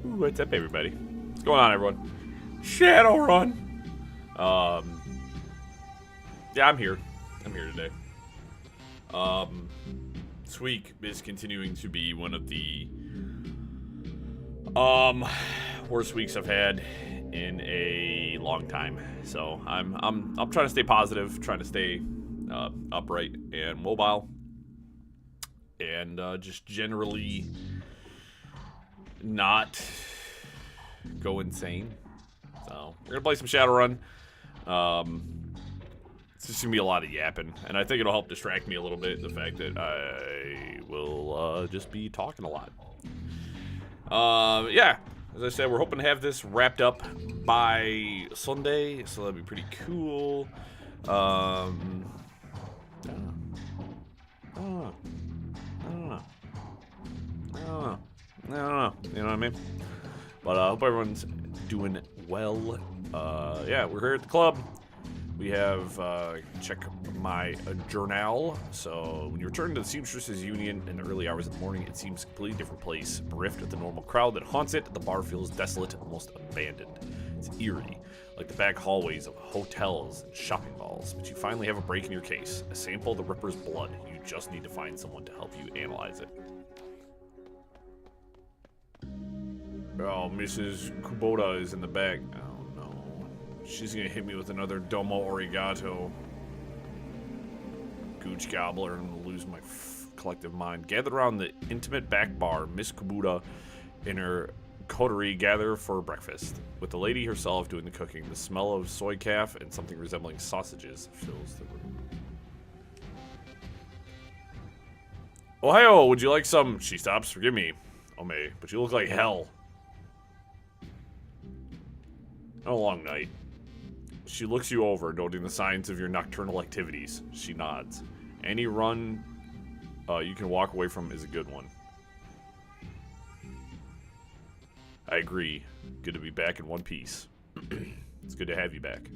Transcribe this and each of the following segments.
Ooh, what's up, everybody? What's going on, everyone? Shadowrun! Yeah, I'm here. I'm here today. This week is continuing to be one of the, worst weeks I've had in a long time. So I'm trying to stay positive, trying to stay, upright and mobile. And, just generally not go insane. So we're gonna play some Shadowrun. It's just gonna be a lot of yapping, and I think it'll help distract me a little bit. The fact that I will just be talking a lot. Yeah, as I said, we're hoping to have this wrapped up by Sunday, so that'd be pretty cool. I don't know. You know what I mean? But I hope everyone's doing well. Yeah, we're here at the club. We have, check my journal. So, when you return to the Seamstresses Union in the early hours of the morning, it seems a completely different place. Bereft of the normal crowd that haunts it, the bar feels desolate and almost abandoned. It's eerie, like the back hallways of hotels and shopping malls. But you finally have a break in your case. A sample of the Ripper's blood. You just need to find someone to help you analyze it. Oh, Mrs. Kubota is in the back. Oh, no. She's gonna hit me with another Domo Arigato. Gooch Gobbler, and I'm gonna lose my collective mind. Gathered around the intimate back bar, Miss Kubota and her coterie gather for breakfast. With the lady herself doing the cooking, the smell of soy calf and something resembling sausages fills the room. Ohio, would you like some? She stops. Forgive me, Ome, but you look like hell. A long night. She looks you over, noting the signs of your nocturnal activities. She nods. Any run you can walk away from is a good one. I agree. Good to be back in one piece. It's good to have you back.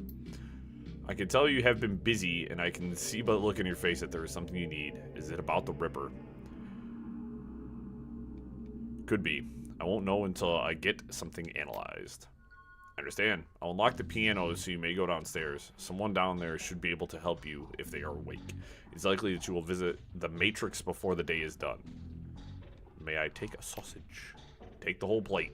I can tell you have been busy, and I can see by the look in your face that there is something you need. Is it about the Ripper? Could be. I won't know until I get something analyzed. Understand. I'll unlock the piano so you may go downstairs. Someone down there should be able to help you if they are awake. It's likely that you will visit the Matrix before the day is done. May I take a sausage? Take the whole plate.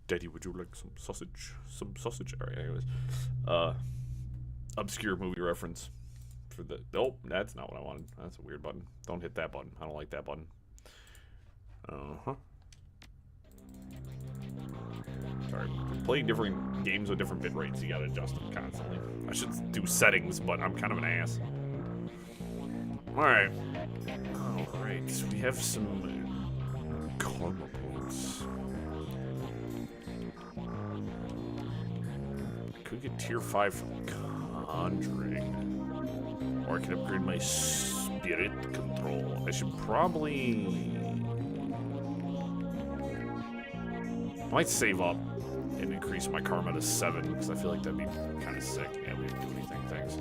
Daddy, would you like some sausage? Some sausage? Alright, anyways. Obscure movie reference. For the... Nope, that's not what I wanted. That's a weird button. Don't hit that button. I don't like that button. Sorry, playing different games with different bit rates, you gotta adjust them constantly. I should do settings, but I'm kind of an ass. Alright. Alright, so we have some karma points. Could get tier 5 from Conjuring. Or I can upgrade my spirit control. I should probably... I might save up and increase my karma to 7 because I feel like that'd be kind of sick. Yeah, we didn't do anything. Thanks.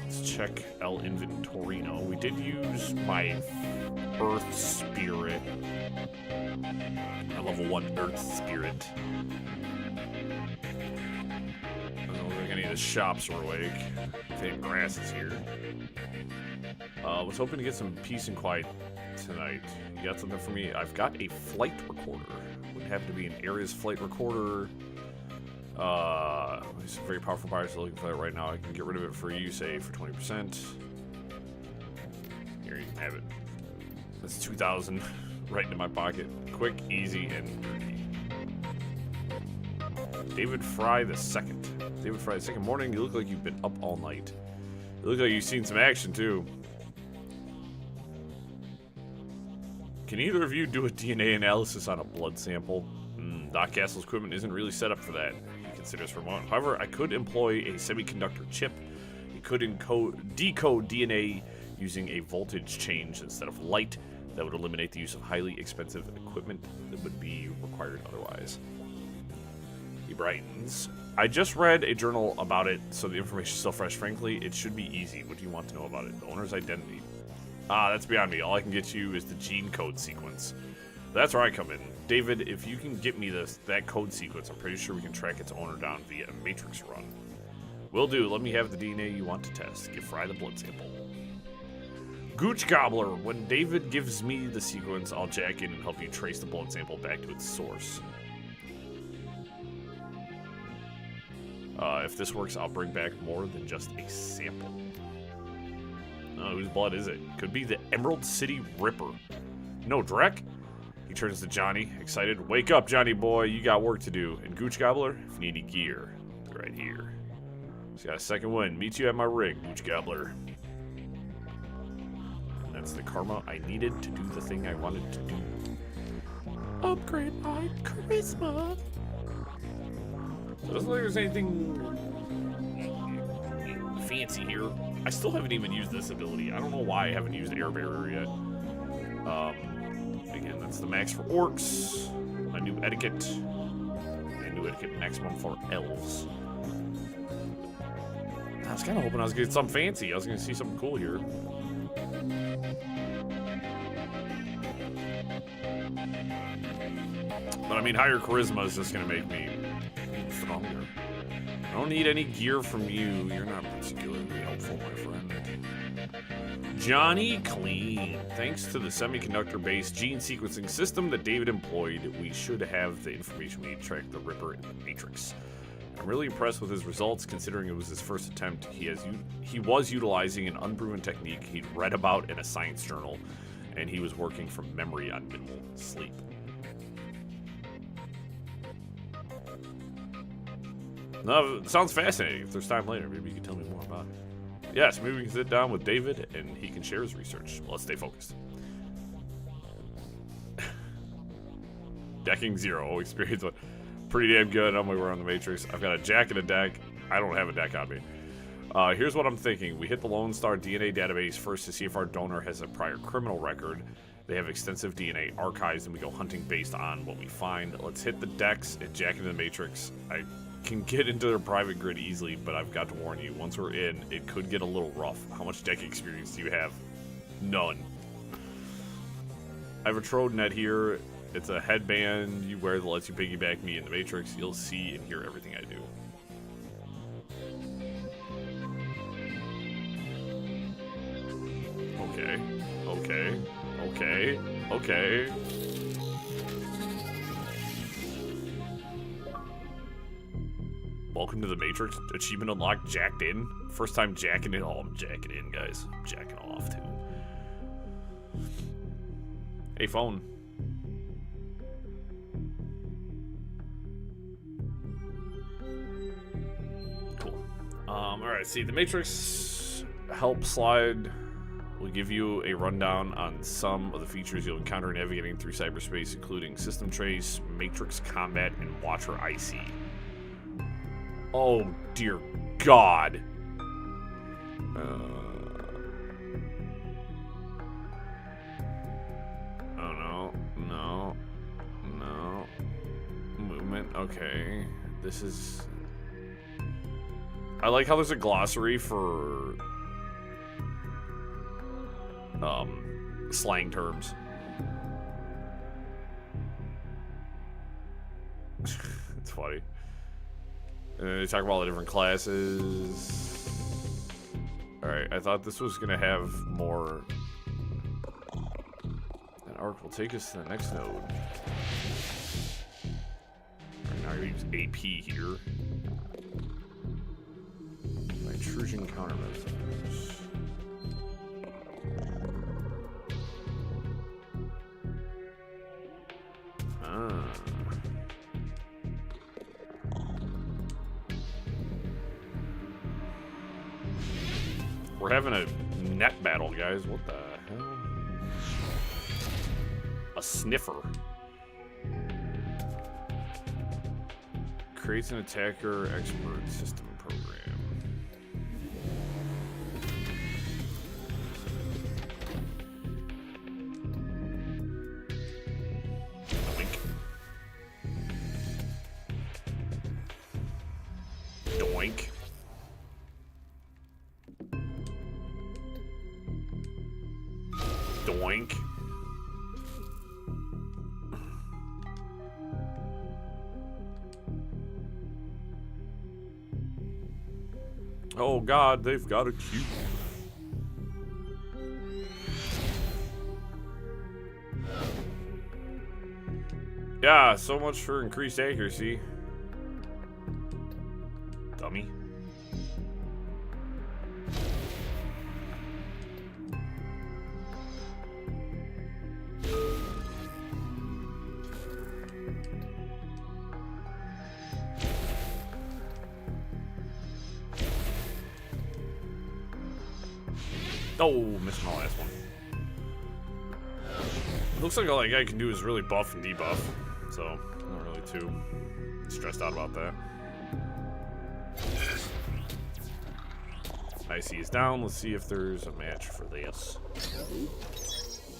Let's check El Inventorino. We did use my Earth Spirit. My level 1 Earth Spirit. I don't think any of the shops are awake. Fame Grass is here. Was hoping to get some peace and quiet tonight. You got something for me? I've got a flight recorder. Would have to be an Ares flight recorder. It's a very powerful buyer, so looking for that right now. I can get rid of it for you, say, for 20%. Here, you can have it. That's 2,000 right into my pocket. Quick, easy, and dirty. David Fry the Second. David Fry the Second. Morning, you look like you've been up all night. You look like you've seen some action, too. Can either of you do a DNA analysis on a blood sample? Doc Castle's equipment isn't really set up for that. He considers remote. However, I could employ a semiconductor chip. It could decode DNA using a voltage change instead of light. That would eliminate the use of highly expensive equipment that would be required otherwise. He brightens. I just read a journal about it, so the information is still fresh. Frankly, it should be easy. What do you want to know about it? The owner's identity. Ah, that's beyond me. All I can get you is the gene code sequence. That's where I come in. David, if you can get me that code sequence, I'm pretty sure we can track its owner down via a matrix run. Will do. Let me have the DNA you want to test. Give Fry the blood sample. Gooch Gobbler. When David gives me the sequence, I'll jack in and help you trace the blood sample back to its source. If this works, I'll bring back more than just a sample. Whose blood is it? Could be the Emerald City Ripper. No, Drek? He turns to Johnny, excited. Wake up, Johnny boy. You got work to do. And Gooch Gobbler, if you need any gear, they're right here. Just got a second wind. Meet you at my rig, Gooch Gobbler. And that's the karma I needed to do the thing I wanted to do. Upgrade my charisma. So it doesn't look like there's anything fancy here. I still haven't even used this ability. I don't know why I haven't used Air Barrier yet. Again, that's the max for orcs. A new etiquette. A new etiquette maximum for elves. I was kind of hoping I was going to get something fancy. I was going to see something cool here. But I mean, higher charisma is just going to make me stronger. I don't need any gear from you. You're not particularly helpful, my friend. Johnny Clean. Thanks to the semiconductor-based gene sequencing system that David employed, we should have the information we need to track the Ripper in the Matrix. I'm really impressed with his results, considering it was his first attempt. He was utilizing an unproven technique he'd read about in a science journal, and he was working from memory on minimal sleep. No, it sounds fascinating. If there's time later, maybe you can tell me more about it. Yes, maybe we can sit down with David and he can share his research. Well, let's stay focused. Decking 0. Experience 1. Pretty damn good. I'm on the Matrix. I've got a jack and a deck. I don't have a deck on me. Here's what I'm thinking. We hit the Lone Star DNA database first to see if our donor has a prior criminal record. They have extensive DNA archives, and we go hunting based on what we find. Let's hit the decks and jack into the Matrix. I can get into their private grid easily, but I've got to warn you, once we're in, it could get a little rough. How much deck experience do you have? None. I have a Trode net here. It's a headband you wear that lets you piggyback me in the Matrix. You'll see and hear everything I do. Okay. Okay. Okay. Okay. Welcome to the Matrix. Achievement unlocked. Jacked in. First time jacking in. Oh, I'm jacking in, guys. I'm jacking off, too. Hey, phone. Cool. Alright, see, the Matrix help slide will give you a rundown on some of the features you'll encounter navigating through cyberspace, including System Trace, Matrix Combat, and Watcher IC. Oh, dear God. Oh, no. No. No. Movement. Okay. This is... I like how there's a glossary for... slang terms. It's funny. They talk about all the different classes. Alright, I thought this was gonna have more. That arc will take us to the next node. Alright, now I'm gonna use AP here. Intrusion countermeasures. We're having a net battle, guys. What the hell? A sniffer. Creates an attacker expert system program. Doink. Doink. Oh god, they've got a cube. Yeah, so much for increased accuracy. Dummy. Oh, missed my last one. Looks like all that guy can do is really buff and debuff, so I'm not really too stressed out about that. IC is down. Let's see if there's a match for this.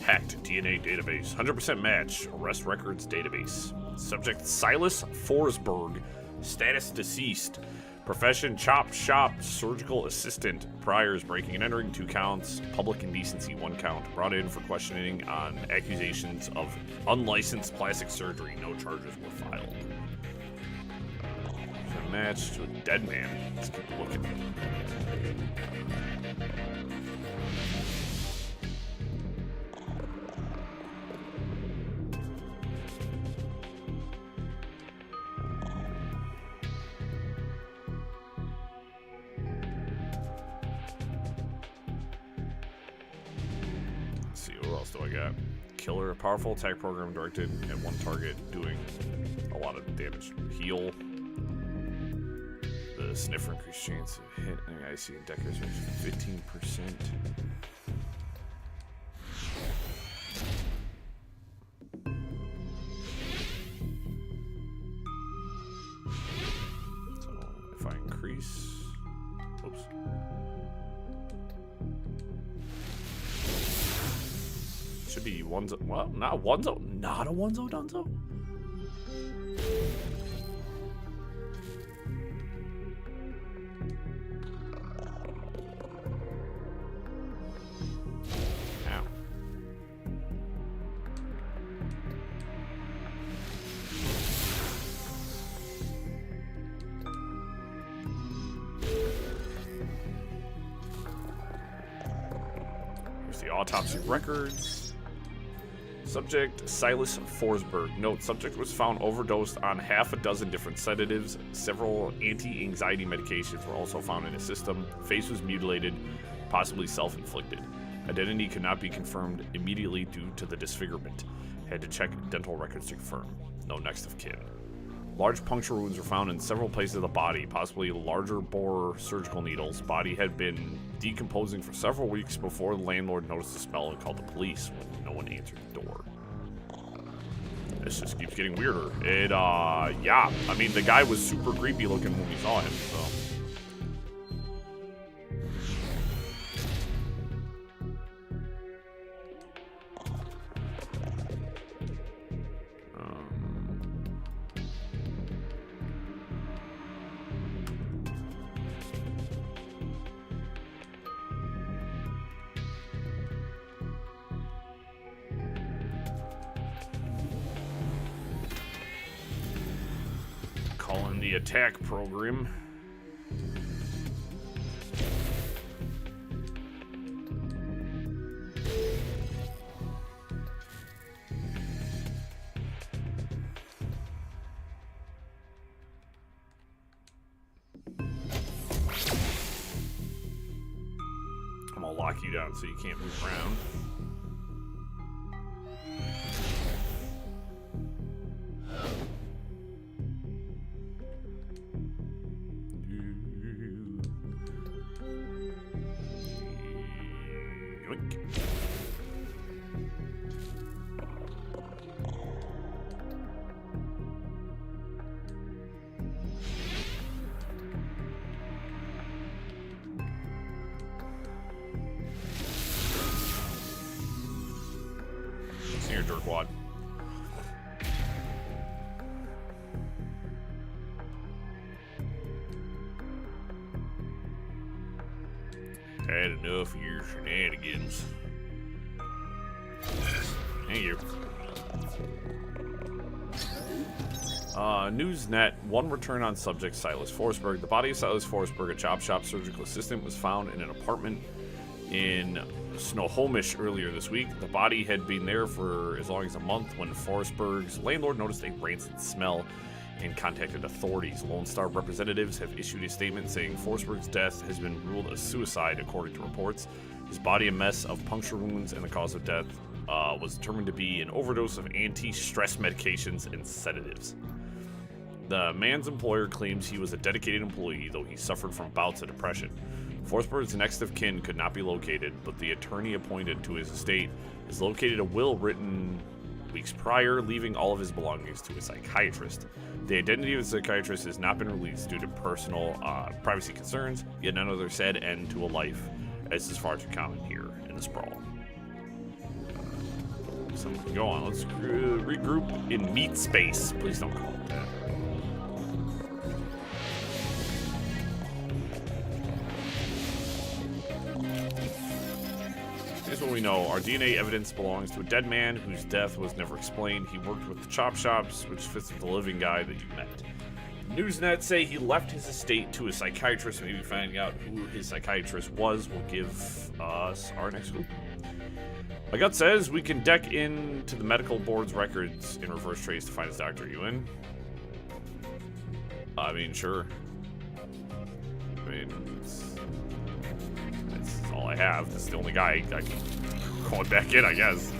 Hacked DNA database. 100% match. Arrest records database. Subject Silas Forsberg. Status deceased. Profession chop shop surgical assistant. Priors breaking and entering 2 counts. Public indecency 1 count. Brought in for questioning on accusations of unlicensed plastic surgery. No charges were filed. A match to a dead man. Let's keep looking. Let's see, what else do I got? Killer, a powerful attack program directed at one target, doing a lot of damage. Heal. The sniffer increased chance of hit and IC and Deckers with 15%. So if I increase, oops. Should be onezo. Well, not onezo. Not a onezo dunzo. The autopsy records. Subject Silas Forsberg. Note, subject was found overdosed on half a dozen different sedatives. Several anti-anxiety medications were also found in his system. Face was mutilated, possibly self-inflicted. Identity could not be confirmed immediately due to the disfigurement. Had to check dental records to confirm. No next of kin. Large puncture wounds were found in several places of the body, possibly larger bore surgical needles. Body had been decomposing for several weeks before the landlord noticed the smell and called the police when no one answered the door. This just keeps getting weirder. Yeah. I mean, the guy was super creepy looking when we saw him, so. Calling the attack program. I'm gonna lock you down so you can't move around. Your jerkwad. enough of your shenanigans. Thank you. Newsnet, one return on subject, Silas Forsberg. The body of Silas Forsberg, a chop shop surgical assistant, was found in an apartment in Snohomish earlier this week. The body had been there for as long as a month when Forsberg's landlord noticed a rancid smell and contacted authorities. Lone Star representatives have issued a statement saying Forsberg's death has been ruled a suicide according to reports. His body a mess of puncture wounds, and the cause of death was determined to be an overdose of anti-stress medications and sedatives. The man's employer claims he was a dedicated employee, though he suffered from bouts of depression. Forsberg's next of kin could not be located, but the attorney appointed to his estate has located a will written weeks prior, leaving all of his belongings to a psychiatrist. The identity of the psychiatrist has not been released due to personal privacy concerns, yet another sad end to a life, as is far too common here in the sprawl. So go on, let's regroup in meat space. Please don't call it that. Here's what we know. Our DNA evidence belongs to a dead man whose death was never explained. He worked with the chop shops, which fits with the living guy that you met. Newsnet say he left his estate to a psychiatrist. Maybe finding out who his psychiatrist was will give us our next clue. My gut says we can deck into the medical board's records in reverse trace to find his doctor. You in? I mean, sure. I mean, that's all I have. That's the only guy I can call it back in, I guess.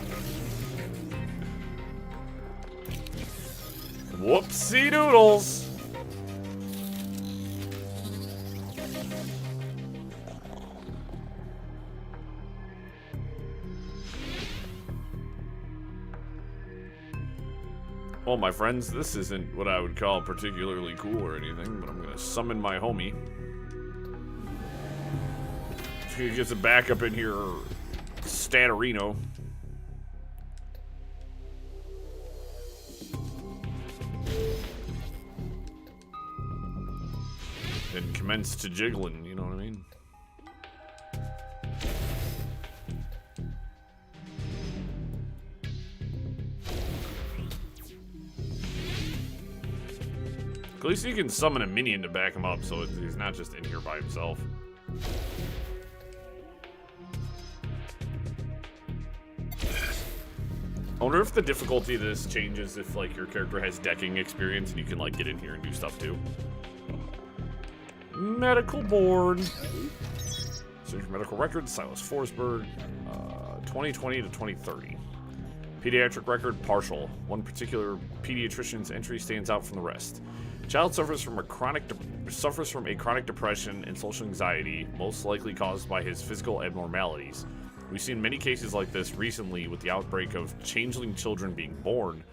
Whoopsie doodles. Well, my friends, this isn't what I would call particularly cool or anything, but I'm gonna summon my homie. She gets a backup in here, Statorino. And commence to jiggling, you know what I mean? At least you can summon a minion to back him up, so he's not just in here by himself. I wonder if the difficulty of this changes if, like, your character has decking experience and you can, like, get in here and do stuff too. Medical board. Search your medical records. Silas Forsberg, 2020 to 2030. Pediatric record partial. One particular pediatrician's entry stands out from the rest. Child suffers from a chronic depression and social anxiety, most likely caused by his physical abnormalities. We've seen many cases like this recently with the outbreak of changeling children being born.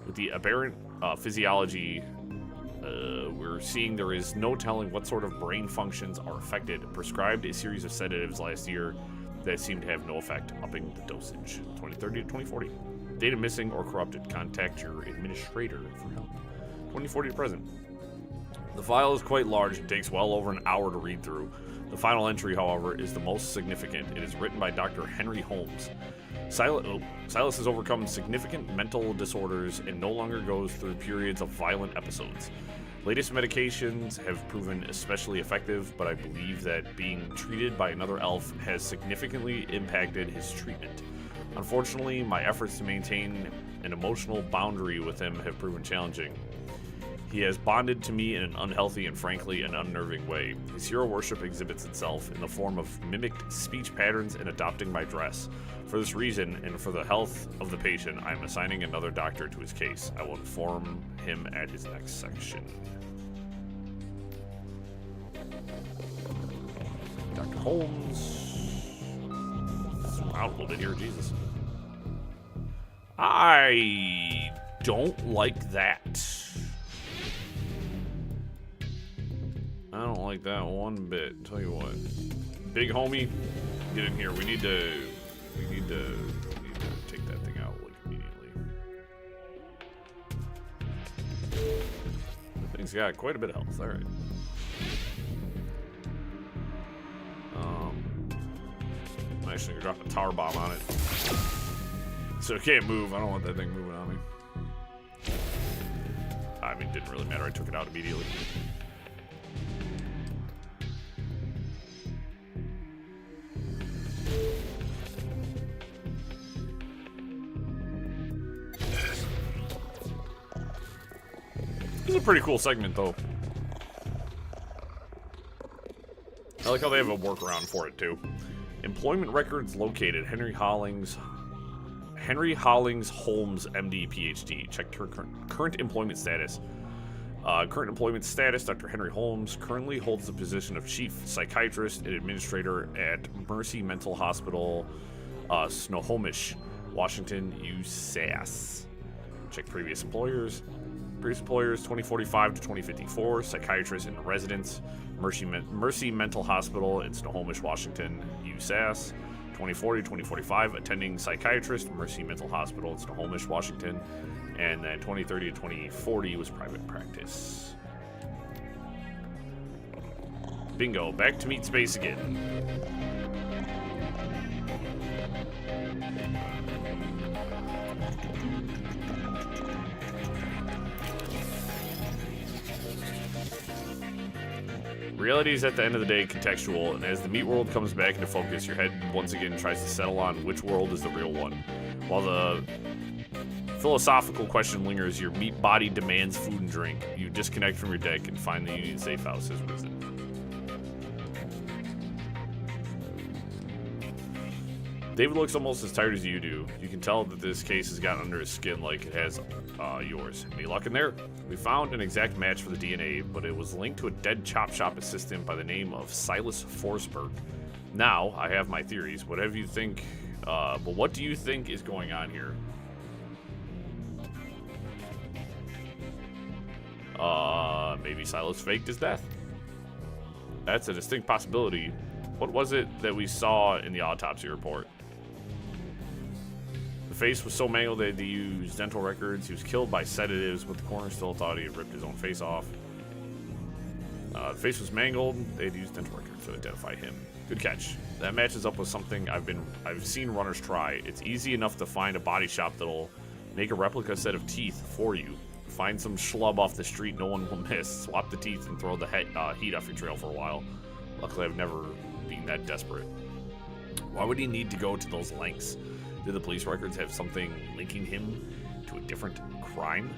With the aberrant physiology, we're seeing there is no telling what sort of brain functions are affected. Prescribed a series of sedatives last year that seem to have no effect, upping the dosage. 2030 to 2040. Data missing or corrupted. Contact your administrator for help. 2040 to present. The file is quite large and takes well over an hour to read through. The final entry, however, is the most significant. It is written by Dr. Henry Holmes. Silas has overcome significant mental disorders and no longer goes through periods of violent episodes. Latest medications have proven especially effective, but I believe that being treated by another elf has significantly impacted his treatment. Unfortunately, my efforts to maintain an emotional boundary with him have proven challenging. He has bonded to me in an unhealthy and frankly an unnerving way. His hero worship exhibits itself in the form of mimicked speech patterns and adopting my dress. For this reason, and for the health of the patient, I am assigning another doctor to his case. I will inform him at his next section. Dr. Holmes. Out a little bit here, Jesus. I don't like that. I don't like that one bit. Tell you what, big homie, get in here. We need to take that thing out like immediately. The thing's got quite a bit of health. All right. mission. You're dropping a tar bomb on it. So it can't move. I don't want that thing moving on me. I mean, it didn't really matter. I took it out immediately. This is a pretty cool segment, though. I like how they have a workaround for it, too. Employment records located. Henry Hollings Holmes, MD, PhD. Checked her current employment status. Current employment status, Dr. Henry Holmes currently holds the position of chief psychiatrist and administrator at Mercy Mental Hospital, Snohomish, Washington, USAS. Check previous employers. Previous employers, 2045 to 2054, psychiatrist in residence, Mercy Mental Hospital in Snohomish, Washington, USAS. 2040 to 2045, attending psychiatrist, Mercy Mental Hospital in Snohomish, Washington. And then 2030 to 2040 was private practice. Bingo, back to meat space again. Reality is at the end of the day contextual, and as the meat world comes back into focus, your head once again tries to settle on which world is the real one. While the philosophical question lingers, your meat body demands food and drink. You disconnect from your deck and find the Union safe house has risen. David looks almost as tired as you do. You can tell that this case has gotten under his skin like it has yours. Any luck in there? We found an exact match for the DNA, but it was linked to a dead chop shop assistant by the name of Silas Forsberg. Now, I have my theories. Whatever you think, but what do you think is going on here? Maybe Silas faked his death. That's a distinct possibility. What was it that we saw in the autopsy report? The face was so mangled they had to use dental records. He was killed by sedatives, but the coroner still thought he had ripped his own face off. The face was mangled. They had to use dental records to identify him. Good catch. That matches up with something I've seen runners try. It's easy enough to find a body shop that'll make a replica set of teeth for you. Find some schlub off the street no one will miss. Swap the teeth and throw the heat off your trail for a while. Luckily, I've never been that desperate. Why would he need to go to those lengths? Did the police records have something linking him to a different crime?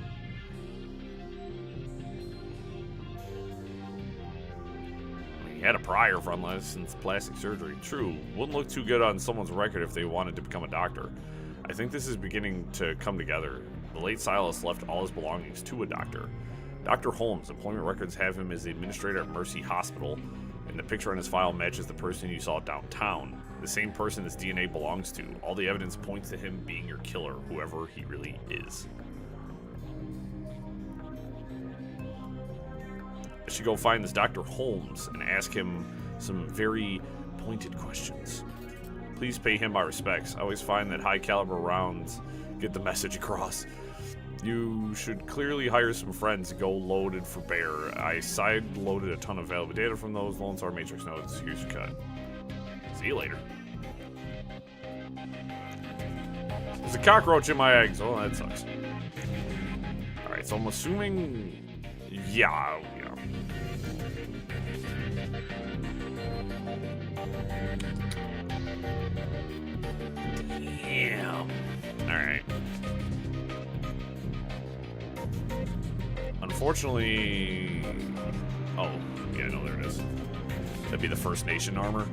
I mean, he had a prior for unlicensed plastic surgery. True, wouldn't look too good on someone's record if they wanted to become a doctor. I think this is beginning to come together. The late Silas left all his belongings to a doctor. Dr. Holmes, employment records have him as the administrator at Mercy Hospital, and the picture on his file matches the person you saw downtown. The same person this DNA belongs to. All the evidence points to him being your killer, whoever he really is. I should go find this Dr. Holmes and ask him some very pointed questions. Please pay him my respects. I always find that high caliber rounds get the message across. You should clearly hire some friends to go loaded for bear. I side-loaded a ton of valuable data from those Lone Star Matrix notes. Here's your cut. See you later. There's a cockroach in my eggs. Oh, that sucks. Alright, so I'm assuming... Yeah. Damn. Alright. Unfortunately... Oh, yeah, no, there it is. That'd be the First Nation armor.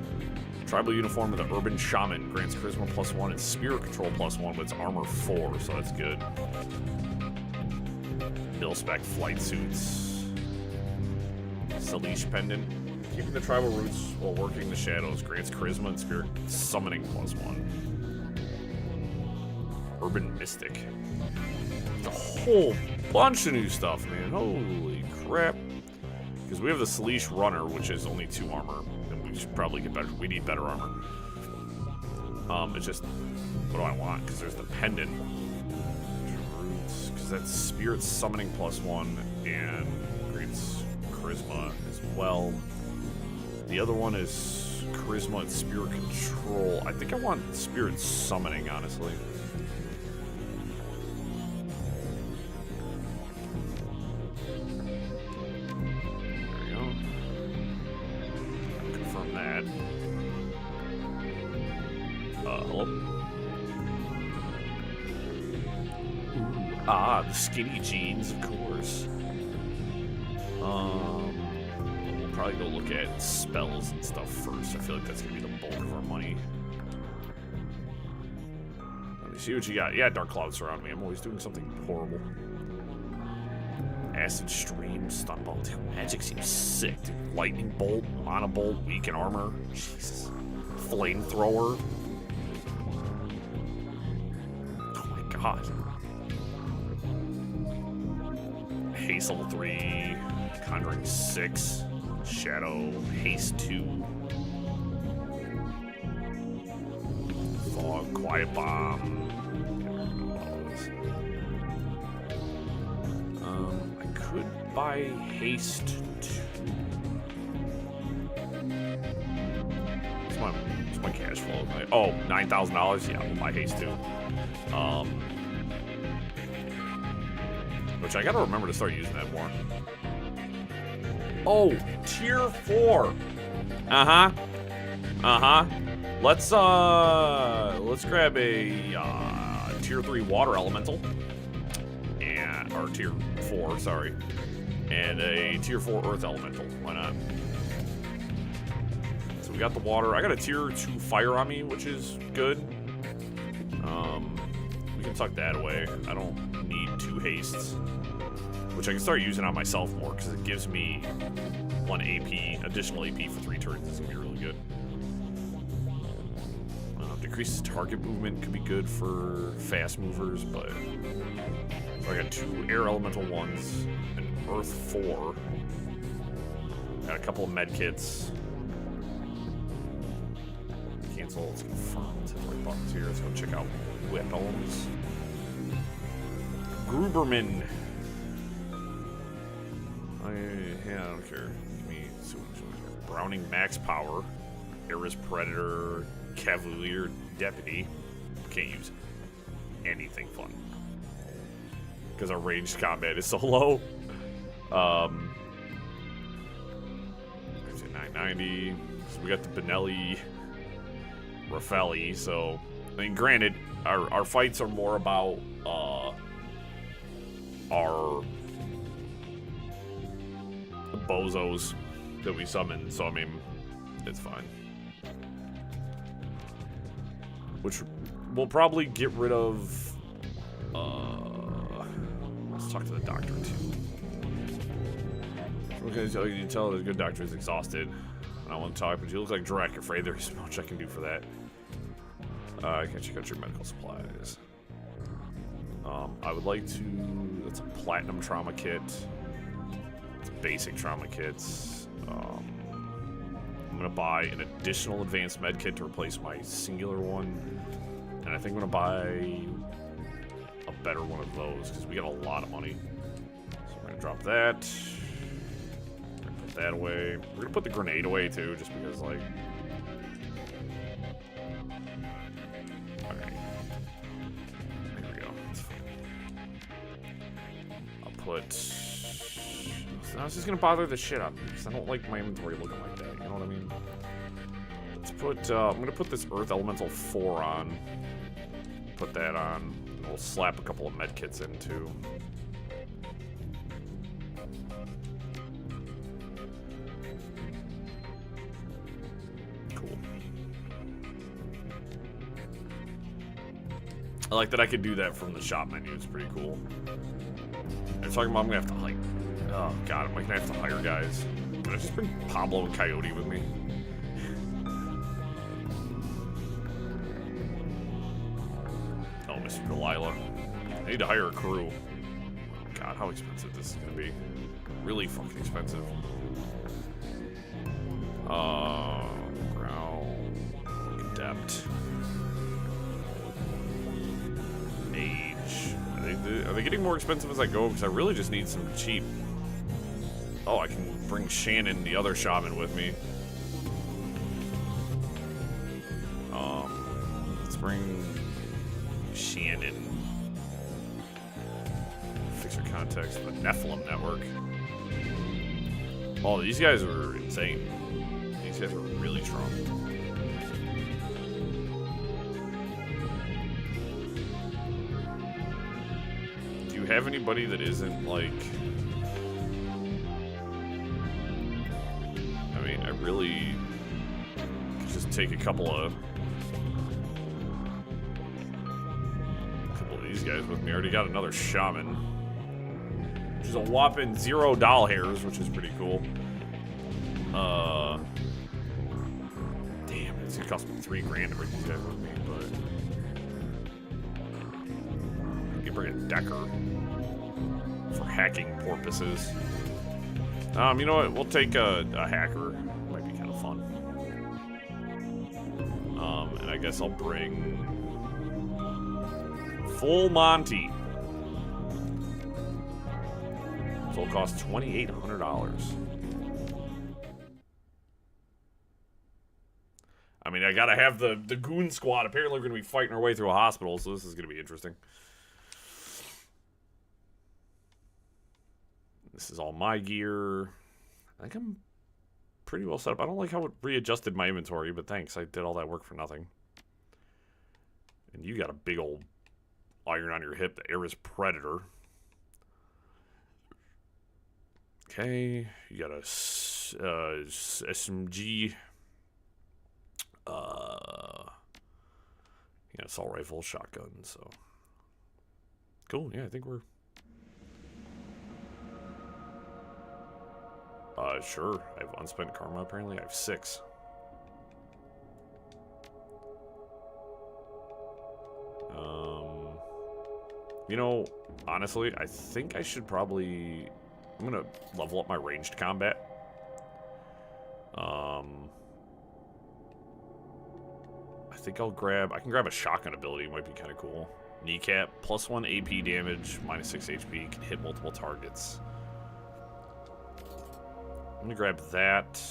Tribal uniform of the Urban Shaman grants Charisma +1 and Spirit Control +1, but it's armor 4, so that's good. Mil-spec flight suits. Salish pendant. Keeping the tribal roots while working the shadows grants Charisma and Spirit Summoning +1. Urban Mystic. The whole bunch of new stuff, man. Holy crap. Because we have the Salish Runner, which is only 2 armor. And we should probably get better. We need better armor. It's just, what do I want? Because there's the pendant. Because that's Spirit Summoning +1 and grants Charisma as well. The other one is charisma and spirit control. I think I want spirit summoning, honestly. There we go. Confirm that. Hello? Ooh, the skinny jeans, of course. We'll probably go look at spells and stuff first. I feel like that's gonna be the bulk of our money. Let me see what you got. Yeah, dark clouds surround me. I'm always doing something horrible. Acid stream, stun bolt. Dude, magic seems sick. Dude. Lightning bolt, mana bolt, weaken armor. Jesus. Flamethrower. Oh my god. Haste level 3. Conjuring 6. Shadow. Haste 2. Fog. Quiet bomb. I could buy Haste 2. What's my cash flow? Oh, $9,000? Yeah, we'll buy Haste 2. Which I gotta remember to start using that more. Oh, tier 4. Let's grab a tier 3 water elemental. Or tier 4, sorry. And a tier 4 earth elemental. Why not? So we got the water. I got a tier 2 fire on me, which is good. We can tuck that away. I don't need 2 hastes. Which I can start using on myself more, because it gives me 1 AP, additional AP for 3 turns. It's going to be really good. Decreases target movement could be good for fast movers, but... So I got 2 air elemental ones, and earth 4. Got a couple of med kits. Cancel, let's confirm. Let's hit the right buttons here. Let's go check out weapons. Gruberman. I don't care. Give me Browning max power. Eris Predator. Cavalier Deputy. Can't use anything fun. Because our ranged combat is so low. 990. So we got the Benelli Raffelli. So, I mean, granted, our fights are more about our bozos that we summon. So, I mean, it's fine. Which we'll probably get rid of. Let's talk to the doctor too. Okay, so you can tell the good doctor is exhausted. I don't want to talk, but you look like Drek. Afraid there's much I can do for that. I can check out your medical supplies. I would like to. That's a platinum trauma kit. It's basic trauma kits. I'm gonna buy an additional advanced med kit to replace my singular one, and I think I'm gonna buy a better one of those because we got a lot of money. So we're gonna drop that. We're gonna put that away. We're gonna put the grenade away too, just because like. Okay. There we go. That's fine. I'll put. I was just gonna bother the shit out of me because I don't like my inventory looking like that. You know what I mean? Let's put. I'm gonna put this Earth Elemental 4 on. Put that on. We'll slap a couple of med kits in too. Cool. I like that I could do that from the shop menu. It's pretty cool. I'm talking about I'm gonna have to like. Oh god, am I gonna have to hire guys? Can I just bring Pablo and Coyote with me? Oh, Mr. Delilah. I need to hire a crew. God, how expensive this is gonna be. Really fucking expensive. Ground. Adept. Mage. Are they getting more expensive as I go? Because I really just need some cheap. Oh, I can bring Shannon, the other shaman, with me. bring Shannon. Fixer context, the Nephilim network. Oh, these guys are insane. These guys are really strong. Do you have anybody that isn't like... I mean, I really could just take a couple of these guys with me. I already got another shaman. Which is a whopping 0 doll hairs, which is pretty cool. Damn, it's gonna cost me $3,000 to bring these guys with me, but I can bring a Decker for hacking purposes. You know what? We'll take a hacker. Might be kind of fun. And I guess I'll bring Full Monty. So it'll cost $2,800. I mean, I gotta have the goon squad. Apparently, we're gonna be fighting our way through a hospital, so this is gonna be interesting. This is all my gear. I think I'm pretty well set up. I don't like how it readjusted my inventory, but thanks. I did all that work for nothing. And you got a big old iron on your hip, the Ares Predator. Okay, you got a SMG. Yeah, assault rifle, shotgun, so. Cool, yeah, I think we're... Sure. I have unspent karma, apparently. I have 6. You know, honestly, I think I should probably... I'm gonna level up my ranged combat. I think I'll grab... I can grab a shotgun ability. It might be kind of cool. Kneecap, +1 AP damage, -6 HP, can hit multiple targets. I'm gonna grab that.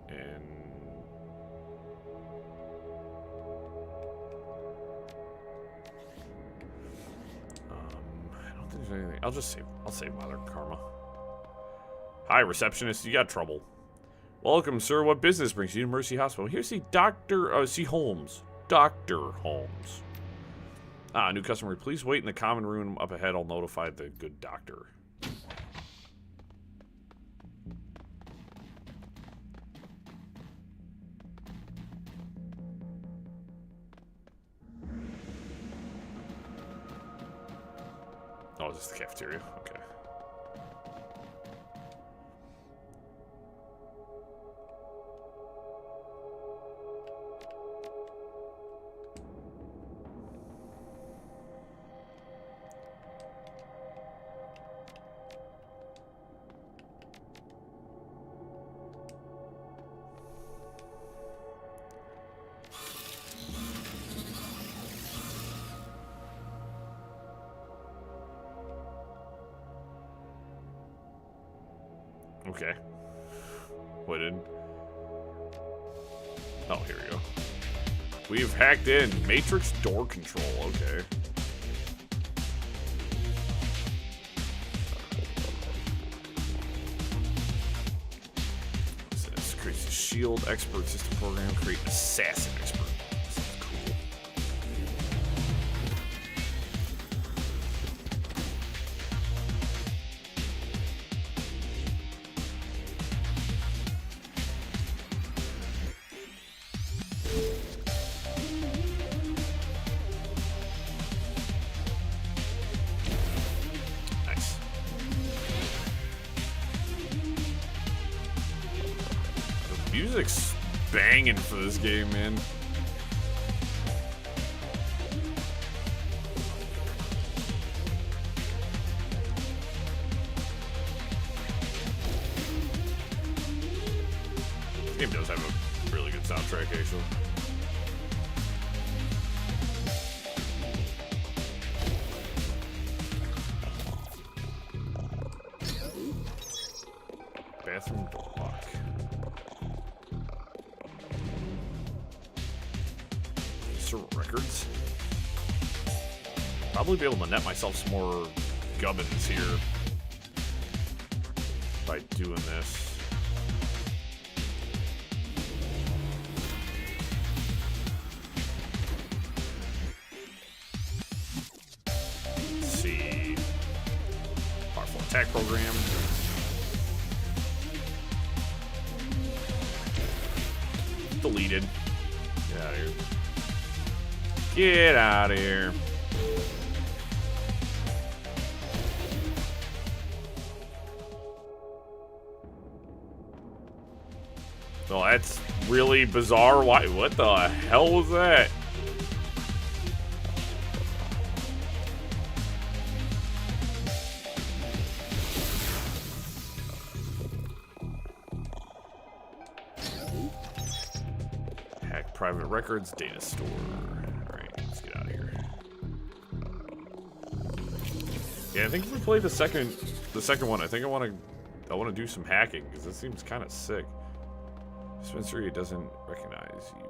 And... I don't think there's anything. I'll save Mother Karma. Hi, receptionist. You got trouble. Welcome, sir. What business brings you to Mercy Hospital? Here, see see Holmes. Dr. Holmes. Ah, new customer. Please wait in the common room up ahead. I'll notify the good doctor. Oh, this is the cafeteria? Okay. Okay. What in? Oh, here we go. We've hacked in. Matrix door control. Okay. This creates a shield expert system program. Create an assassin expert. Sounds cool. Music's banging for this game, man. This game does have a really good soundtrack, actually. Bathroom door lock. server records. Probably be able to net myself some more gubbins here by doing this. Let's see. Powerful attack program. Deleted. Get out of here. Get out of here. Oh, that's really bizarre. Why? What the hell was that? Hack private records, data store. All right, let's get out of here. Yeah, I think if we play the second one, I think I want to do some hacking because this seems kind of sick. Dispensary doesn't recognize you.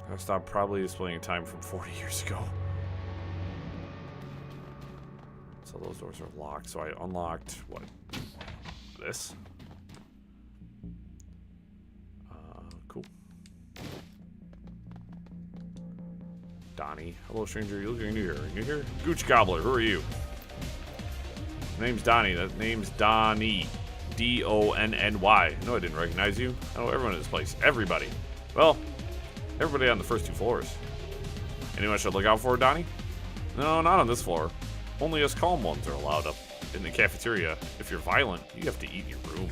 I'll stop probably displaying time from 40 years ago. So those doors are locked. So I unlocked what? This? Cool. Donnie. Hello, stranger. You looking new here? New here? Gooch Gobbler. Who are you? Name's Donnie. That name's Donnie. D-O-N-N-Y. No, I didn't recognize you. I know everyone in this place. Everybody. Well, everybody on the first 2 floors. Anyone I should look out for, Donnie? No, not on this floor. Only us calm ones are allowed up in the cafeteria. If you're violent, you have to eat in your room.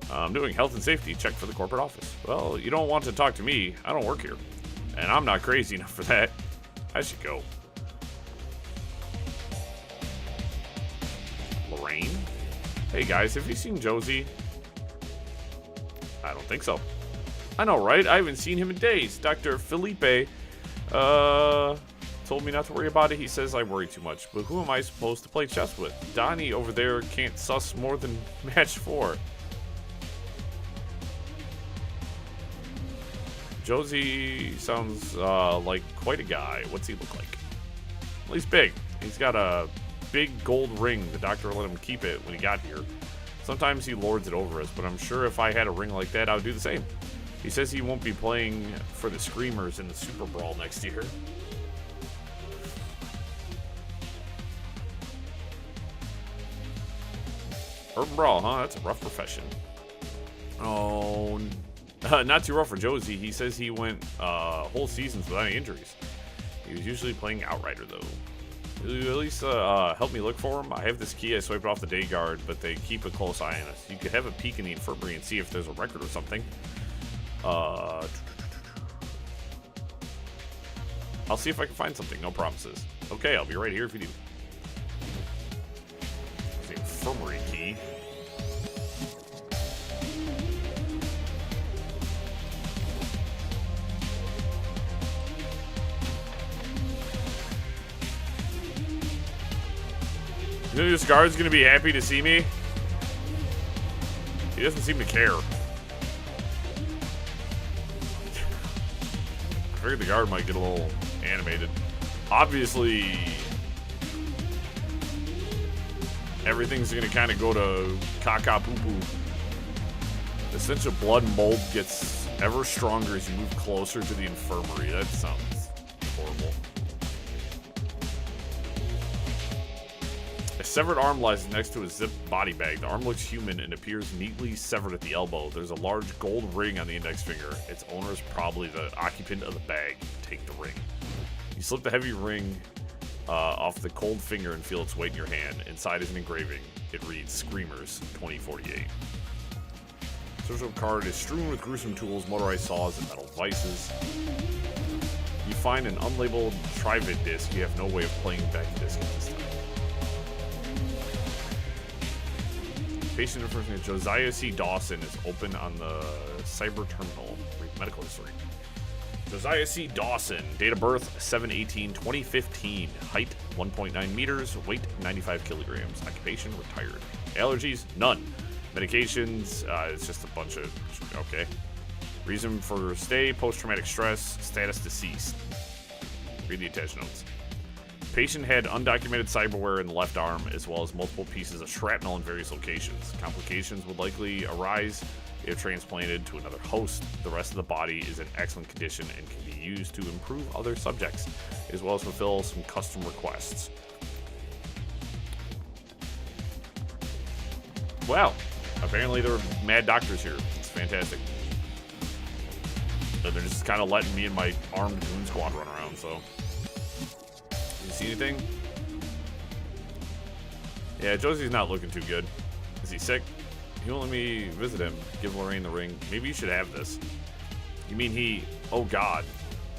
I'm doing health and safety check for the corporate office. Well, you don't want to talk to me. I don't work here. And I'm not crazy enough for that. I should go. Lorraine? Hey guys, have you seen Josie? I don't think so. I know, right? I haven't seen him in days. Dr. Felipe, told me not to worry about it. He says I worry too much. But who am I supposed to play chess with? Donnie over there can't suss more than match 4. Josie sounds like quite a guy. What's he look like? Well, he's big. He's got a big gold ring. The doctor let him keep it when he got here. Sometimes he lords it over us, but I'm sure if I had a ring like that, I would do the same. He says he won't be playing for the Screamers in the Super Brawl next year. Urban Brawl, huh? That's a rough profession. Oh, not too rough for Josie. He says he went whole seasons without any injuries. He was usually playing Outrider, though. Will you at least help me look for him? I have this key. I swiped off the day guard, but they keep a close eye on us. You could have a peek in the infirmary and see if there's a record or something. I'll see if I can find something. No promises. Okay, I'll be right here if you do. The infirmary key. You know this guard's gonna be happy to see me? He doesn't seem to care. I figured the guard might get a little animated. Obviously, everything's gonna kind of go to caca poo poo. The stench of blood and mold gets ever stronger as you move closer to the infirmary. That sounds horrible. A severed arm lies next to a zipped body bag. The arm looks human and appears neatly severed at the elbow. There's a large gold ring on the index finger. Its owner is probably the occupant of the bag. Take the ring. You slip the heavy ring off the cold finger and feel its weight in your hand. Inside is an engraving. It reads Screamers 2048. Social card is strewn with gruesome tools, motorized saws, and metal vices. You find an unlabeled Trivid disc. You have no way of playing back the disc at this time. Patient information: Josiah C. Dawson is open on the cyber terminal. Read medical history. Josiah C. Dawson, date of birth 7/18/2015, height 1.9 meters, weight 95 kilograms, occupation retired, allergies none. Medications, it's just a bunch of, okay. Reason for stay, post-traumatic stress, status deceased. Read the attached notes. Patient had undocumented cyberware in the left arm, as well as multiple pieces of shrapnel in various locations. Complications would likely arise if transplanted to another host. The rest of the body is in excellent condition and can be used to improve other subjects, as well as fulfill some custom requests. Wow. Apparently there are mad doctors here. It's fantastic. So they're just kind of letting me and my armed goon squad run around, so. You see anything? Yeah, Josie's not looking too good. Is he sick? He won't let me visit him. Give Lorraine the ring. Maybe you should have this. You mean he... Oh, God.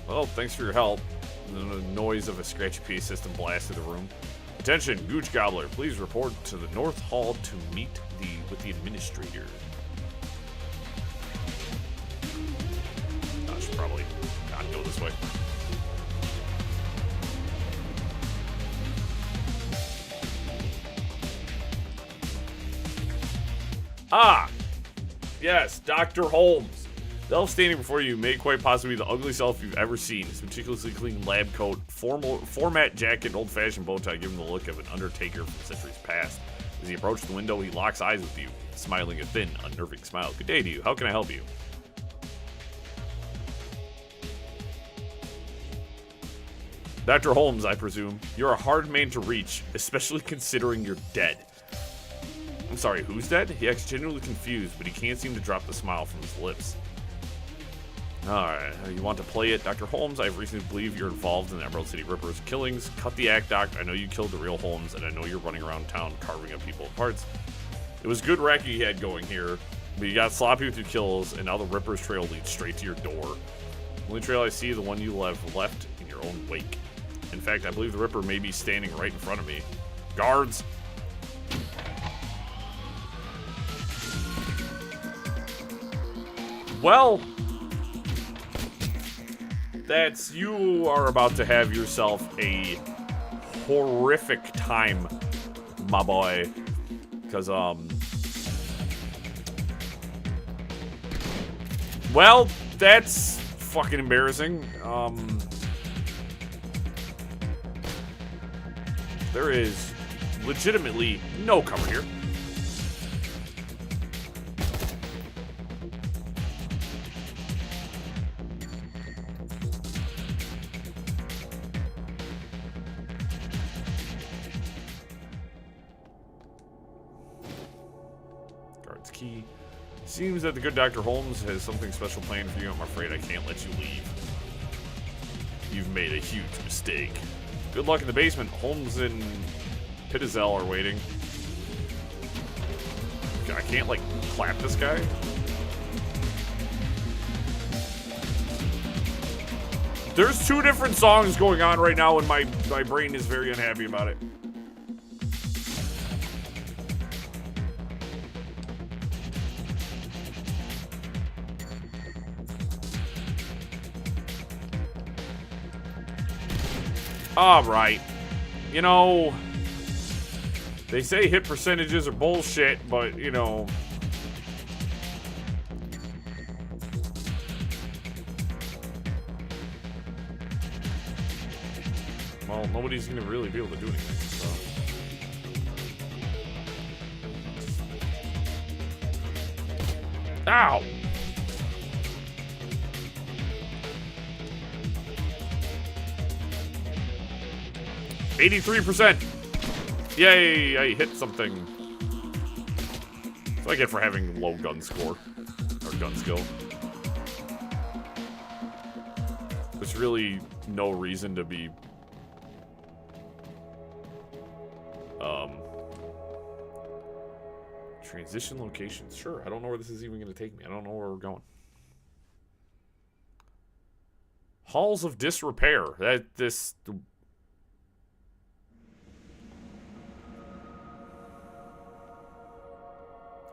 Well, thanks for your help. The noise of a scratchy PA system blasted the room. Attention, Gooch Gobbler. Please report to the North Hall to meet with the administrator. I should probably not go this way. Ah! Yes, Dr. Holmes. The elf standing before you may quite possibly be the ugliest elf you've ever seen. His meticulously clean lab coat, format jacket, and old-fashioned bow tie give him the look of an undertaker from centuries past. As he approaches the window, he locks eyes with you, smiling a thin, unnerving smile. Good day to you. How can I help you? Dr. Holmes, I presume. You're a hard man to reach, especially considering you're dead. I'm sorry, who's dead? He acts genuinely confused, but he can't seem to drop the smile from his lips. Alright, you want to play it? Dr. Holmes, I have reason to believe you're involved in the Emerald City Ripper's killings. Cut the act, Doc. I know you killed the real Holmes, and I know you're running around town carving up people parts. It was good racket you had going here, but you got sloppy with your kills, and now the Ripper's trail leads straight to your door. The only trail I see is the one you left in your own wake. In fact, I believe the Ripper may be standing right in front of me. Guards! Well, you are about to have yourself a horrific time, my boy. Because, well, that's fucking embarrassing. There is legitimately no cover here. Guard's key. Seems that the good Dr. Holmes has something special planned for you. I'm afraid I can't let you leave. You've made a huge mistake. Good luck in the basement. Holmes and Pitazel are waiting. I can't, like, clap this guy? There's two different songs going on right now, and my brain is very unhappy about it. Alright. You know, they say hit percentages are bullshit, but, you know. Well, nobody's gonna really be able to do anything, so. Ow! %. Yay, I hit something. That's what I get for having low gun score. Or gun skill. There's really no reason to be... Transition locations. Sure, I don't know where this is even going to take me. I don't know where we're going. Halls of Disrepair.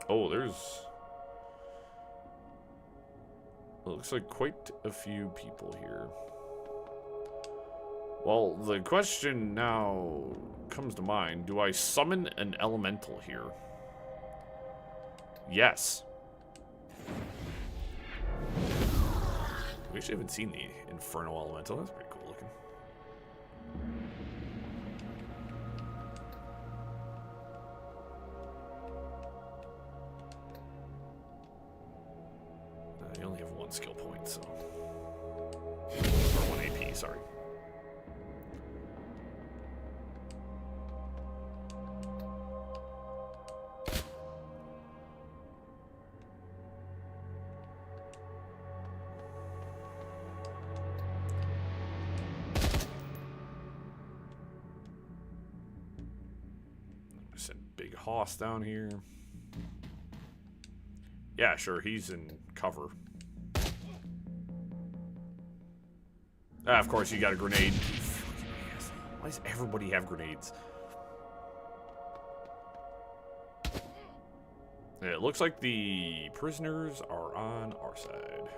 Oh, there's... It looks like quite a few people here. Well, the question now comes to mind. Do I summon an elemental here? Yes. We actually haven't seen the Infernal Elemental. That's pretty cool looking. You only have 1 skill point, so. Or 1 AP, sorry. Big hoss down here. Yeah, sure, he's in cover. Of course, you got a grenade. Why does everybody have grenades? It looks like the prisoners are on our side.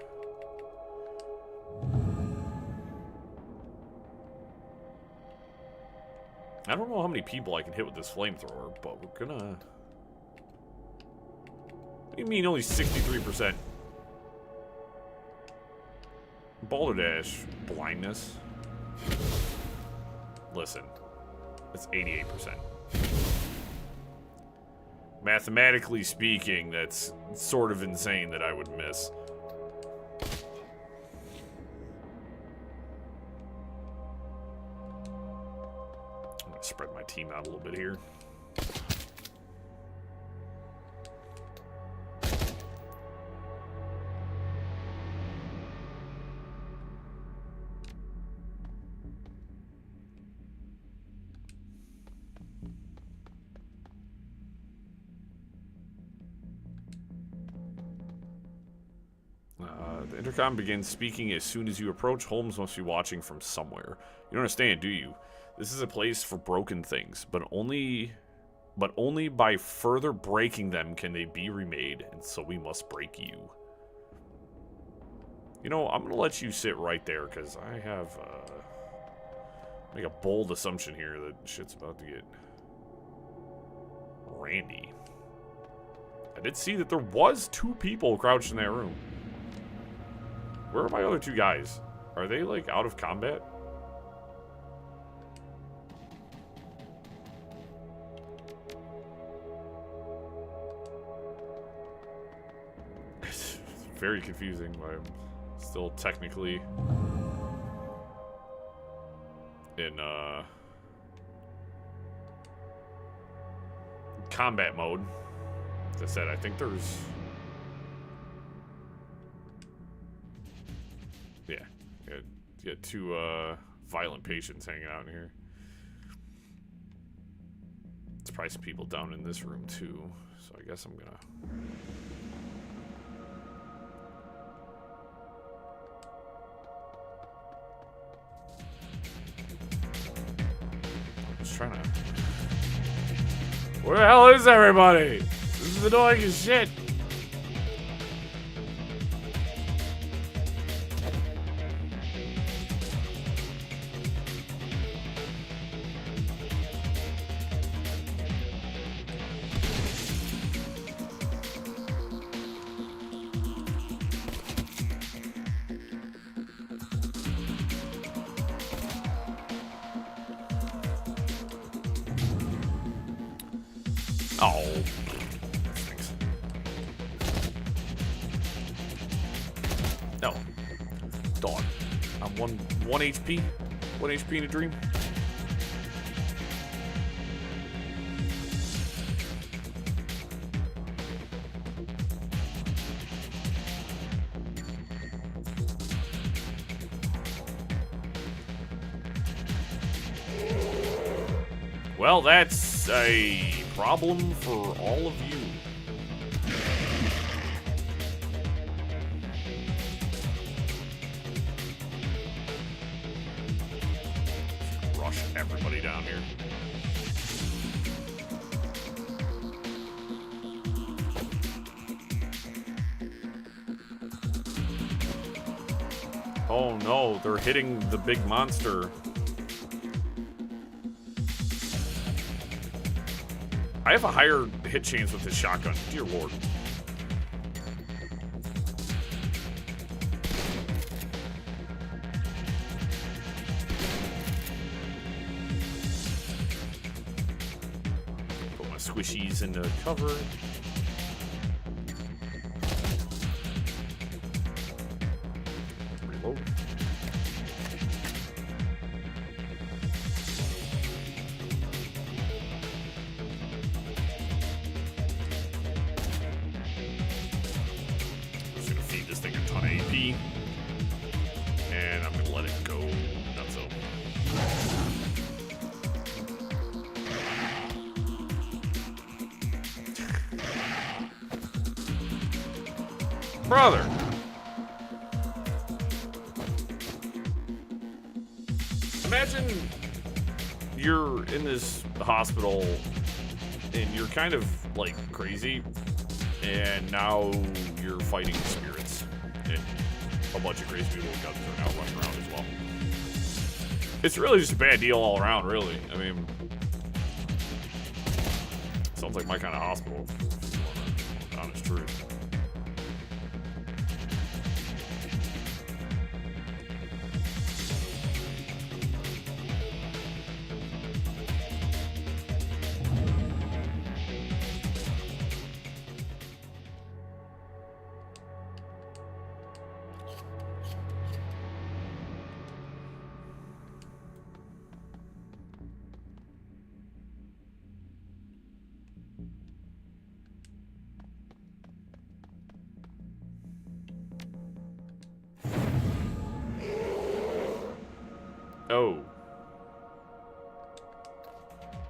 I don't know how many people I can hit with this flamethrower, but we're gonna... What do you mean only 63%? Balderdash blindness. Listen, that's 88%. Mathematically speaking, that's sort of insane that I would miss. I'm gonna spread my team out a little bit here. The intercom begins speaking as soon as you approach. Holmes must be watching from somewhere. You don't understand, do you? This is a place for broken things, but only by further breaking them can they be remade, and so we must break you. You know, I'm gonna let you sit right there, because I have, make a bold assumption here that shit's about to get randy. I did see that there was 2 people crouched in that room. Where are my other 2 guys? Are they, like, out of combat? It's very confusing, but I'm still technically in, combat mode. As I said, I think there's... Yeah, get 2 violent patients hanging out in here. There's probably some people down in this room too, so I guess I'm gonna... I'm just trying to... Where the hell is everybody? This is annoying as shit. Oh. Thanks. No. Dog. I'm one HP. 1 HP in a dream. Well, that's a problem for all of you. Rush everybody down here. Oh no, they're hitting the big monster. I have a higher hit chance with this shotgun. Dear Lord. squishies into cover. Reload. I'm just gonna feed this thing a ton of AP. And I'm gonna let it go nutso. Brother! Imagine you're in this hospital and you're kind of like crazy, and now you're fighting spirits. And a bunch of crazy people with guns are now running around as well. It's really just a bad deal all around, really. I mean, sounds like my kind of hospital, if you want the honest truth. Oh.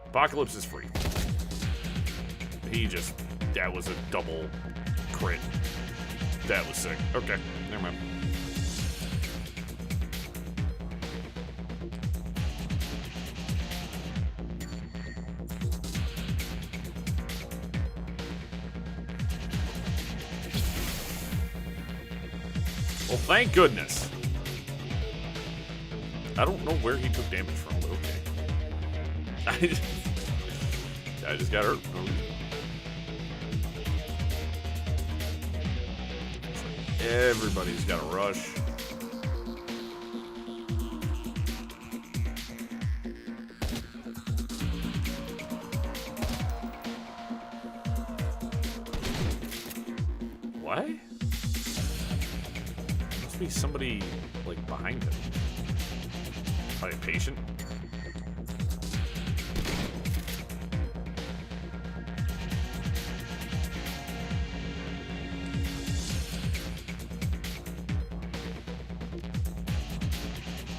Apocalypse is free. That was a double crit. That was sick. Okay, never mind. Well, thank goodness. I don't know where he took damage from, but okay. I just got hurt. Everybody's got a rush. What? Must be somebody, like, behind him. Probably a patient.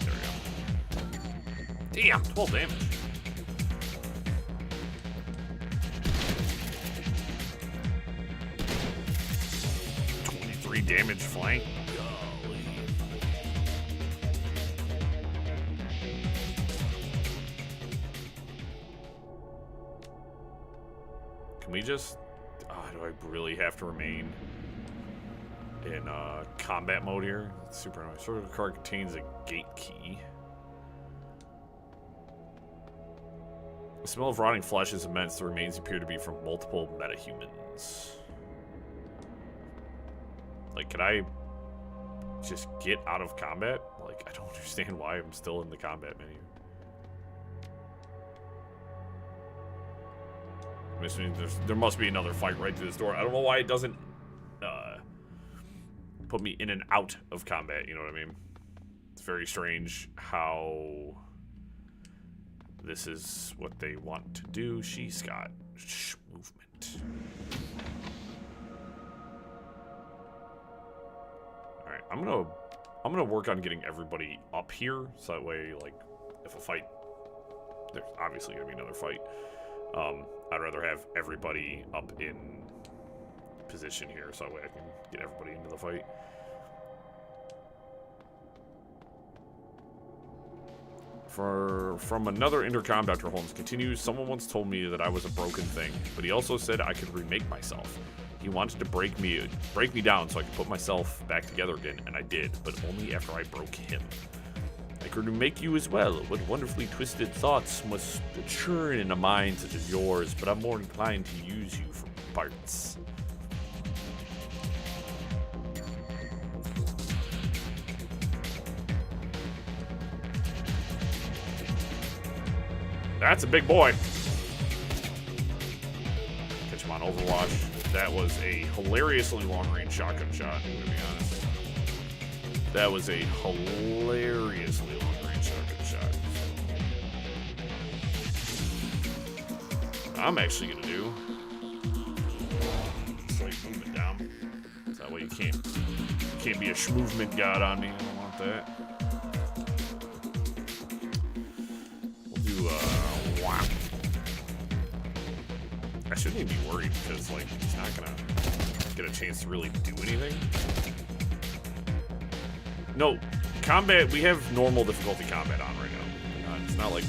There we go. Damn, 12 damage. Damage flank. Golly. Can we just... do I really have to remain in combat mode here? That's super annoying. Sort of card contains a gate key. The smell of rotting flesh is immense. The remains appear to be from multiple metahumans. Like, can I just get out of combat? Like, I don't understand why I'm still in the combat menu. I'm assuming there must be another fight right through this door. I don't know why it doesn't put me in and out of combat, you know what I mean? It's very strange how this is what they want to do. She's got movement. Alright, I'm gonna work on getting everybody up here, so that way, like, if a fight, there's obviously gonna be another fight. I'd rather have everybody up in position here, so that way I can get everybody into the fight. From another intercom, Dr. Holmes continues, someone once told me that I was a broken thing, but he also said I could remake myself. He wanted to break me down so I could put myself back together again, and I did, but only after I broke him. I could remake you as well. What wonderfully twisted thoughts must churn in a mind such as yours, but I'm more inclined to use you for parts. That's a big boy. That was a hilariously long-range shotgun shot, to be honest. That was a hilariously long-range shotgun shot. I'm actually gonna do slight movement down. So that way you can't be a schmovement god on me. I don't want that. We'll do whap. I shouldn't even be worried because like he's not gonna get a chance to really do anything. No, combat, we have normal difficulty combat on right now. It's not like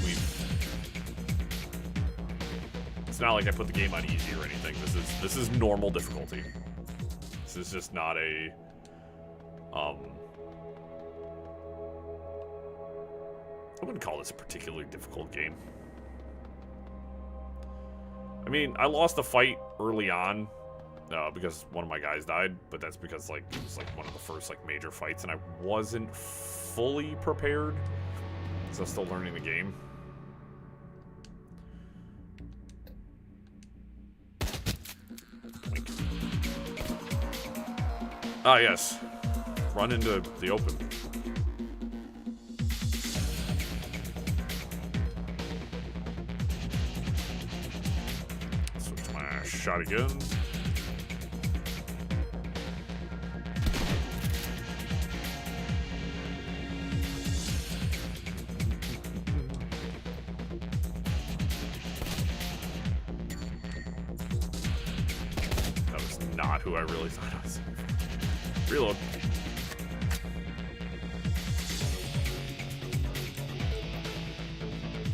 it's not like I put the game on easy or anything. This is normal difficulty. This is just not a I wouldn't call this a particularly difficult game. I mean, I lost a fight early on because one of my guys died, but that's because like it was like one of the first like major fights, and I wasn't fully prepared because I was still learning the game. Ah, yes. Run into the open. Switch my shot again. That was not who I really thought I was. Reload.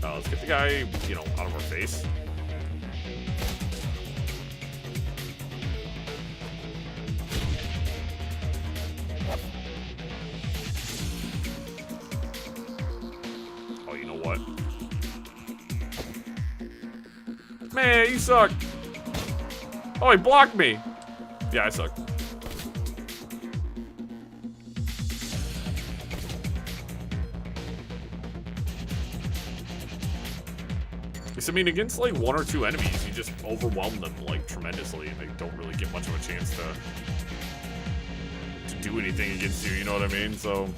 Let's get the guy, you know, out of our face. Oh, you know what? Man, you suck. Oh, he blocked me. Yeah, I suck. I mean, against like one or two enemies, you just overwhelm them like tremendously, and they don't really get much of a chance to do anything against you. You know what I mean? So,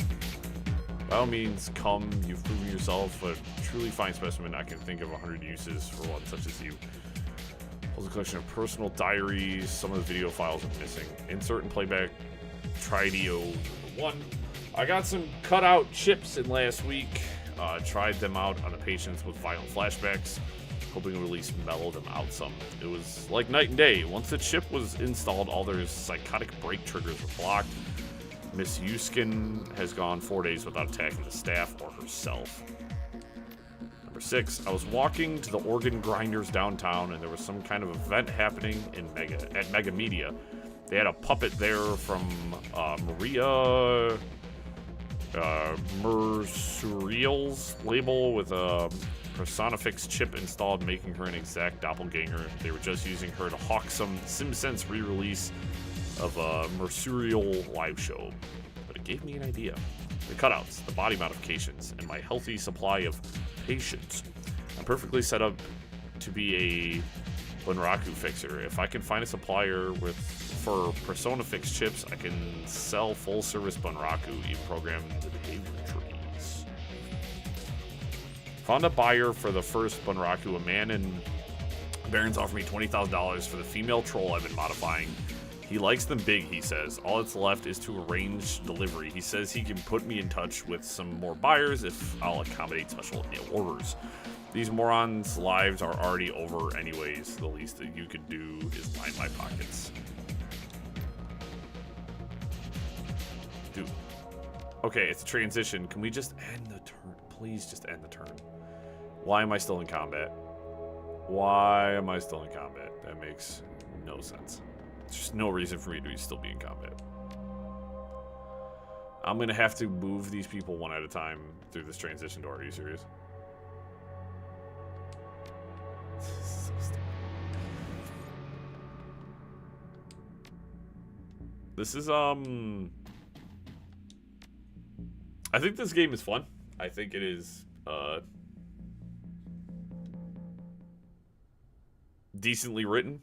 by all means, come. You've proven yourself a truly fine specimen. I can think of 100 uses for one such as you. Holds a collection of personal diaries. Some of the video files are missing. Insert and playback. Tridio 1. I got some cutout chips in last week. Tried them out on the patients with violent flashbacks, hoping to at least mellow them out some. It was like night and day. Once the chip was installed, all their psychotic break triggers were blocked. Miss Yuskin has gone 4 days without attacking the staff or herself. Number 6, I was walking to the organ grinders downtown, and there was some kind of event happening at Mega Media. They had a puppet there from Maria Mercurial's label with a Personifix chip installed, making her an exact doppelganger. They were just using her to hawk some SimSense re-release of a Mercurial live show. But it gave me an idea. The cutouts, the body modifications, and my healthy supply of patience. I'm perfectly set up to be a Bunraku fixer. If I can find a supplier for Persona Fix chips, I can sell full-service Bunraku, even program the behavior trees. Found a buyer for the first Bunraku. A man in Barron's offered me $20,000 for the female troll I've been modifying. He likes them big, he says. All that's left is to arrange delivery. He says he can put me in touch with some more buyers if I'll accommodate special orders. These morons' lives are already over anyways. The least that you could do is line my pockets. Dude. Okay, it's a transition. Can we just end the turn? Please just end the turn. Why am I still in combat? Why am I still in combat? That makes no sense. There's just no reason for me to still be in combat. I'm gonna have to move these people one at a time through this transition door. Are you serious? This is, I think this game is fun. I think it is, decently written.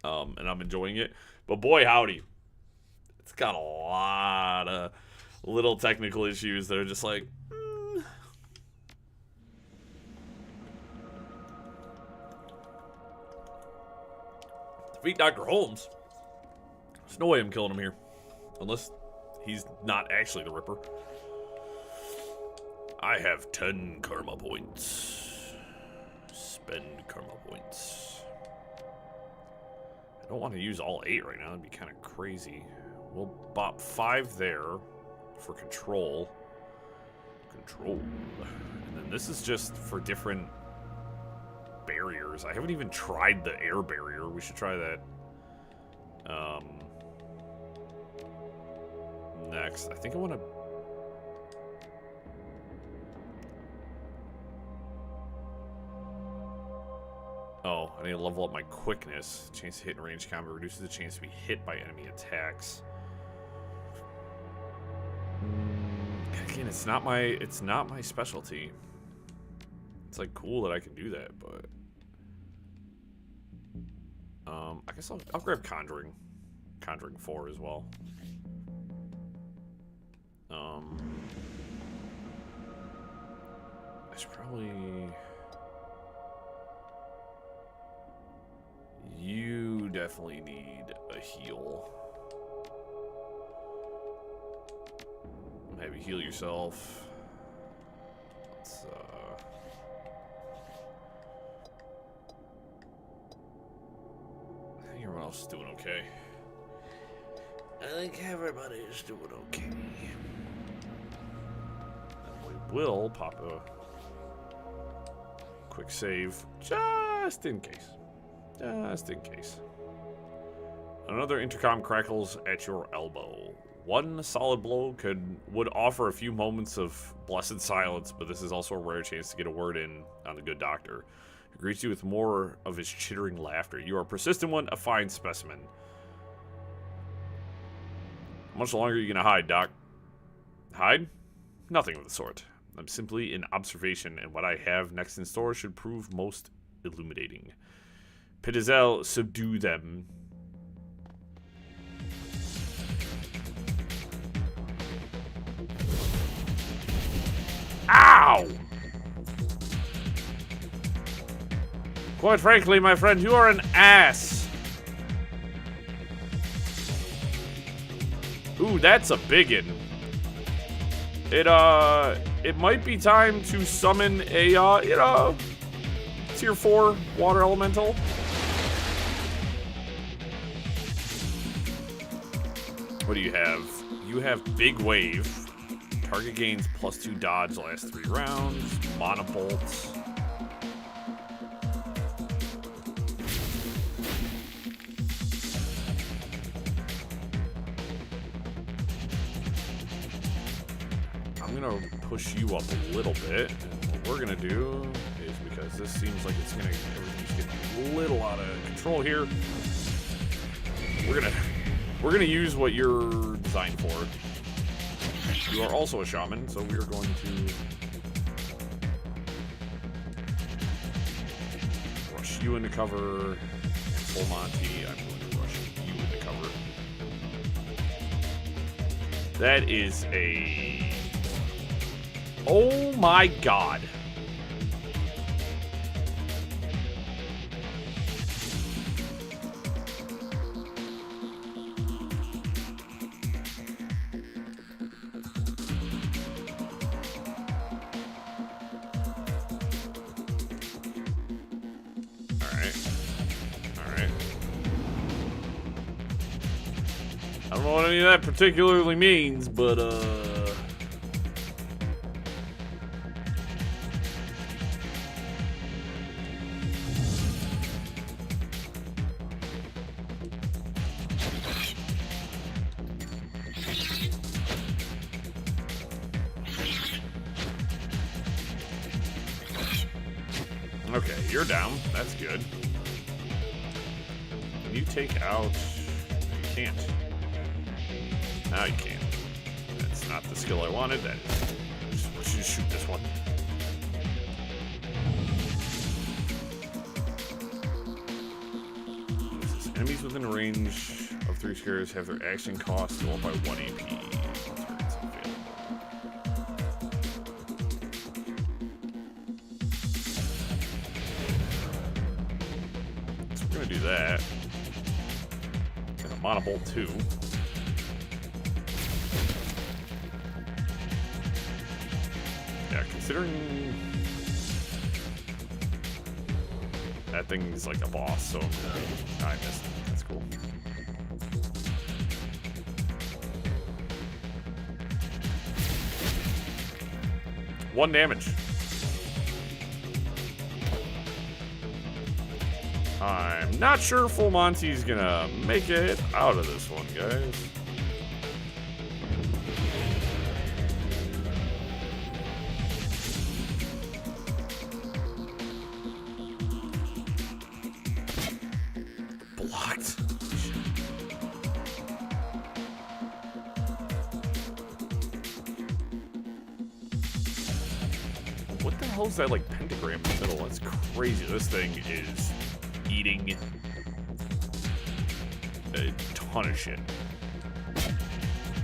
and I'm enjoying it. But boy, howdy, it's got a lot of little technical issues that are just like, defeat Dr. Holmes. There's no way I'm killing him here. Unless he's not actually the Ripper. I have 10 karma points. Spend karma points. I don't want to use all 8 right now. That'd be kind of crazy. We'll bop 5 there for control. Control. And then this is just for different barriers. I haven't even tried the air barrier. We should try that. Next. I think I want to... Oh, I need to level up my quickness. Chance to hit in range combat reduces the chance to be hit by enemy attacks. Again, it's not my specialty. It's like cool that I can do that, but I guess I'll grab Conjuring 4 as well. I should probably... You definitely need a heal. Maybe heal yourself. Let's, I think everyone else is doing okay. I think everybody is doing okay. And we will pop a quick save just in case. Just in case. Another intercom crackles at your elbow. One solid blow would offer a few moments of blessed silence, but this is also a rare chance to get a word in on the good doctor, who greets you with more of his chittering laughter. You are a persistent one, a fine specimen. How much longer are you gonna hide, Doc? Hide? Nothing of the sort. I'm simply in observation, and what I have next in store should prove most illuminating. Pitizel, subdue them. Ow! Quite frankly, my friend, you are an ass. Ooh, that's a biggin. It might be time to summon a, tier 4 water elemental. What do you have? You have Big Wave. Target gains +2 dodge last 3 rounds. Mana Bolt. I'm gonna push you up a little bit. And what we're gonna do is, because this seems like it's gonna everything's getting a little out of control here, we're gonna use what you're designed for. You are also a shaman, so we are going to rush you into cover. And full Monty, I'm going to rush you into cover. That is a... Oh my god. I don't know what any of that particularly means, but, okay, you're down. That's good. Can you take out... You can't. Now you can. That's not the skill I wanted. That is... Let's just shoot this one. This is Enemies within a range of 3 squares have their action cost go up by 1 AP. So we're gonna do that. And a monobolt too. Yeah, considering that thing is like a boss, so I missed it. That's cool. One damage. I'm not sure Full Monty's gonna make it out of this one, guys. Blocked. What the hell is that, like, pentagram in the middle? That's crazy. This thing is eating a ton of shit.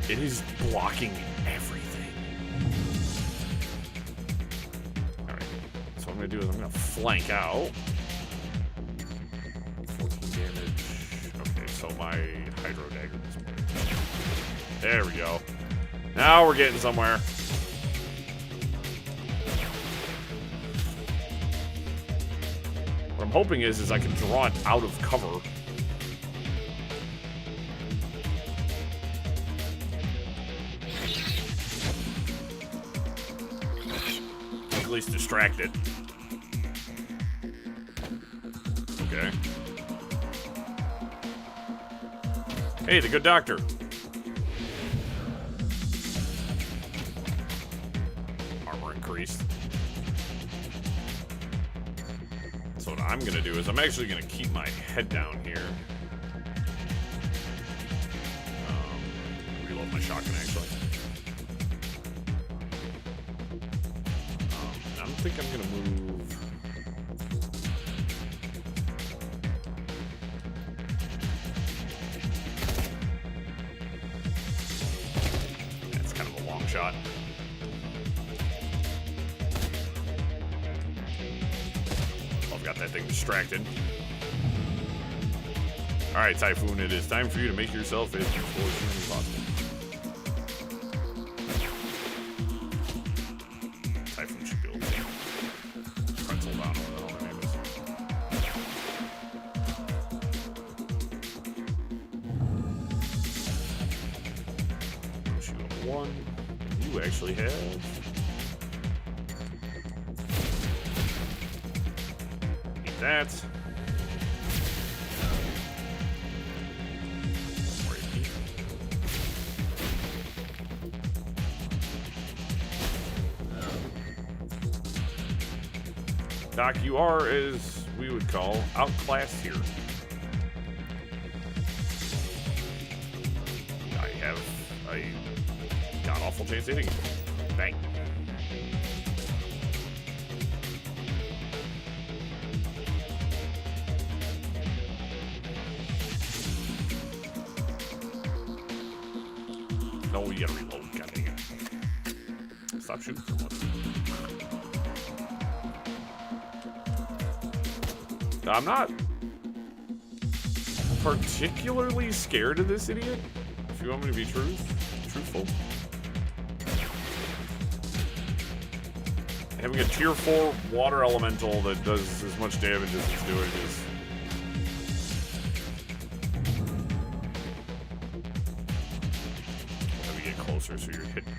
It is blocking everything. Alright. So what I'm gonna do is I'm gonna flank out. 14 damage. Okay, so my hydro dagger is more. There we go. Now we're getting somewhere. What I'm hoping is I can draw it out of cover. At least distract it. Okay. Hey, the good doctor. Armor increased. So what I'm gonna do is I'm actually gonna keep my head down here. Reload my shotgun actually. I don't think I'm gonna move. That's kind of a long shot. Got that thing distracted. Alright, Typhoon, it is time for you to make yourself as unfortunate as possible. Typhoon should be able to pretzel down over the hell my name is. Shoot up 1. You actually have. That. Doc, you are, as we would call, outclassed here. I have a god-awful chance hitting you. Bang. No, you gotta reload. God dang it. Stop shooting so much. I'm not particularly scared of this idiot, if you want me to be truthful. Having a tier 4 water elemental that does as much damage as it's doing is... Let me get closer so you're hitting.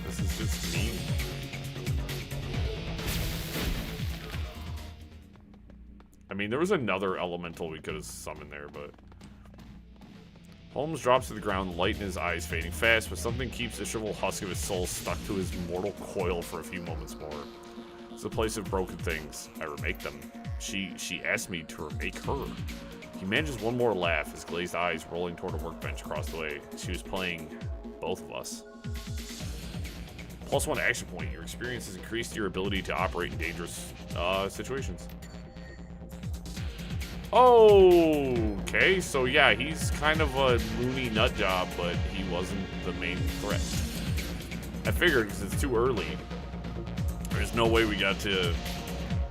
This is just mean. I mean, there was another elemental we could have summoned there, but... Holmes drops to the ground, light in his eyes fading fast, but something keeps the shriveled husk of his soul stuck to his mortal coil for a few moments more. It's a place of broken things. I remake them. She asked me to remake her. He manages one more laugh, his glazed eyes rolling toward a workbench across the way. She was playing both of us. +1 action point. Your experience has increased your ability to operate in dangerous situations. Okay, so yeah, he's kind of a loony nut job, but he wasn't the main threat. I figured because it's too early. There's no way we got to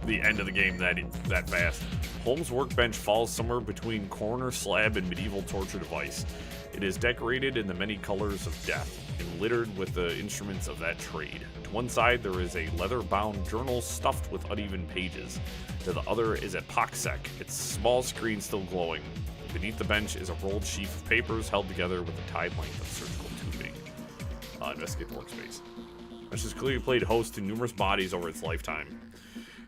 the end of the game that fast. Holmes' workbench falls somewhere between corner slab and medieval torture device. It is decorated in the many colors of death and littered with the instruments of that trade. To one side, there is a leather-bound journal stuffed with uneven pages. To the other is a poxsec, its small screen still glowing. Beneath the bench is a rolled sheaf of papers held together with a tied length of surgical tubing. Investigate the workspace. Bench has clearly played host to numerous bodies over its lifetime.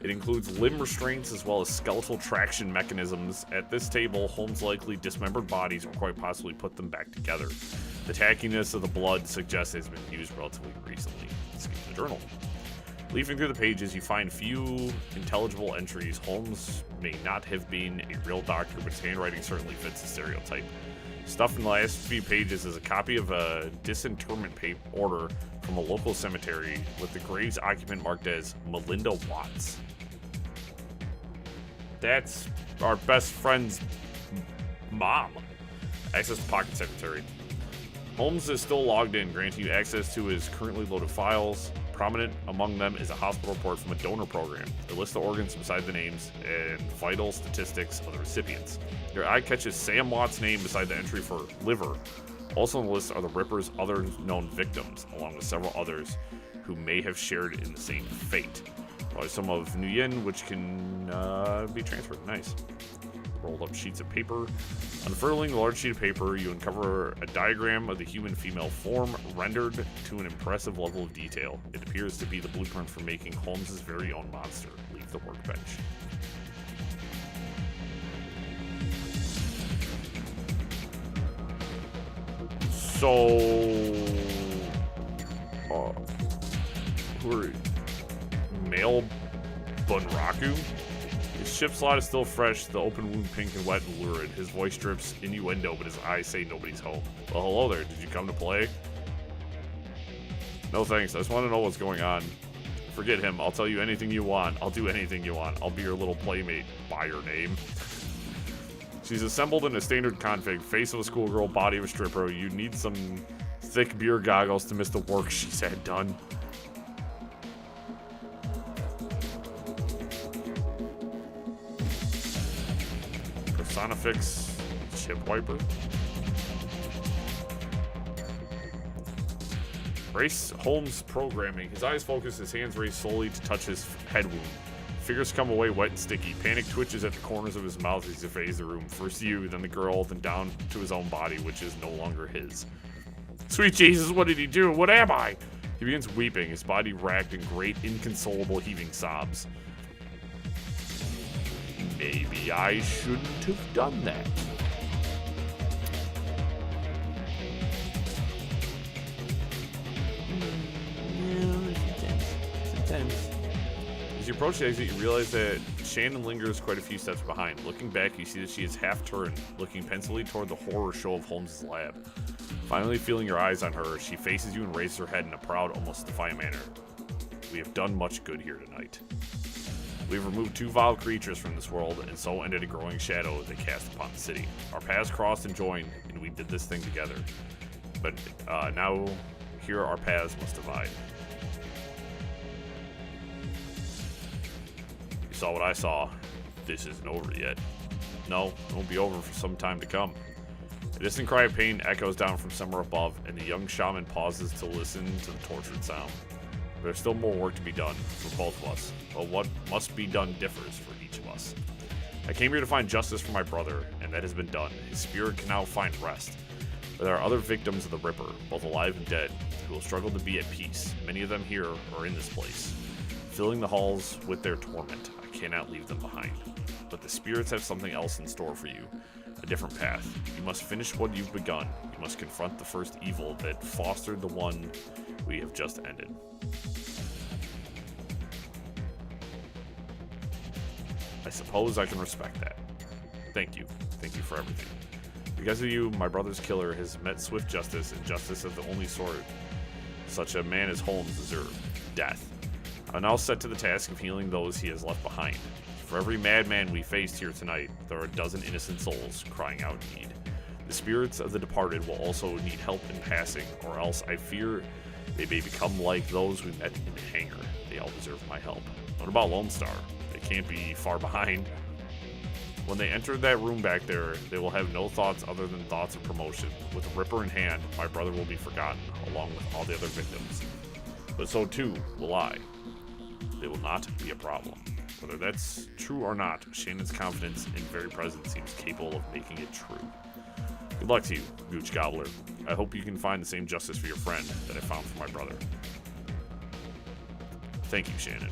It includes limb restraints as well as skeletal traction mechanisms. At this table, Holmes likely dismembered bodies or quite possibly put them back together. The tackiness of the blood suggests it's been used relatively recently. Skip the journal. Leafing through the pages, you find few intelligible entries. Holmes may not have been a real doctor, but his handwriting certainly fits the stereotype. Stuff in the last few pages is a copy of a disinterment order from a local cemetery with the grave's occupant marked as Melinda Watts. That's our best friend's mom. Access to Pocket Secretary. Holmes is still logged in, granting you access to his currently loaded files. Prominent among them is a hospital report from a donor program. A list of organs beside the names and vital statistics of the recipients. Your eye catches Sam Watt's name beside the entry for liver. Also on the list are the Ripper's other known victims, along with several others who may have shared in the same fate. Probably some of Nguyen, which can be transferred. Nice. Rolled up sheets of paper. Unfurling the large sheet of paper, you uncover a diagram of the human female form rendered to an impressive level of detail. It appears to be the blueprint for making Holmes' very own monster. Leave the workbench. So, who are you? Male Bunraku? His ship slot is still fresh, the open wound pink and wet and lurid. His voice drips innuendo, but his eyes say nobody's home. Well, hello there. Did you come to play? No thanks. I just want to know what's going on. Forget him. I'll tell you anything you want. I'll do anything you want. I'll be your little playmate. By your name. She's assembled in a standard config. Face of a schoolgirl, body of a stripper. You need some thick beer goggles to miss the work she's had done. Personifix chip wiper. Race Holmes programming. His eyes focus, his hands raise slowly to touch his head wound. Fingers come away wet and sticky. Panic twitches at the corners of his mouth as he surveys the room. First you, then the girl, then down to his own body, which is no longer his. Sweet Jesus, what did he do? What am I? He begins weeping, his body racked in great, inconsolable heaving sobs. Maybe I shouldn't have done that. It's intense. As you approach the exit, you realize that Shannon lingers quite a few steps behind. Looking back, you see that she is half turned, looking pensively toward the horror show of Holmes' lab. Finally feeling your eyes on her, she faces you and raises her head in a proud, almost defiant manner. We have done much good here tonight. We have removed 2 vile creatures from this world, and so ended a growing shadow they cast upon the city. Our paths crossed and joined, and we did this thing together. But now, here our paths must divide. You saw what I saw. This isn't over yet. No, it won't be over for some time to come. A distant cry of pain echoes down from somewhere above, and the young shaman pauses to listen to the tortured sound. There's still more work to be done for both of us, but what must be done differs for each of us. I came here to find justice for my brother, and that has been done. His spirit can now find rest. But there are other victims of the Ripper, both alive and dead, who will struggle to be at peace. Many of them here are in this place, filling the halls with their torment. I cannot leave them behind. But the spirits have something else in store for you, a different path. You must finish what you've begun. You must confront the first evil that fostered the one we have just ended. I suppose I can respect that. Thank you. Thank you for everything. Because of you, my brother's killer has met swift justice, and justice of the only sort Such a man as Holmes deserved death. I'm now set to the task of healing those he has left behind. For every madman we faced here tonight, there are a dozen innocent souls crying out in need. The spirits of the departed will also need help in passing, or else I fear they may become like those we met in the hangar. They all deserve my help. What about Lone Star? They can't be far behind. When they enter that room back there, they will have no thoughts other than thoughts of promotion. With a Ripper in hand, my brother will be forgotten, along with all the other victims. But so too will I. They will not be a problem. Whether that's true or not, Shannon's confidence in very presence seems capable of making it true. Good luck to you, Gooch Gobbler. I hope you can find the same justice for your friend that I found for my brother. Thank you, Shannon.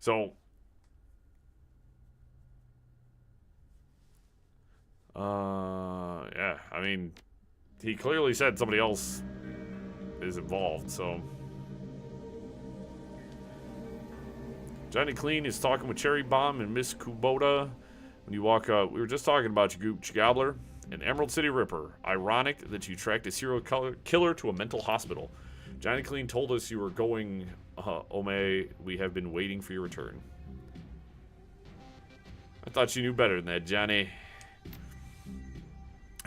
So, yeah, I mean, he clearly said somebody else is involved, so. Johnny Clean is talking with Cherry Bomb and Miss Kubota. When you walk up, we were just talking about you, Gooch Gobbler, an Emerald City Ripper. Ironic that you tracked a serial killer to a mental hospital. Johnny Clean told us you were going, Ome, we have been waiting for your return. I thought you knew better than that, Johnny.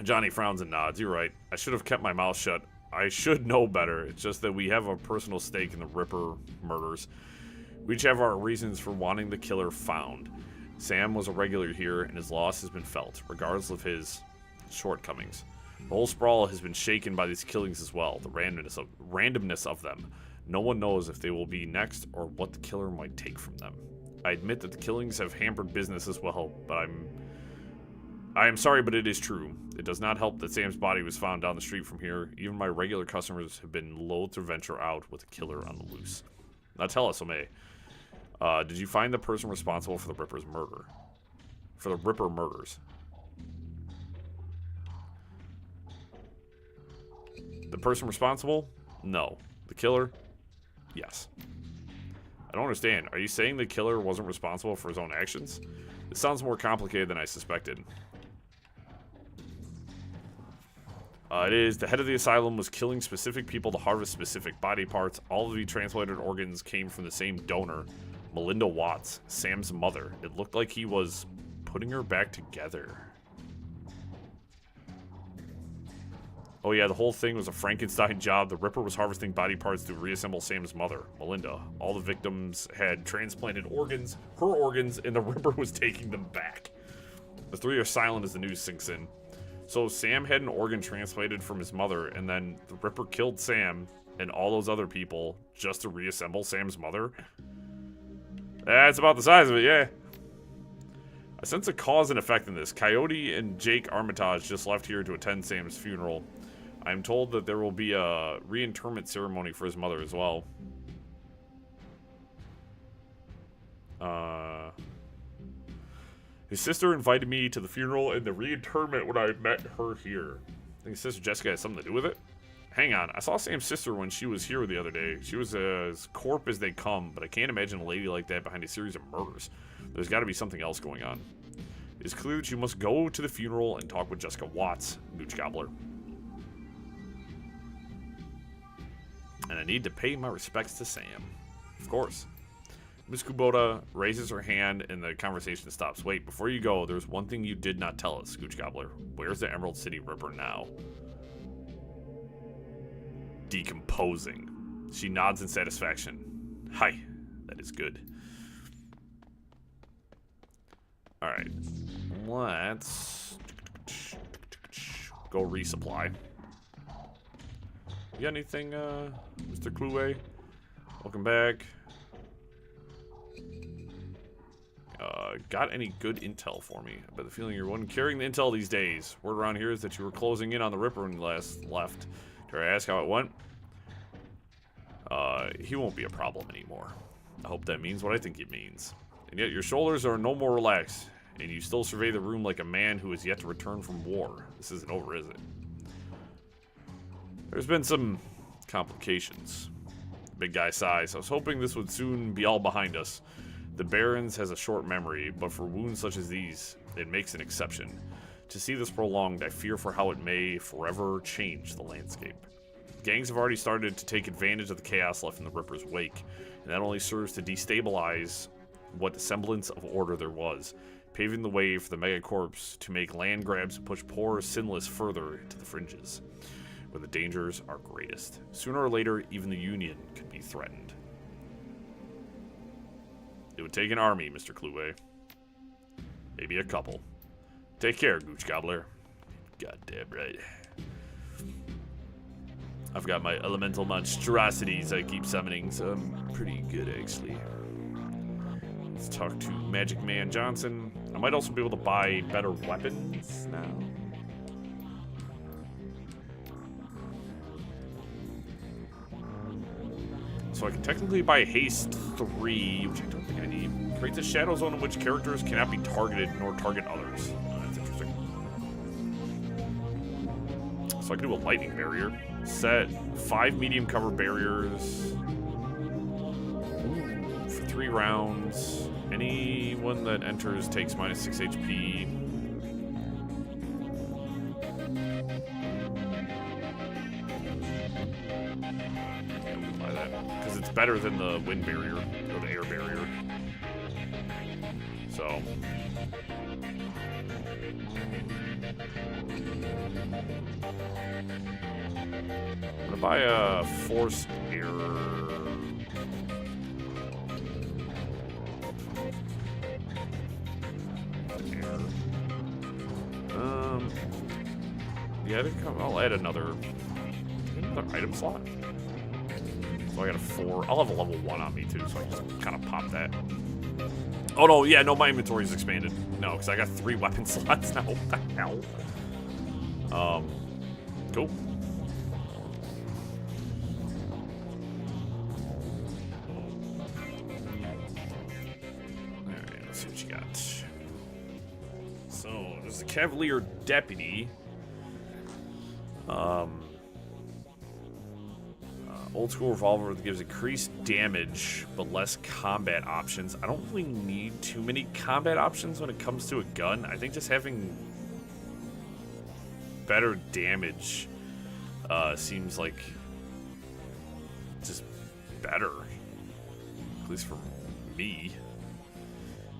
Johnny frowns and nods. You're right. I should have kept my mouth shut. I should know better. It's just that we have a personal stake in the Ripper murders. We each have our reasons for wanting the killer found. Sam was a regular here, and his loss has been felt, regardless of his shortcomings. The whole sprawl has been shaken by these killings as well, the randomness of them. No one knows if they will be next or what the killer might take from them. I admit that the killings have hampered business as well, but I am sorry, but it is true. It does not help that Sam's body was found down the street from here. Even my regular customers have been loath to venture out with a killer on the loose. Now tell us, Ome, did you find the person responsible for the Ripper's murder? For the Ripper murders? The person responsible? No. The killer? Yes. I don't understand. Are you saying the killer wasn't responsible for his own actions? This sounds more complicated than I suspected. It is. The head of the asylum was killing specific people to harvest specific body parts. All of the transplanted organs came from the same donor, Melinda Watts, Sam's mother. It looked like he was putting her back together. Oh yeah, the whole thing was a Frankenstein job. The Ripper was harvesting body parts to reassemble Sam's mother, Melinda. All the victims had transplanted organs, her organs, and the Ripper was taking them back. The three are silent as the news sinks in. So Sam had an organ transplanted from his mother, and then the Ripper killed Sam and all those other people just to reassemble Sam's mother? That's about the size of it, yeah. I sense a cause and effect in this. Coyote and Jake Armitage just left here to attend Sam's funeral. I'm told that there will be a reinterment ceremony for his mother as well. His sister invited me to the funeral and the reinterment when I met her here. I think his sister Jessica has something to do with it. Hang on, I saw Sam's sister when she was here the other day. She was as corp as they come, but I can't imagine a lady like that behind a series of murders. There's got to be something else going on. It's clear that you must go to the funeral and talk with Jessica Watts, Gooch Gobbler. And I need to pay my respects to Sam. Of course. Miss Kubota raises her hand and the conversation stops. Wait, before you go, there's one thing you did not tell us, Gooch Gobbler. Where's the Emerald City Ripper now? Decomposing. She nods in satisfaction. Hi, that is good. Alright. Let's go resupply. You got anything, Mr. Kluwe? Welcome back. Got any good intel for me? I bet the feeling you're one carrying the intel these days. Word around here is that you were closing in on the Ripper when you last left. Did I ask how it went? He won't be a problem anymore. I hope that means what I think it means. And yet your shoulders are no more relaxed, and you still survey the room like a man who has yet to return from war. This isn't over, is it? There's been some complications. The big guy sighs. I was hoping this would soon be all behind us. The Barons has a short memory, but for wounds such as these, it makes an exception. To see this prolonged, I fear for how it may forever change the landscape. Gangs have already started to take advantage of the chaos left in the Ripper's wake, and that only serves to destabilize what semblance of order there was, paving the way for the megacorps to make land grabs and push poor Sinless further to the fringes, where the dangers are greatest. Sooner or later, even the Union could be threatened. It would take an army, Mr. Clue. Maybe a couple. Take care, Gooch Gobbler. Goddamn right. I've got my elemental monstrosities I keep summoning, so I'm pretty good, actually. Let's talk to Magic Man Johnson. I might also be able to buy better weapons now. So I can technically buy Haste 3, which I don't think I need. Creates a shadow zone in which characters cannot be targeted nor target others. Oh, that's interesting. So I can do a lightning barrier. Set 5 medium cover barriers. Ooh, for 3 rounds. Anyone that enters takes minus 6 HP. Because it's better than the wind barrier or the air barrier. So I'm gonna buy a force air. Yeah, I'll add another item slot. So I got a 4. I'll have a level 1 on me too, so I can just kind of pop that. Oh no, yeah, no, my inventory's expanded. No, because I got 3 weapon slots now. What the hell? Cool. Alright, let's see what you got. So, there's the Cavalier Deputy. Old school revolver that gives increased damage but less combat options. I don't really need too many combat options when it comes to a gun. I think just having better damage seems like just better, at least for me.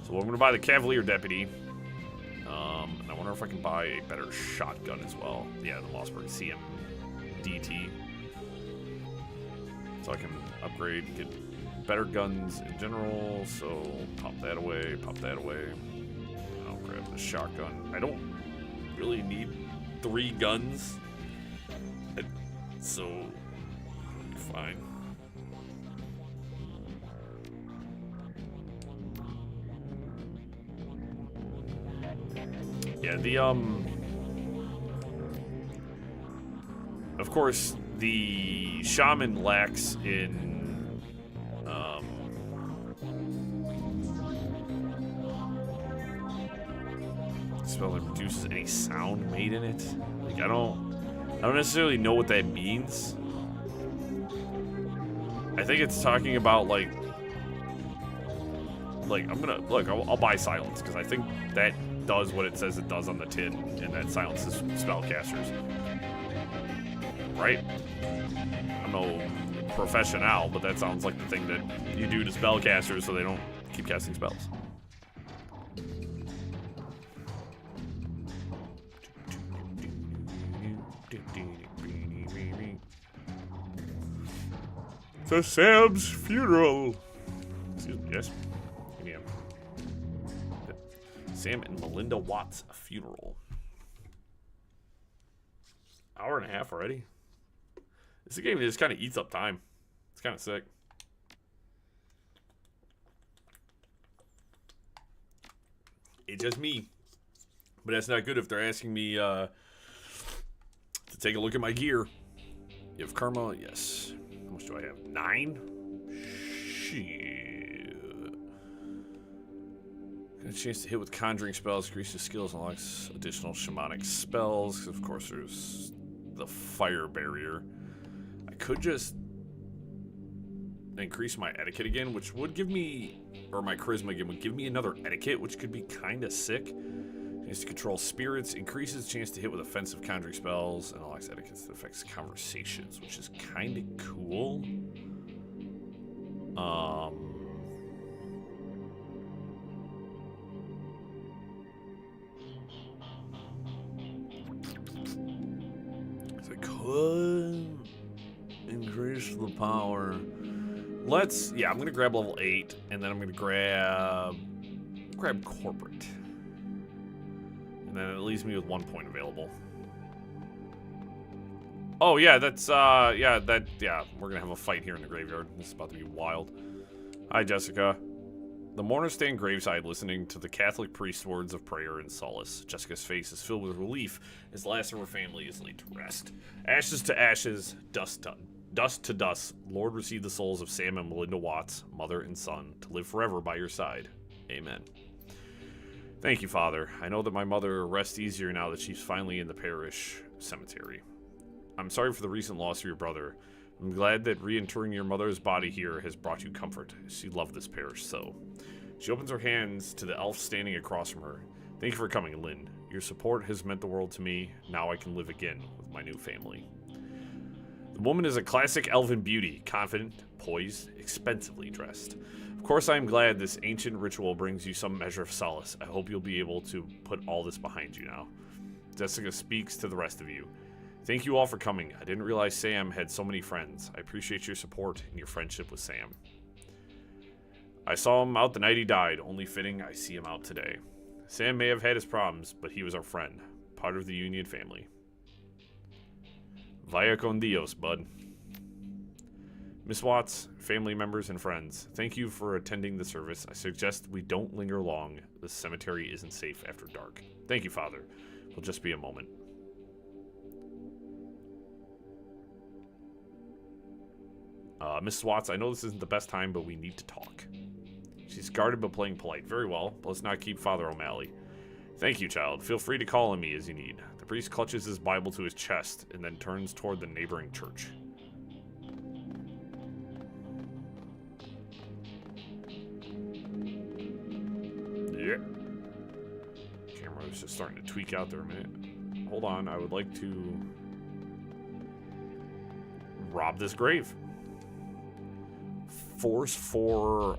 So I'm gonna buy the Cavalier Deputy. And I wonder if I can buy a better shotgun as well. Yeah, the Mossberg CMDT. So I can upgrade, get better guns in general. So pop that away, pop that away. I'll grab the shotgun. I don't really need 3 guns, so fine. Yeah, of course, the shaman lacks in spell that reduces any sound made in it. Like I don't necessarily know what that means. I think it's talking about like I'm gonna look. I'll buy silence because I think that does what it says it does on the tin, and that silences spellcasters. Right? I'm no professional, but that sounds like the thing that you do to spellcasters so they don't keep casting spells. So Sam's funeral. Excuse me, yes. Yeah. Sam and Melinda Watts' funeral. Hour and a half already. This is a game that just kind of eats up time. It's kind of sick. It's just me. But that's not good if they're asking me to take a look at my gear. You have karma? Yes. How much do I have? 9? Shit. Got a chance to hit with conjuring spells, increases skills, unlocks additional shamanic spells. Of course, there's the fire barrier. I could just increase my etiquette again, which would give me, or my charisma again, would give me another etiquette, which could be kind of sick. Is to control spirits, increases chance to hit with offensive conjuring spells, and unlocks etiquette that affects conversations, which is kind of cool. So I could increase the power. Yeah, I'm gonna grab level 8, and then I'm gonna grab corporate. And then it leaves me with 1 point available. Oh yeah, that's we're gonna have a fight here in the graveyard. This is about to be wild. Hi, Jessica. The mourners stand graveside listening to the Catholic priest's words of prayer and solace. Jessica's face is filled with relief as the last of her family is laid to rest. Ashes to ashes, dust to dust. Lord, receive the souls of Sam and Melinda Watts, mother and son, to live forever by your side. Amen. Thank you, Father. I know that my mother rests easier now that she's finally in the parish cemetery. I'm sorry for the recent loss of your brother. I'm glad that reinterring your mother's body here has brought you comfort. She loved this parish so. She opens her hands to the elf standing across from her. Thank you for coming, Lynn. Your support has meant the world to me. Now I can live again with my new family. The woman is a classic elven beauty, confident, poised, expensively dressed. Of course, I am glad this ancient ritual brings you some measure of solace. I hope you'll be able to put all this behind you now. Jessica speaks to the rest of you. Thank you all for coming. I didn't realize Sam had so many friends. I appreciate your support and your friendship with Sam. I saw him out the night he died. Only fitting I see him out today. Sam may have had his problems, but he was our friend. Part of the Union family. Vaya con Dios, bud. Miss Watts, family members, and friends, thank you for attending the service. I suggest we don't linger long. The cemetery isn't safe after dark. Thank you, Father. It'll just be a moment. Miss Watts, I know this isn't the best time, but we need to talk. She's guarded but playing polite. Very well, but let's not keep Father O'Malley. Thank you, child. Feel free to call on me as you need. The priest clutches his Bible to his chest and then turns toward the neighboring church. Yeah. Camera was just starting to tweak out there a minute. Hold on, I would like to rob this grave. Force for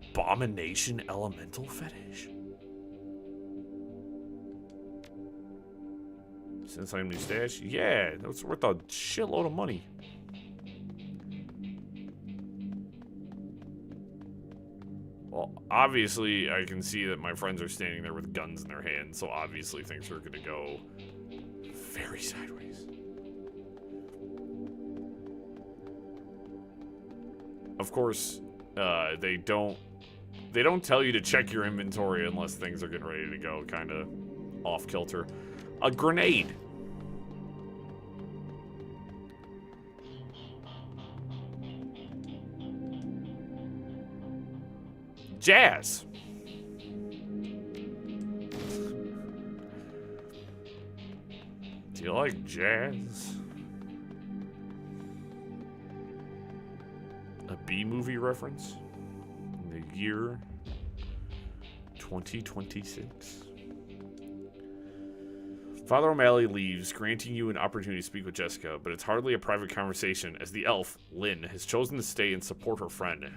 abomination elemental fetish. Since I'm new stash, yeah, that's worth a shitload of money. Well, obviously, I can see that my friends are standing there with guns in their hands, so obviously things are gonna go very sideways. Of course, they don't tell you to check your inventory unless things are getting ready to go kind of off kilter. A grenade. Jazz. Do you like jazz? A B-movie reference in the year 2026. Father O'Malley leaves, granting you an opportunity to speak with Jessica, but it's hardly a private conversation as the elf, Lynn, has chosen to stay and support her friend.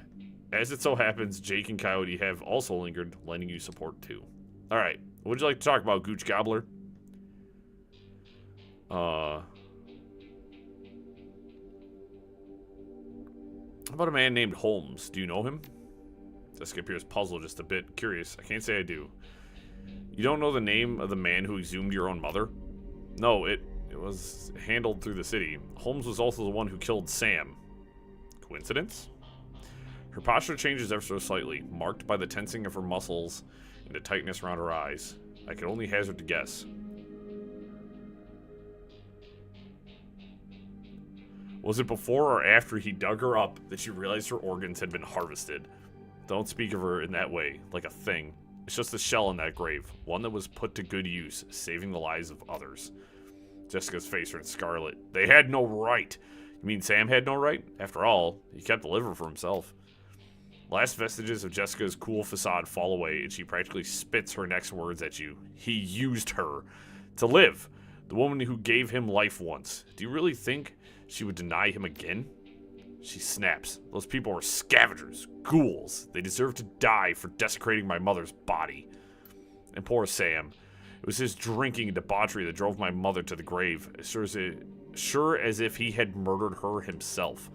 As it so happens, Jake and Coyote have also lingered, lending you support too. Alright, what would you like to talk about, Gooch Gobbler? How about a man named Holmes? Do you know him? Jessica appears puzzled, just a bit curious. I can't say I do. You don't know the name of the man who exhumed your own mother? No, it was handled through the city. Holmes was also the one who killed Sam. Coincidence? Her posture changes ever so slightly, marked by the tensing of her muscles and the tightness around her eyes. I could only hazard to guess. Was it before or after he dug her up that she realized her organs had been harvested? Don't speak of her in that way, like a thing. It's just a shell in that grave, one that was put to good use, saving the lives of others. Jessica's face turned scarlet. They had no right. You mean Sam had no right? After all, he kept the liver for himself. Last vestiges of Jessica's cool facade fall away, and she practically spits her next words at you. He used her to live. The woman who gave him life once. Do you really think she would deny him again? She snaps. Those people are scavengers, ghouls. They deserve to die for desecrating my mother's body. And poor Sam. It was his drinking and debauchery that drove my mother to the grave, sure as if he had murdered her himself.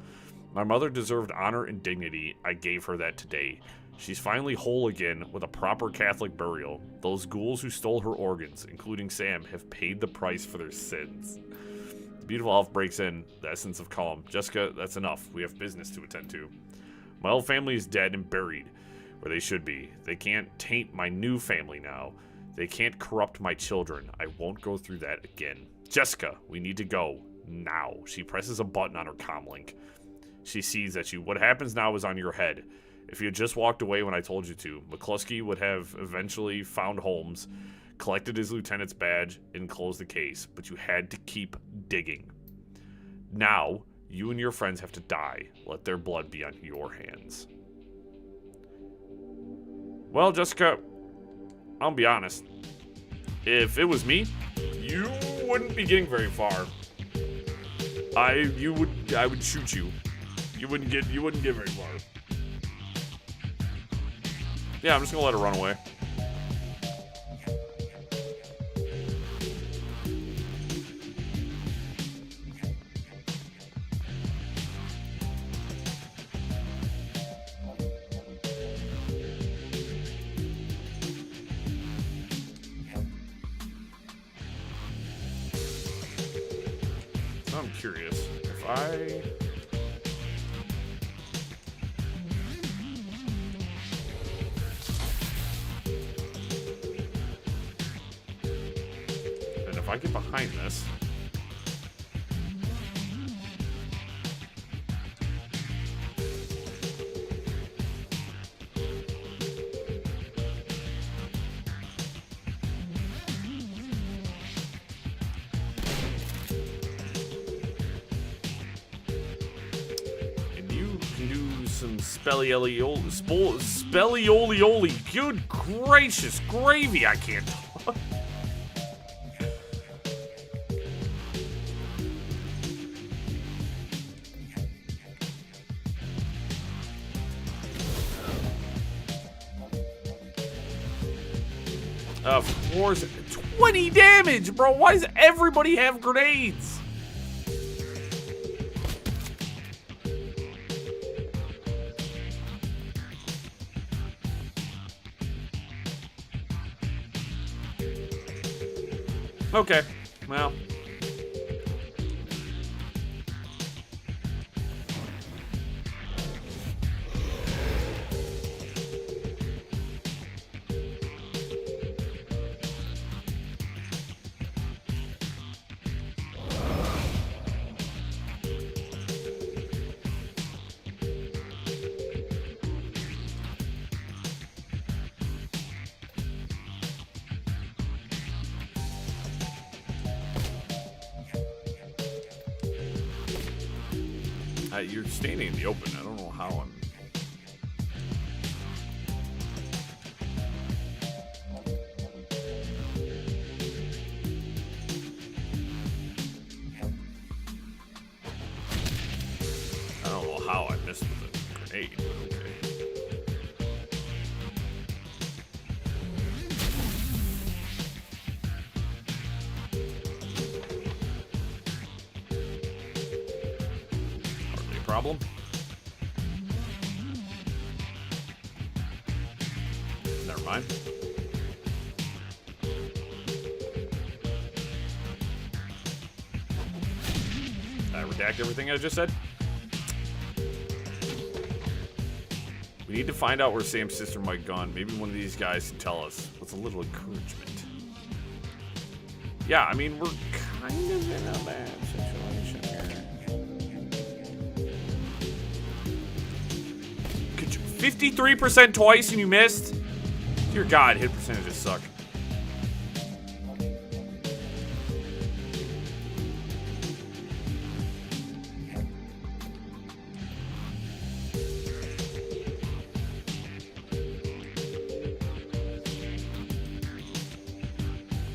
My mother deserved honor and dignity. I gave her that today. She's finally whole again with a proper Catholic burial. Those ghouls who stole her organs, including Sam, have paid the price for their sins. The beautiful elf breaks in, the essence of calm. Jessica, that's enough. We have business to attend to. My old family is dead and buried where they should be. They can't taint my new family now. They can't corrupt my children. I won't go through that again. Jessica, we need to go. Now. She presses a button on her comlink. She sees at you. What happens now is on your head. If you had just walked away when I told you to, McCluskey would have eventually found Holmes, collected his lieutenant's badge, and closed the case. But you had to keep digging. Now, you and your friends have to die. Let their blood be on your hands. Well, Jessica, I'll be honest. If it was me, you wouldn't be getting very far. I would shoot you. You wouldn't get very far. Yeah, I'm just gonna let her run away. I'm curious if I... If I get behind this, and you can do some spellioli. Good gracious gravy, I can't talk. Of course, 20 damage, bro. Why does everybody have grenades? Okay, well. You're standing in the open. I don't know how I'm... I don't know how I missed with a grenade, but okay. Problem. Never mind. I redact everything I just said. We need to find out where Sam's sister might have gone. Maybe one of these guys can tell us with a little encouragement. Yeah, I mean, we're kind of in a bad situation here. 53% twice and you missed? Dear God, hit percentages suck.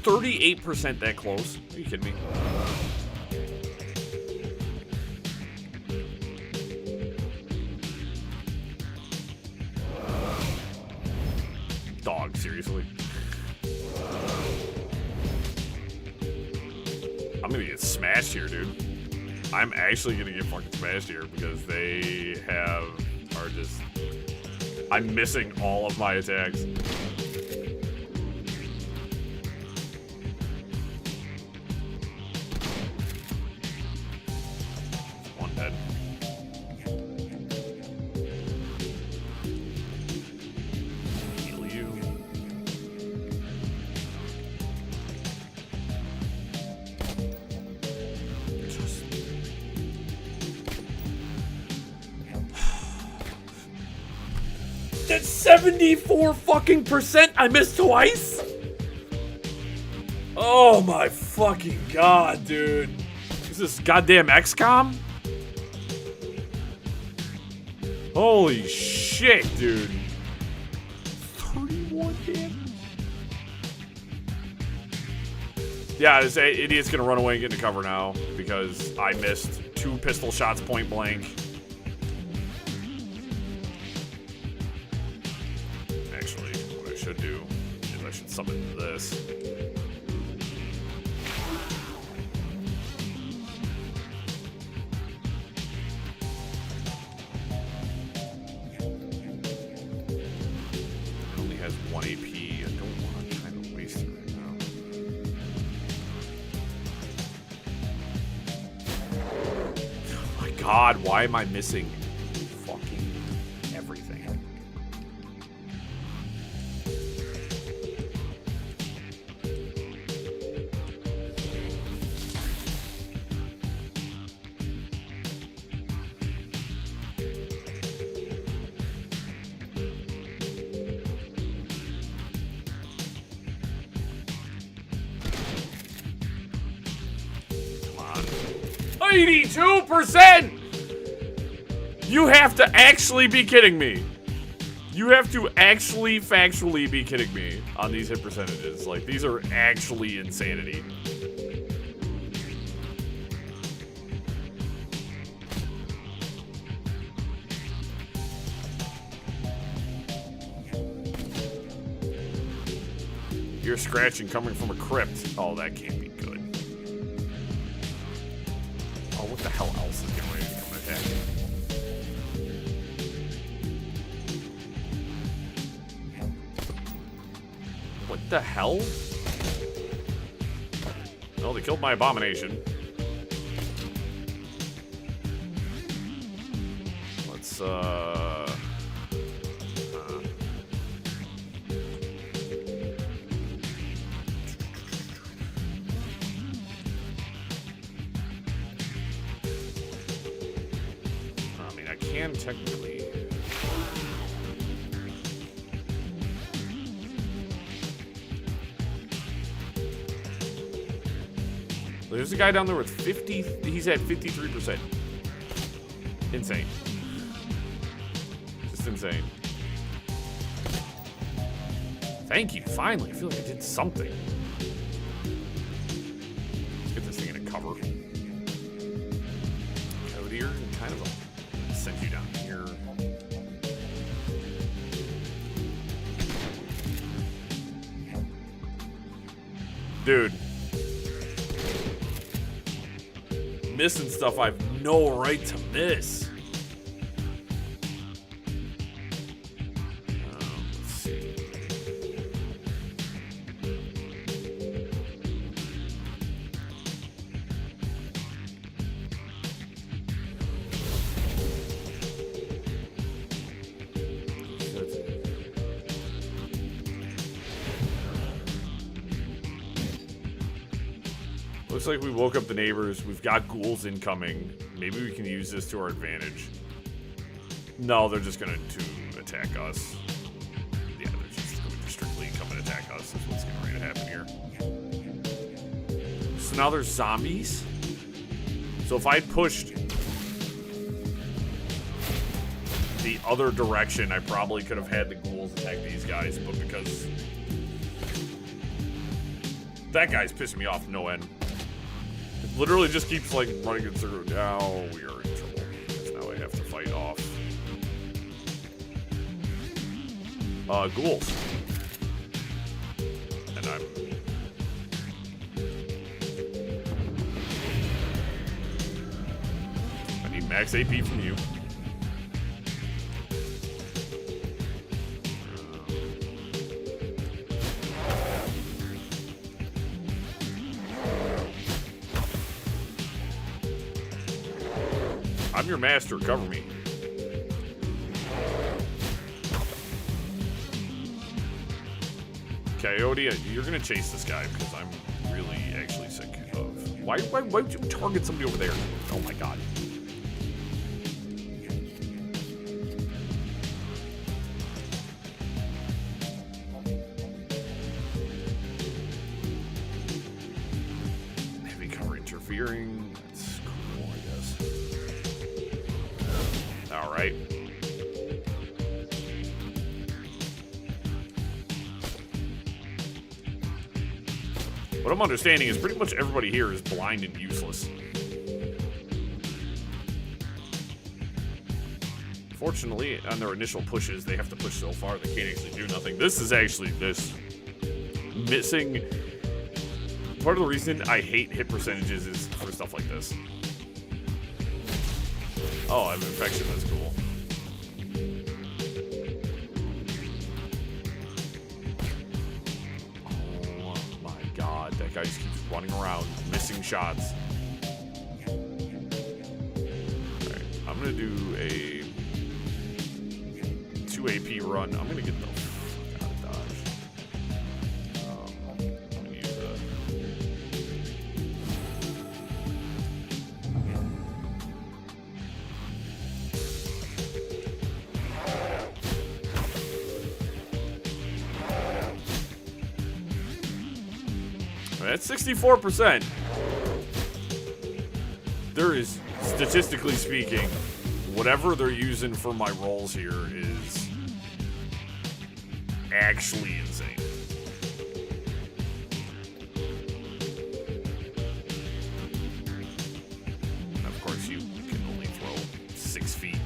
38% that close? Are you kidding me? Dog, seriously. I'm gonna get smashed here, dude. I'm actually gonna get fucking smashed here because they are just... I'm missing all of my attacks. One dead. Heal you. That's 74 fucking percent. I missed twice. Oh my fucking god, dude. Is this goddamn XCOM? Holy shit, dude. 31 damage. Yeah, this idiot's gonna run away and get into cover now because I missed 2 pistol shots point blank. Should do is I should summon this. It only has 1 AP. I don't want to kind of waste it right now. Oh my god, why am I missing fucking everything? Come on. 82%! You have to actually be kidding me. You have to actually factually be kidding me on these hit percentages. Like, these are actually insanity. You're scratching coming from a crypt. Oh, that can't be good. Oh, what the hell else is getting ready to come and attack me? What the hell? Well, they killed my abomination. Let's, I mean, I can technically... There's a guy down there with 50, he's at 53%. Insane. Just insane. Thank you, finally. I feel like I did something. Let's get this thing in a cover. Code here, and kind of send you down here. Dude. Missing stuff I've no right to miss. Let's see. Looks like we woke up the neighbors. We've got ghouls incoming. Maybe we can use this to our advantage. No, they're just going to attack us. Yeah, they're just going to strictly come and attack us. That's what's going to happen here. So now there's zombies. So if I pushed the other direction, I probably could have had the ghouls attack these guys. But because That guy's pissing me off no end. It literally just keeps like running in circles. Now we are in trouble. Because now I have to fight off ghouls. And I need max AP from you. I'm your master, cover me. Coyote, you're gonna chase this guy because I'm really actually sick of... Why would you target somebody over there? Oh my god. Heavy cover interfering. That's cool, I guess. Alright. What I'm understanding is pretty much everybody here is blind and useless. Fortunately, on their initial pushes, they have to push so far they can't actually do nothing. This is actually this missing. Part of the reason I hate hit percentages is for stuff like this. Oh, I have an infection. That's cool. Oh my god, that guy just keeps running around, missing shots. Alright, I'm gonna do a 2 AP run. I'm gonna get the fuck out of dodge. I'm gonna use That's 64%. There is, statistically speaking, whatever they're using for my rolls here is actually insane. And of course, you can only throw 6 feet.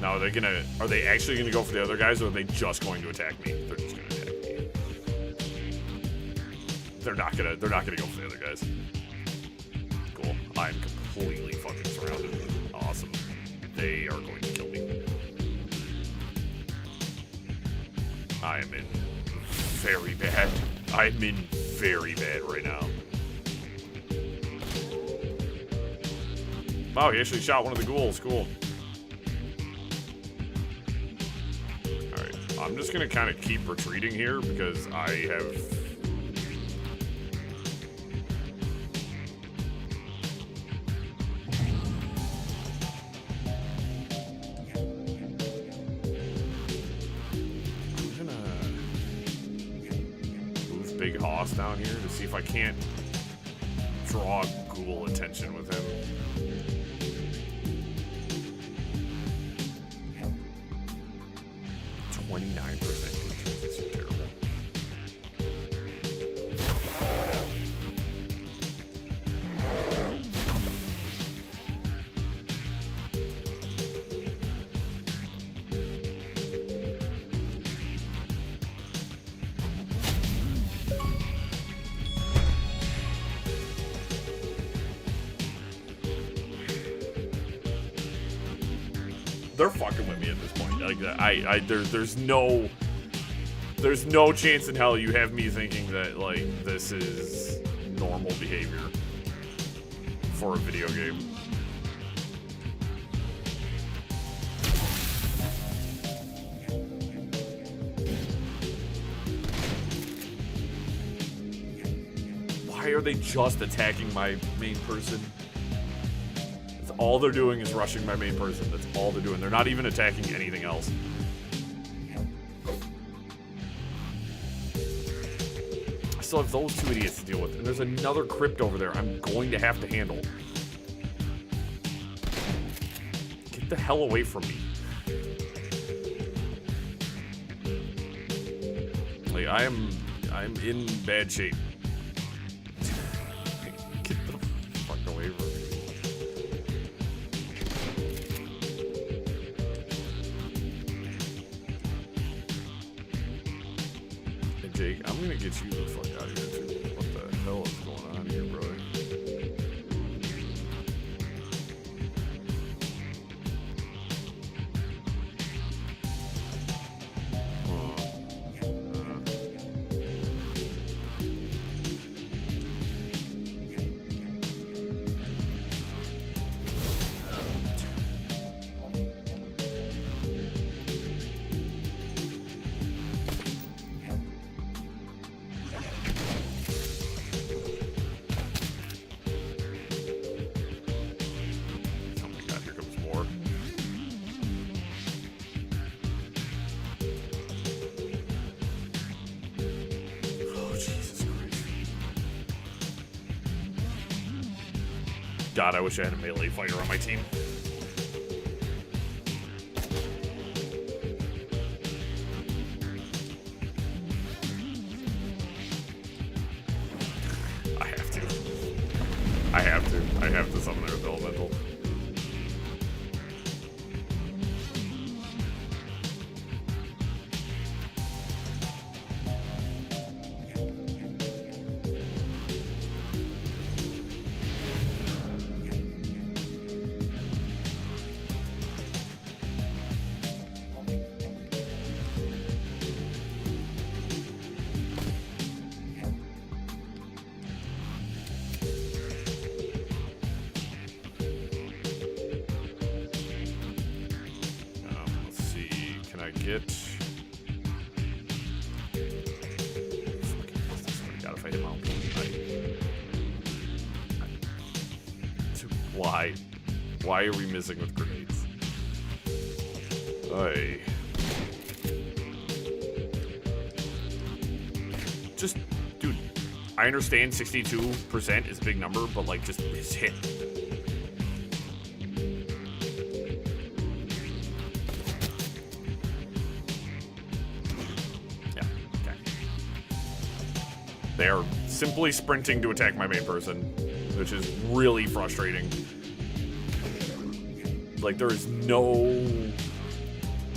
Now, are they actually gonna go for the other guys, or are they just going to attack me? They're just gonna attack me. They're not gonna go for the other guys. Cool. I'm completely fucking surrounded. Awesome. They are going to kill me. I am in very bad. I'm in very bad right now. Wow, he actually shot one of the ghouls. Cool. I'm just gonna kind of keep retreating here because I have... I'm gonna move Big Hoss down here to see if I can't draw ghoul attention with him. 29% contingency, terrible. They're fucking with me at this point. Like, there's no chance in hell you have me thinking that, like, this is normal behavior for a video game. are they just attacking my main person? That's all they're doing is rushing my main person. That's all they're doing. They're not even attacking anything else. I still have those two idiots to deal with. And there's another crypt over there I'm going to have to handle. Get the hell away from me. Like, I'm in bad shape. Get the fuck away from me. Hey, Jake, I'm gonna get you the fuck out of here, too. What the hell is going on here, bro? God, I wish I had a melee fighter on my team. I have to. I have to summon Earth Elemental. Why are we missing with grenades? Ay. Just, dude, I understand 62% is a big number, but like, just hit. Yeah, okay. They are simply sprinting to attack my main person, which is really frustrating. Like, there is no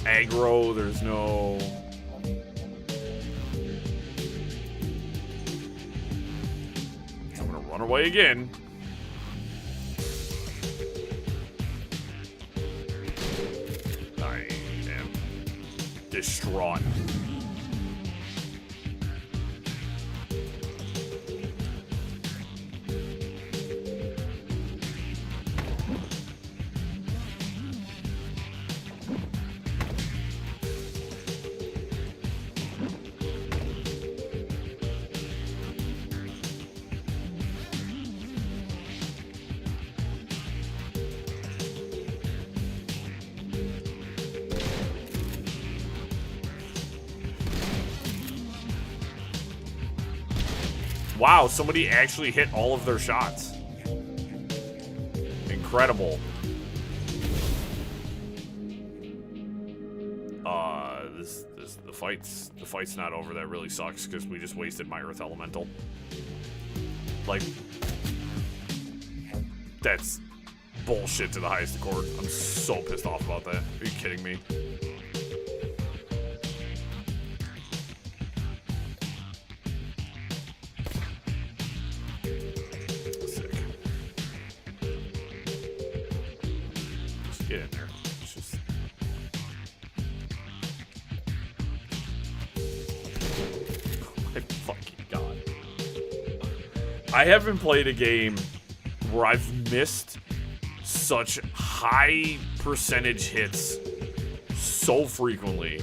aggro, there's no... I'm gonna run away again. I am distraught. Wow, somebody actually hit all of their shots. Incredible. The fight's not over. That really sucks because we just wasted my Earth Elemental. Like, that's bullshit to the highest accord. I'm so pissed off about that. Are you kidding me? Get in there. It's just... Oh my fucking god. I haven't played a game where I've missed such high percentage hits so frequently.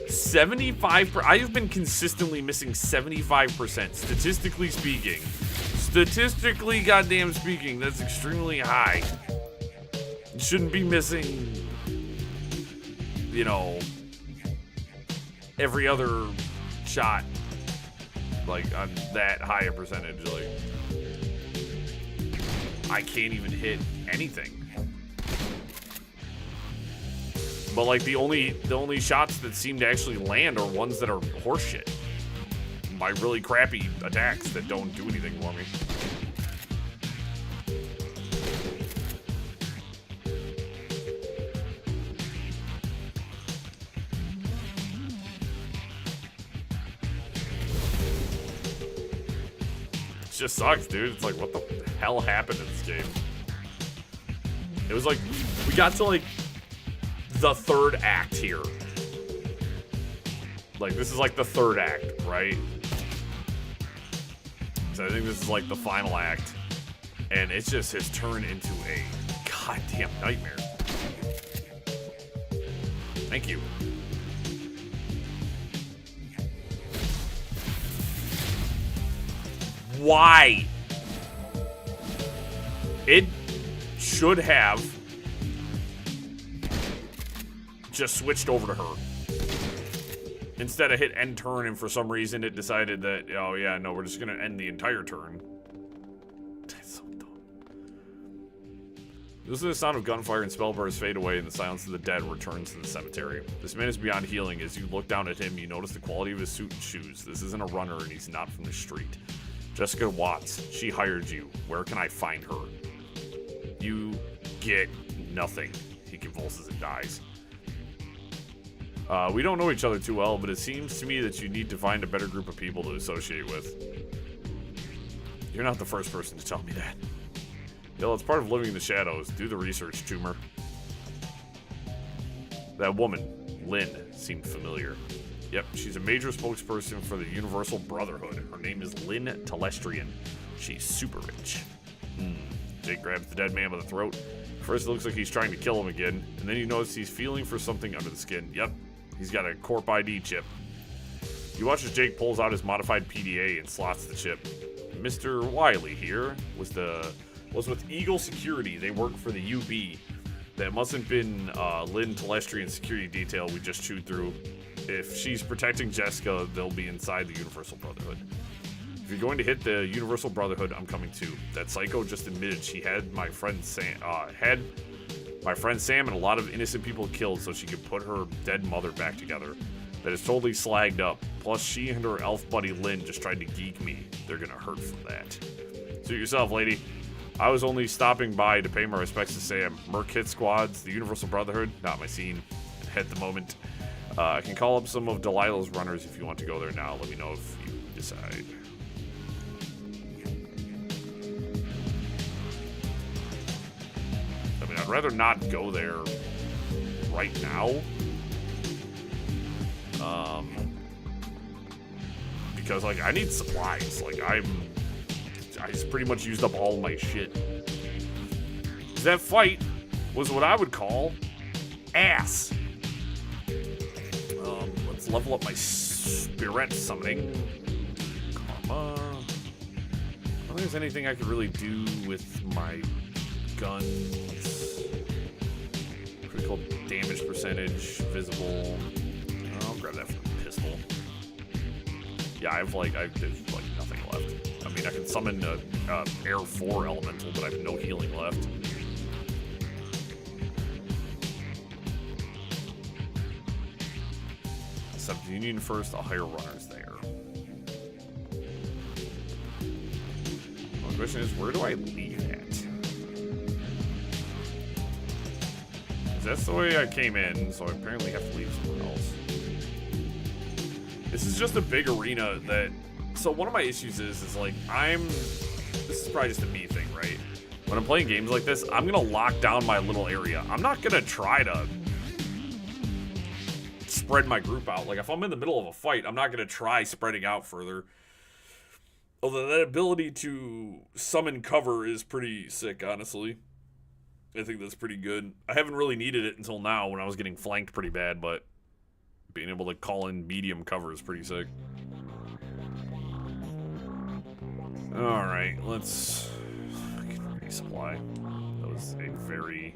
75%. I have been consistently missing 75%, statistically speaking. Statistically, goddamn speaking, that's extremely high. You shouldn't be missing, you know, every other shot, like, on that high a percentage. Like, I can't even hit anything. But like the only shots that seem to actually land are ones that are horseshit. My really crappy attacks that don't do anything for me. It just sucks, dude. It's like, what the hell happened in this game? It was like, we got to like the third act here. Like, this is like the third act, right? So I think this is like the final act. And it just has turned into a goddamn nightmare. Thank you. Why? It should have just switched over to her. Instead of hit end turn, and for some reason it decided that, oh yeah, no, we're just gonna end the entire turn. That's so dumb. This is the sound of gunfire and spell bursts fade away, and the silence of the dead returns to the cemetery. This man is beyond healing. As you look down at him, you notice the quality of his suit and shoes. This isn't a runner, and he's not from the street. Jessica Watts, she hired you. Where can I find her? You get nothing. He convulses and dies. We don't know each other too well, but it seems to me that you need to find a better group of people to associate with. You're not the first person to tell me that. Yo, it's part of living in the shadows. Do the research, tumor. That woman, Lynn, seemed familiar. Yep, she's a major spokesperson for the Universal Brotherhood. Her name is Lynn Telestrian. She's super rich. Jake grabs the dead man by the throat. First it looks like he's trying to kill him again, and then you notice he's feeling for something under the skin. Yep, he's got a Corp ID chip. You watch as Jake pulls out his modified PDA and slots the chip. Mr. Wiley here was with Eagle Security. They work for the UB. That mustn't been Lynn Telestrian security detail we just chewed through. If she's protecting Jessica, they'll be inside the Universal Brotherhood. If you're going to hit the Universal Brotherhood, I'm coming too. That psycho just admitted she had my friend Sam and a lot of innocent people killed so she could put her dead mother back together. That is totally slagged up. Plus, she and her elf buddy Lynn just tried to geek me. They're gonna hurt from that. Suit yourself, lady. I was only stopping by to pay my respects to Sam. Merc hit squads, the Universal Brotherhood, not my scene at the moment. I can call up some of Delilah's runners if you want to go there now. Let me know if you decide. I mean, I'd rather not go there right now. Because, like, I need supplies. Like, I just pretty much used up all my shit. That fight was what I would call ass. Let's level up my spirit summoning. Karma. I don't think there's anything I could really do with my guns. Critical damage percentage, visible. I'll grab that for the pistol. Yeah, there's like nothing left. I mean, I can summon a Air 4 elemental, but I have no healing left. Sub-Union first, I'll hire runners there. The question is, where do I leave at? That's the way I came in, so I apparently have to leave somewhere else. This is just a big arena that... So one of my issues is like, this is probably just a me thing, right? When I'm playing games like this, I'm gonna lock down my little area. I'm not gonna try to spread my group out. Like, if I'm in the middle of a fight, I'm not gonna try spreading out further. Although that ability to summon cover is pretty sick, honestly. I think that's pretty good. I haven't really needed it until now when I was getting flanked pretty bad, but being able to call in medium cover is pretty sick. Alright, let's fucking resupply. That was a very,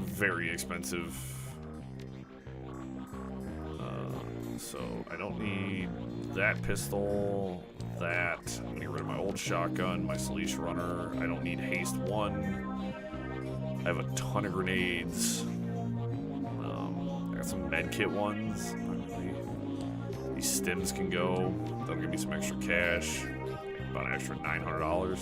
very expensive. So I don't need that pistol, that. I'm gonna get rid of my old shotgun, my Salish runner. I don't need haste 1. I have a ton of grenades. I got some medkit ones. Not really. These stims can go. That'll give me some extra cash. About an extra $900.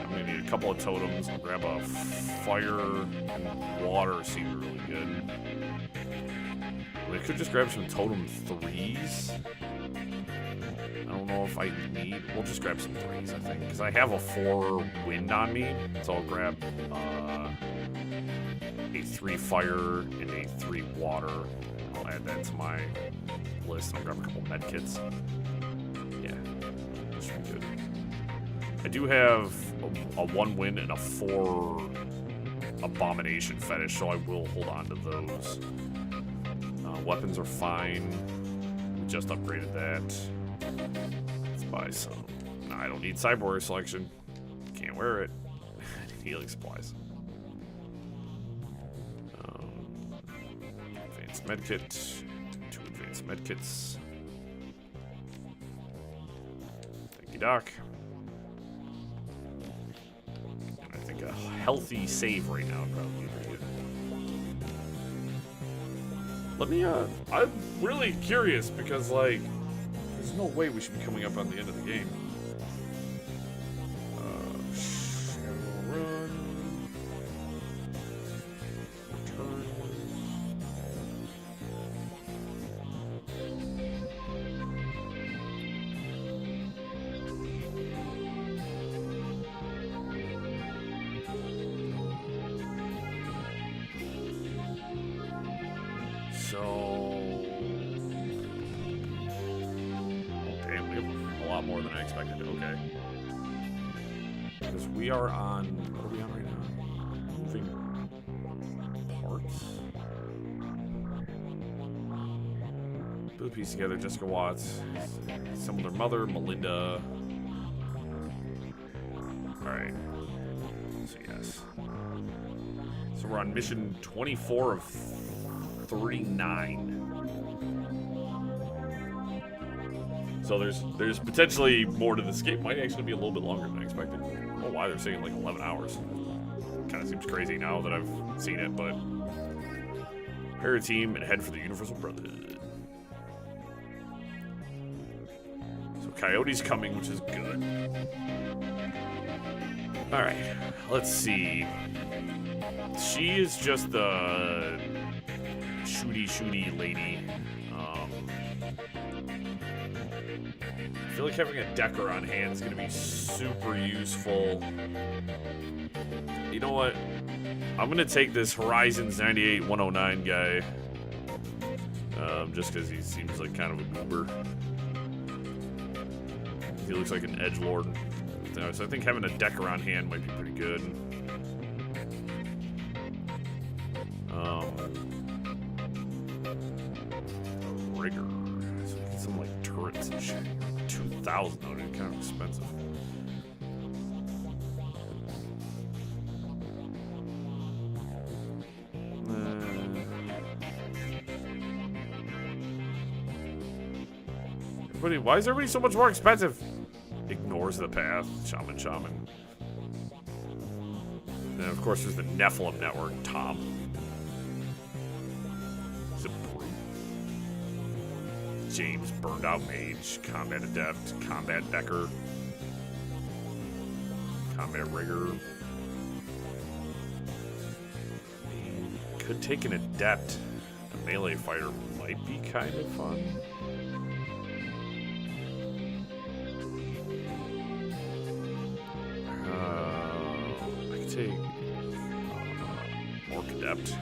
I'm gonna need a couple of totems. I'll grab a fire and water. Seems really good. I could just grab some totem 3s. I don't know if I need. We'll just grab some 3s, I think, because I have a 4 wind on me. So I'll grab a 3 fire and a 3 water. I'll add that to my list. I'll grab a couple med kits. Yeah, that should be good. I do have a 1 wind and a 4 abomination fetish, so I will hold on to those. Weapons are fine. We just upgraded that. Let's buy some. No, I don't need cyborg selection. Can't wear it. Healing supplies. Advanced medkit. 2 advanced medkits. Thank you, Doc. And I think a healthy save right now would probably be pretty good. Let me, I'm really curious because, like, there's no way we should be coming up on the end of the game. Shadowrun Returns. So, damn, we have a lot more than I expected. Okay, because we are on. What are we on right now? Moving parts. Put the piece together. Jessica Watts, similar mother, Melinda. All right. So yes. So we're on mission 24 of 39. So there's potentially more to this game. Might actually be a little bit longer than I expected. I don't know why they're saying like 11 hours. Kind of seems crazy now that I've seen it, but hire a team and head for the Universal Brotherhood. So Coyote's coming, which is good. All right, let's see. She is just the shooty lady. I feel like having a decker on hand is going to be super useful. You know what? I'm going to take this Horizons 98 109 guy. Just because he seems like kind of a goober. He looks like an edgelord. So I think having a decker on hand might be pretty good. Rigger. So we get some like turrets and shit. 2,000 though, dude. Kind of expensive. Everybody, why is everybody so much more expensive? Ignores the path. Shaman. And of course, there's the Nephilim Network. Tom. James, burned out mage, combat adept, combat decker, combat rigger. Could take an adept. A melee fighter might be kind of fun. I could take Orc adept.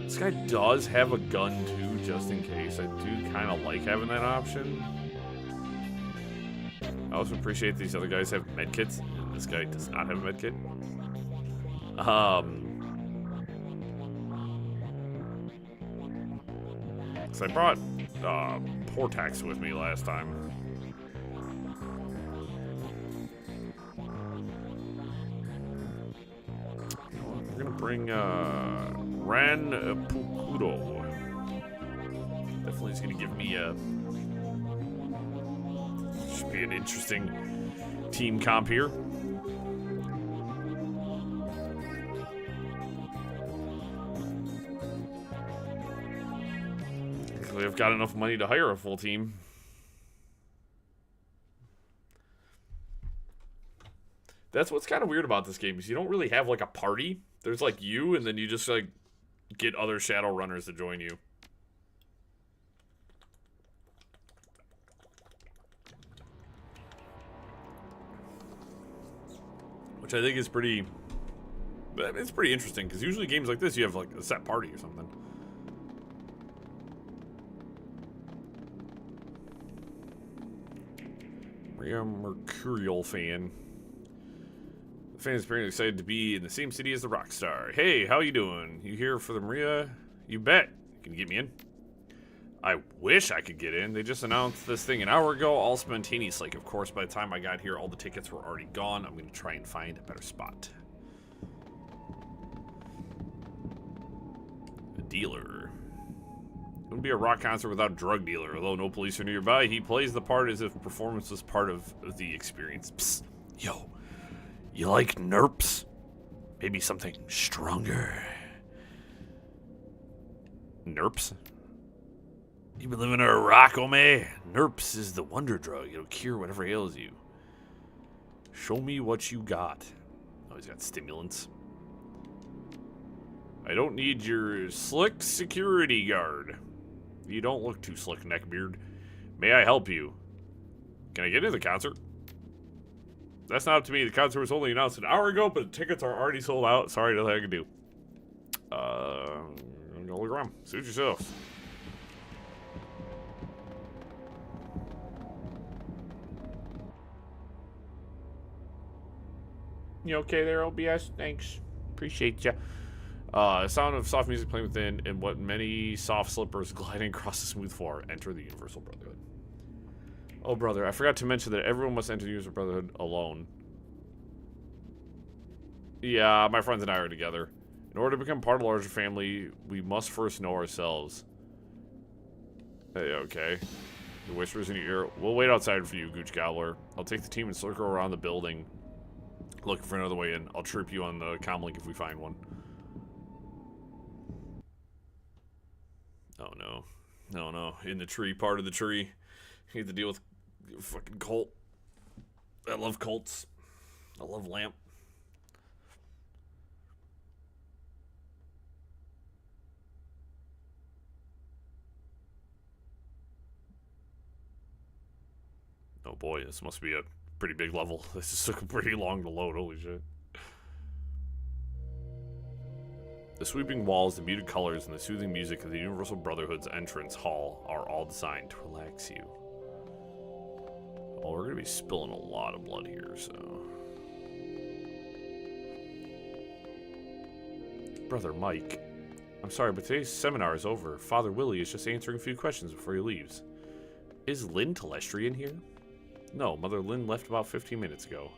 This guy does have a gun too, just in case. I do kind of like having that option. I also appreciate these other guys have medkits, and this guy does not have a medkit. So I brought Portax with me last time. We're gonna bring Ran Pukudo. Definitely is gonna give me a should be an interesting team comp here. We've got enough money to hire a full team. That's what's kind of weird about this game is you don't really have like a party. There's like you, and then you just like get other Shadowrunners to join you. Which I think is pretty... It's pretty interesting, because usually games like this you have like a set party or something. Maria Mercurial fan. The fan is very excited to be in the same city as the rock star. Hey, how you doing? You here for the Maria? You bet. Can you get me in? I wish I could get in. They just announced this thing an hour ago, all spontaneously. Of course, by the time I got here, all the tickets were already gone. I'm going to try and find a better spot. A dealer. It wouldn't be a rock concert without a drug dealer. Although no police are nearby, he plays the part as if performance was part of the experience. Psst. Yo, you like nerps? Maybe something stronger. Nerps? You been living under a rock, homie? Nerps is the wonder drug. It'll cure whatever ails you. Show me what you got. Oh, he's got stimulants. I don't need your slick security guard. You don't look too slick, neckbeard. May I help you? Can I get into the concert? That's not up to me. The concert was only announced an hour ago, but the tickets are already sold out. Sorry, nothing I can do. I'm gonna look around. Suit yourself. You okay there, OBS? Thanks. Appreciate ya. Sound of soft music playing within, and what many soft slippers gliding across the smooth floor. Enter the Universal Brotherhood. Oh, brother, I forgot to mention that everyone must enter the Universal Brotherhood alone. Yeah, my friends and I are together. In order to become part of a larger family, we must first know ourselves. Hey, okay. The whispers in your ear. We'll wait outside for you, Gooch Gobbler. I'll take the team and circle around the building, looking for another way in. I'll chirp you on the comlink if we find one. Oh no. No, no. In the tree, part of the tree. You need to deal with a fucking Colt. I love Colts. I love Lamp. Oh boy, this must be a pretty big level. This just took pretty long to load, holy shit. The sweeping walls, the muted colors, and the soothing music of the Universal Brotherhood's entrance hall are all designed to relax you. Oh, we're gonna be spilling a lot of blood here, so... Brother Mike, I'm sorry, but today's seminar is over. Father Willie is just answering a few questions before he leaves. Is Lynn Telestrian here? No, Mother Lynn left about 15 minutes ago.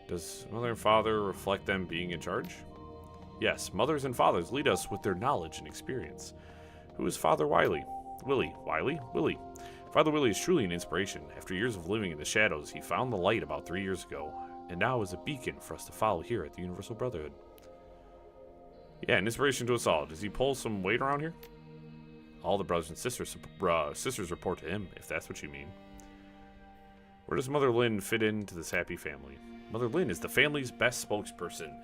Does Mother and Father reflect them being in charge? Yes, mothers and fathers lead us with their knowledge and experience. Who is Father Wiley? Willie. Wiley? Willie. Father Willie is truly an inspiration. After years of living in the shadows, he found the light about 3 years ago, and now is a beacon for us to follow here at the Universal Brotherhood. Yeah, an inspiration to us all. Does he pull some weight around here? All the brothers and sisters report to him, if that's what you mean. Where does Mother Lynn fit into this happy family? Mother Lynn is the family's best spokesperson.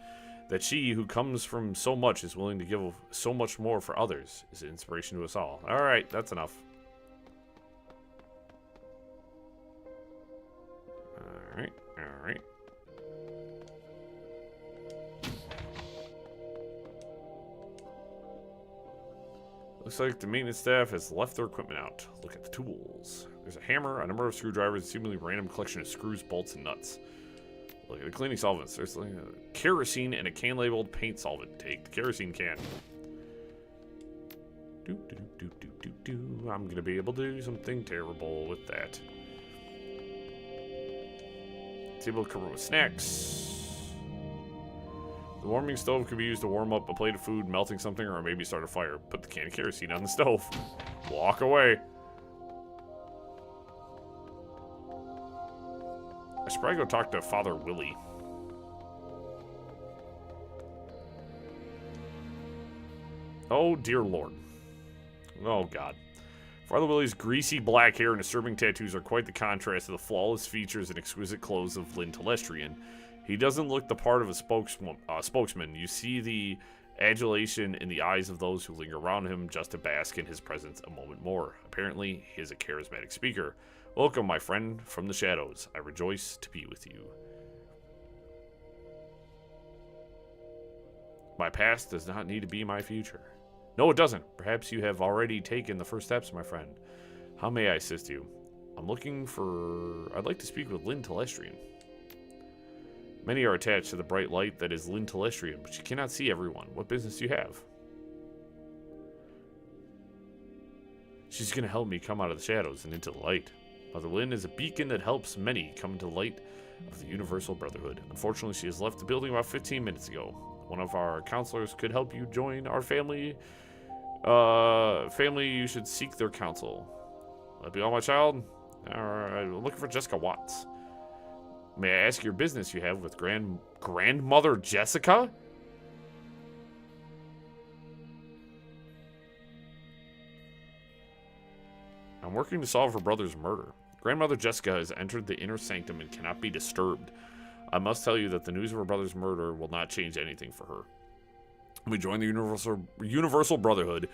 That she, who comes from so much, is willing to give so much more for others, is an inspiration to us all. Alright, that's enough. Alright, alright. Looks like the maintenance staff has left their equipment out. Look at the tools. There's a hammer, a number of screwdrivers, and seemingly random collection of screws, bolts, and nuts. Look at the cleaning solvents. There's like kerosene and a can labeled paint solvent. Take the kerosene can. I'm gonna be able to do something terrible with that. Table covered with snacks. The warming stove could be used to warm up a plate of food, melting something, or maybe start a fire. Put the can of kerosene on the stove. Walk away. I should probably go talk to Father Willie. Oh, dear Lord. Oh, God. Father Willie's greasy black hair and disturbing tattoos are quite the contrast to the flawless features and exquisite clothes of Lynn Telestrian. He doesn't look the part of a spokesman. You see the adulation in the eyes of those who linger around him just to bask in his presence a moment more. Apparently, he is a charismatic speaker. Welcome, my friend, from the shadows. I rejoice to be with you. My past does not need to be my future. No, it doesn't. Perhaps you have already taken the first steps, my friend. How may I assist you? I'd like to speak with Lynn Telestrian. Many are attached to the bright light that is Lynn Telestrian, but you cannot see everyone. What business do you have? She's going to help me come out of the shadows and into the light. Mother Lynn is a beacon that helps many come to the light of the Universal Brotherhood. Unfortunately, she has left the building about 15 minutes ago. One of our counselors could help you join our family. You should seek their counsel. That be all, my child? I'm looking for Jessica Watts. May I ask your business you have with Grandmother Jessica? I'm working to solve her brother's murder. Grandmother Jessica has entered the inner sanctum and cannot be disturbed. I must tell you that the news of her brother's murder will not change anything for her. We join the Universal Brotherhood.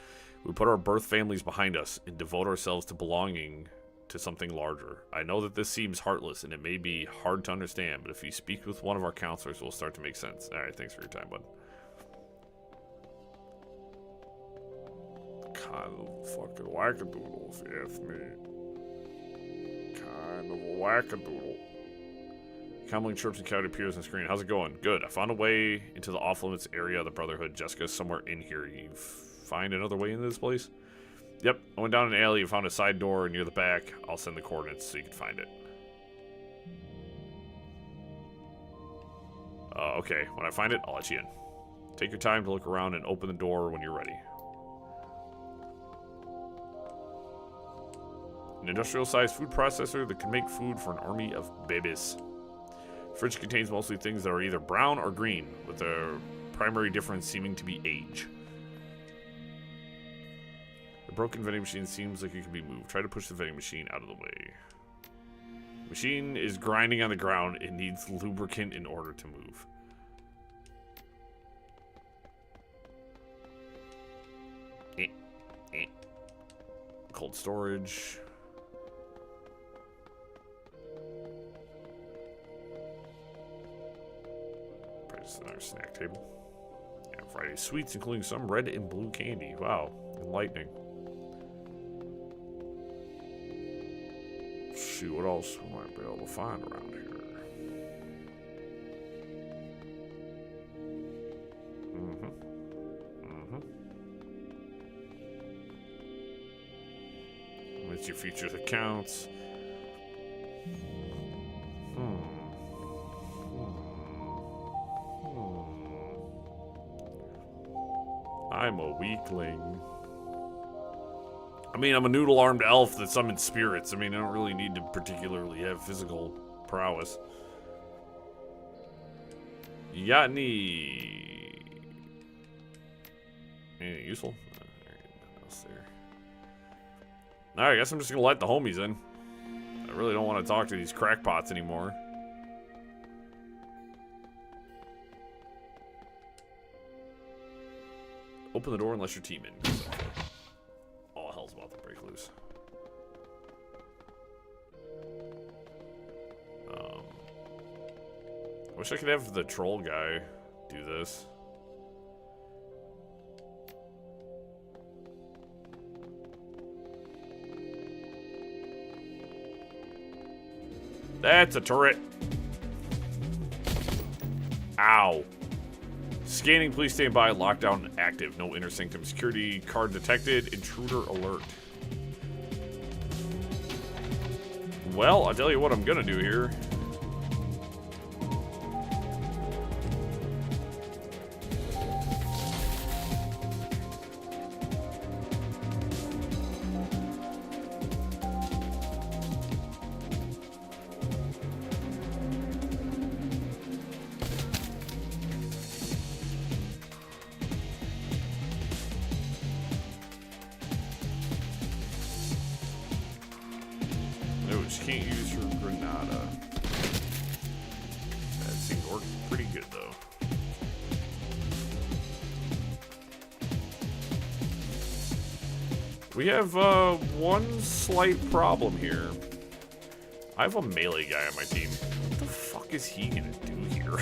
We put our birth families behind us and devote ourselves to belonging to something larger. I know that this seems heartless and it may be hard to understand, but if you speak with one of our counselors, it will start to make sense. All right, thanks for your time, bud. Kind of fucking wackadoodle, if you ask me. Kind of a wackadoodle. Commonly chirps and coyote appears on the screen. How's it going? Good. I found a way into the off-limits area of the Brotherhood. Jessica's somewhere in here. You find another way into this place? Yep. I went down an alley and found a side door near the back. I'll send the coordinates so you can find it. Okay. When I find it, I'll let you in. Take your time to look around and open the door when you're ready. An industrial-sized food processor that can make food for an army of babies. Fridge contains mostly things that are either brown or green, with the primary difference seeming to be age. The broken vending machine seems like it can be moved. Try to push the vending machine out of the way. The machine is grinding on the ground. It needs lubricant in order to move. Cold storage. Another snack table. Yeah, Friday sweets, including some red and blue candy. Wow, enlightening. Let's see what else we might be able to find around here. What's your features accounts? I'm a weakling. I mean, I'm a noodle-armed elf that summons spirits. I mean, I don't really need to particularly have physical prowess. You got anything useful? Nothing else there. Alright, I guess I'm just gonna let the homies in. I really don't want to talk to these crackpots anymore. Open the door and let your team in. All hell's about to break loose. I wish I could have the troll guy do this. That's a turret. Ow. Scanning, please stand by. Lockdown active. No inner sanctum security card detected. Intruder alert. Well, I'll tell you what I'm gonna do here. No, she can't use her Granada. That seemed to work pretty good, though. We have one slight problem here. I have a melee guy on my team. What the fuck is he gonna do here?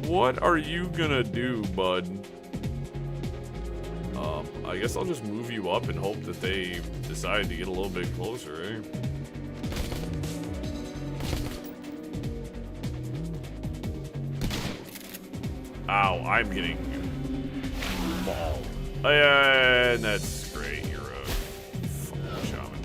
What are you gonna do, bud? I guess I'll just move you up and hope that they decide to get a little bit closer, eh? Ow, I'm getting mauled. And that's great. You're a fucking shaman.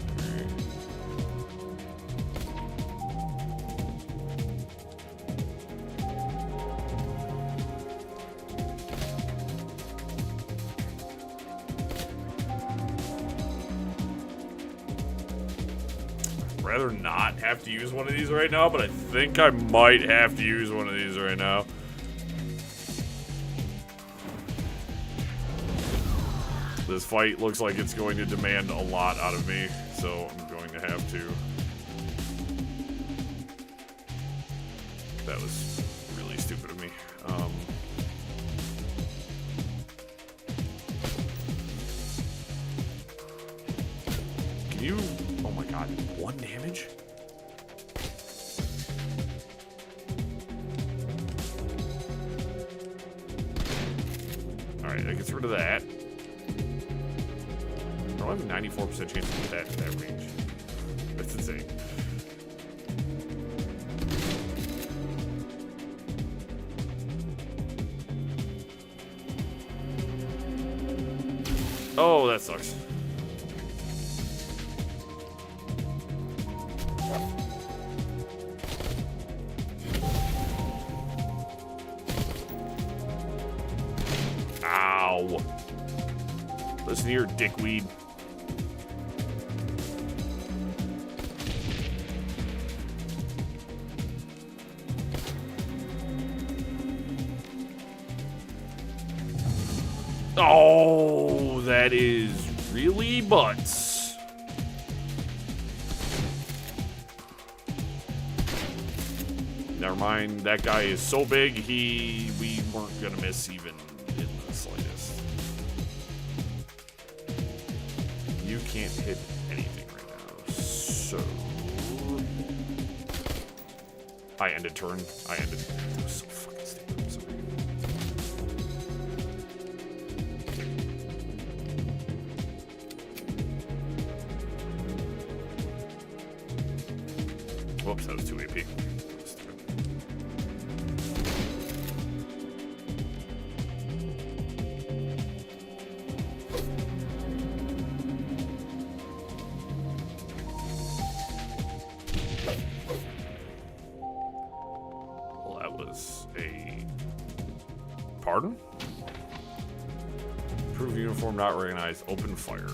Rather not have to use one of these right now, but I think I might have to use one of these right now. This fight looks like it's going to demand a lot out of me, so I'm going to have to. That was really stupid of me. Can you... Oh my god, 1 damage? Alright, that gets rid of that. I have a 94% chance to get that in that range. That's insane. Oh, that sucks. Ow. Listen here, dickweed. Oh, that is really butts. Never mind, that guy is so big, we weren't gonna miss even in the slightest. You can't hit anything right now, so... I ended turn. I ended... That was so fucking stupid, I'm sorry. Whoops, that was 2 AP. Well, that was a... Pardon? Prove uniform not recognized. Open fire.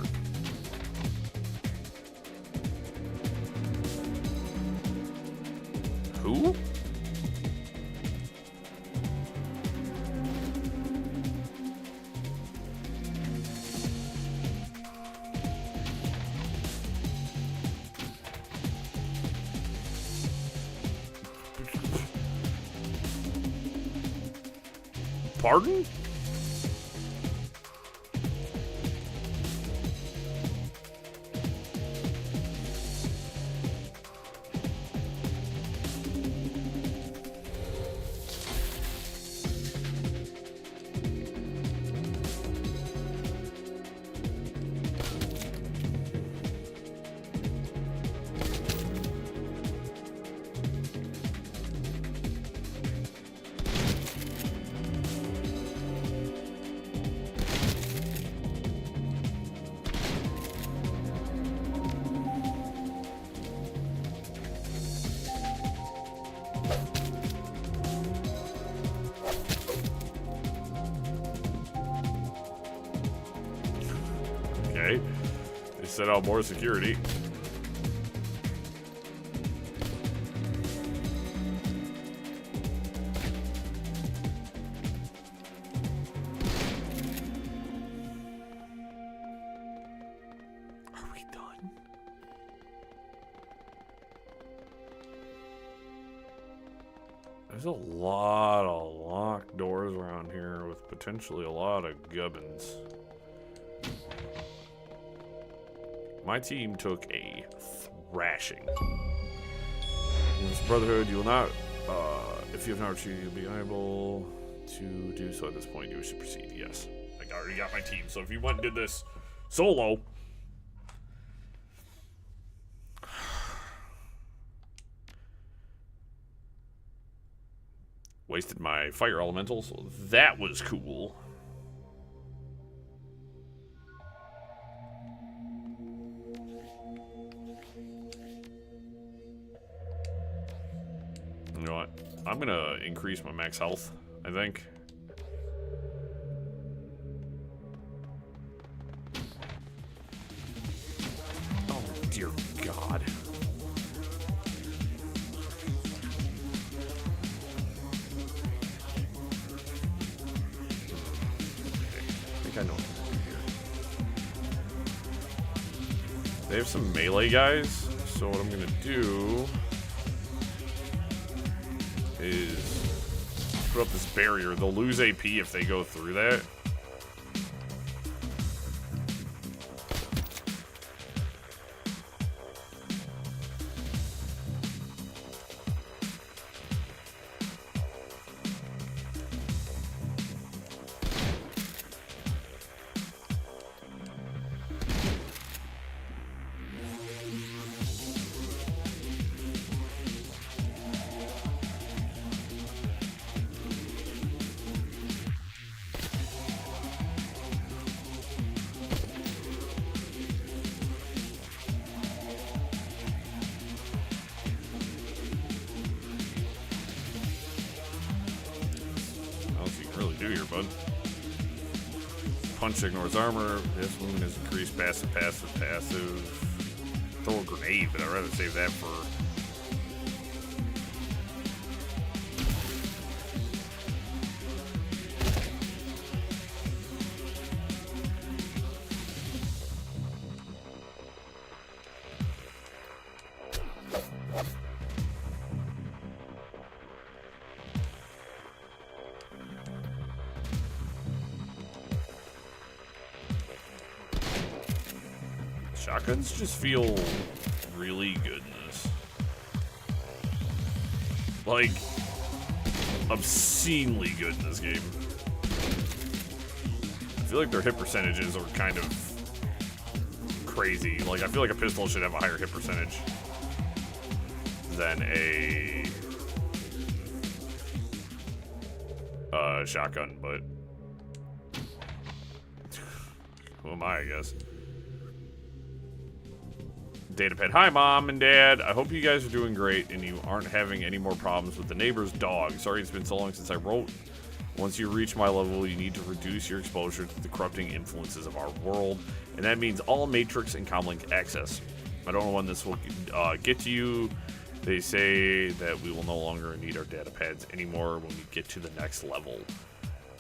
Who? Pardon? set out more security. Are we done? There's a lot of locked doors around here with potentially a lot of gubbins. My team took a thrashing. In this Brotherhood, you will not, if you have an opportunity, you'll be unable to do so at this point. You should proceed. Yes. I already got my team, so if you went and did this solo, wasted my fire elemental, so that was cool. You know what? I'm gonna increase my max health, I think. Oh, dear God. I know what to do here. They have some melee guys, so what I'm gonna do is put up this barrier. They'll lose AP if they go through that. Do here, bud. Punch ignores armor. This wound is increased passive, passive, passive. Throw a grenade, but I'd rather save that for. Shotguns just feel really good in this. Like, obscenely good in this game. I feel like their hit percentages are kind of crazy. Like, I feel like a pistol should have a higher hit percentage than a shotgun, but who am I guess? Datapad. Hi, Mom and Dad. I hope you guys are doing great and you aren't having any more problems with the neighbor's dog. Sorry it's been so long since I wrote. Once you reach my level, you need to reduce your exposure to the corrupting influences of our world, and that means all Matrix and Comlink access. I don't know when this will get to you. They say that we will no longer need our datapads anymore when we get to the next level.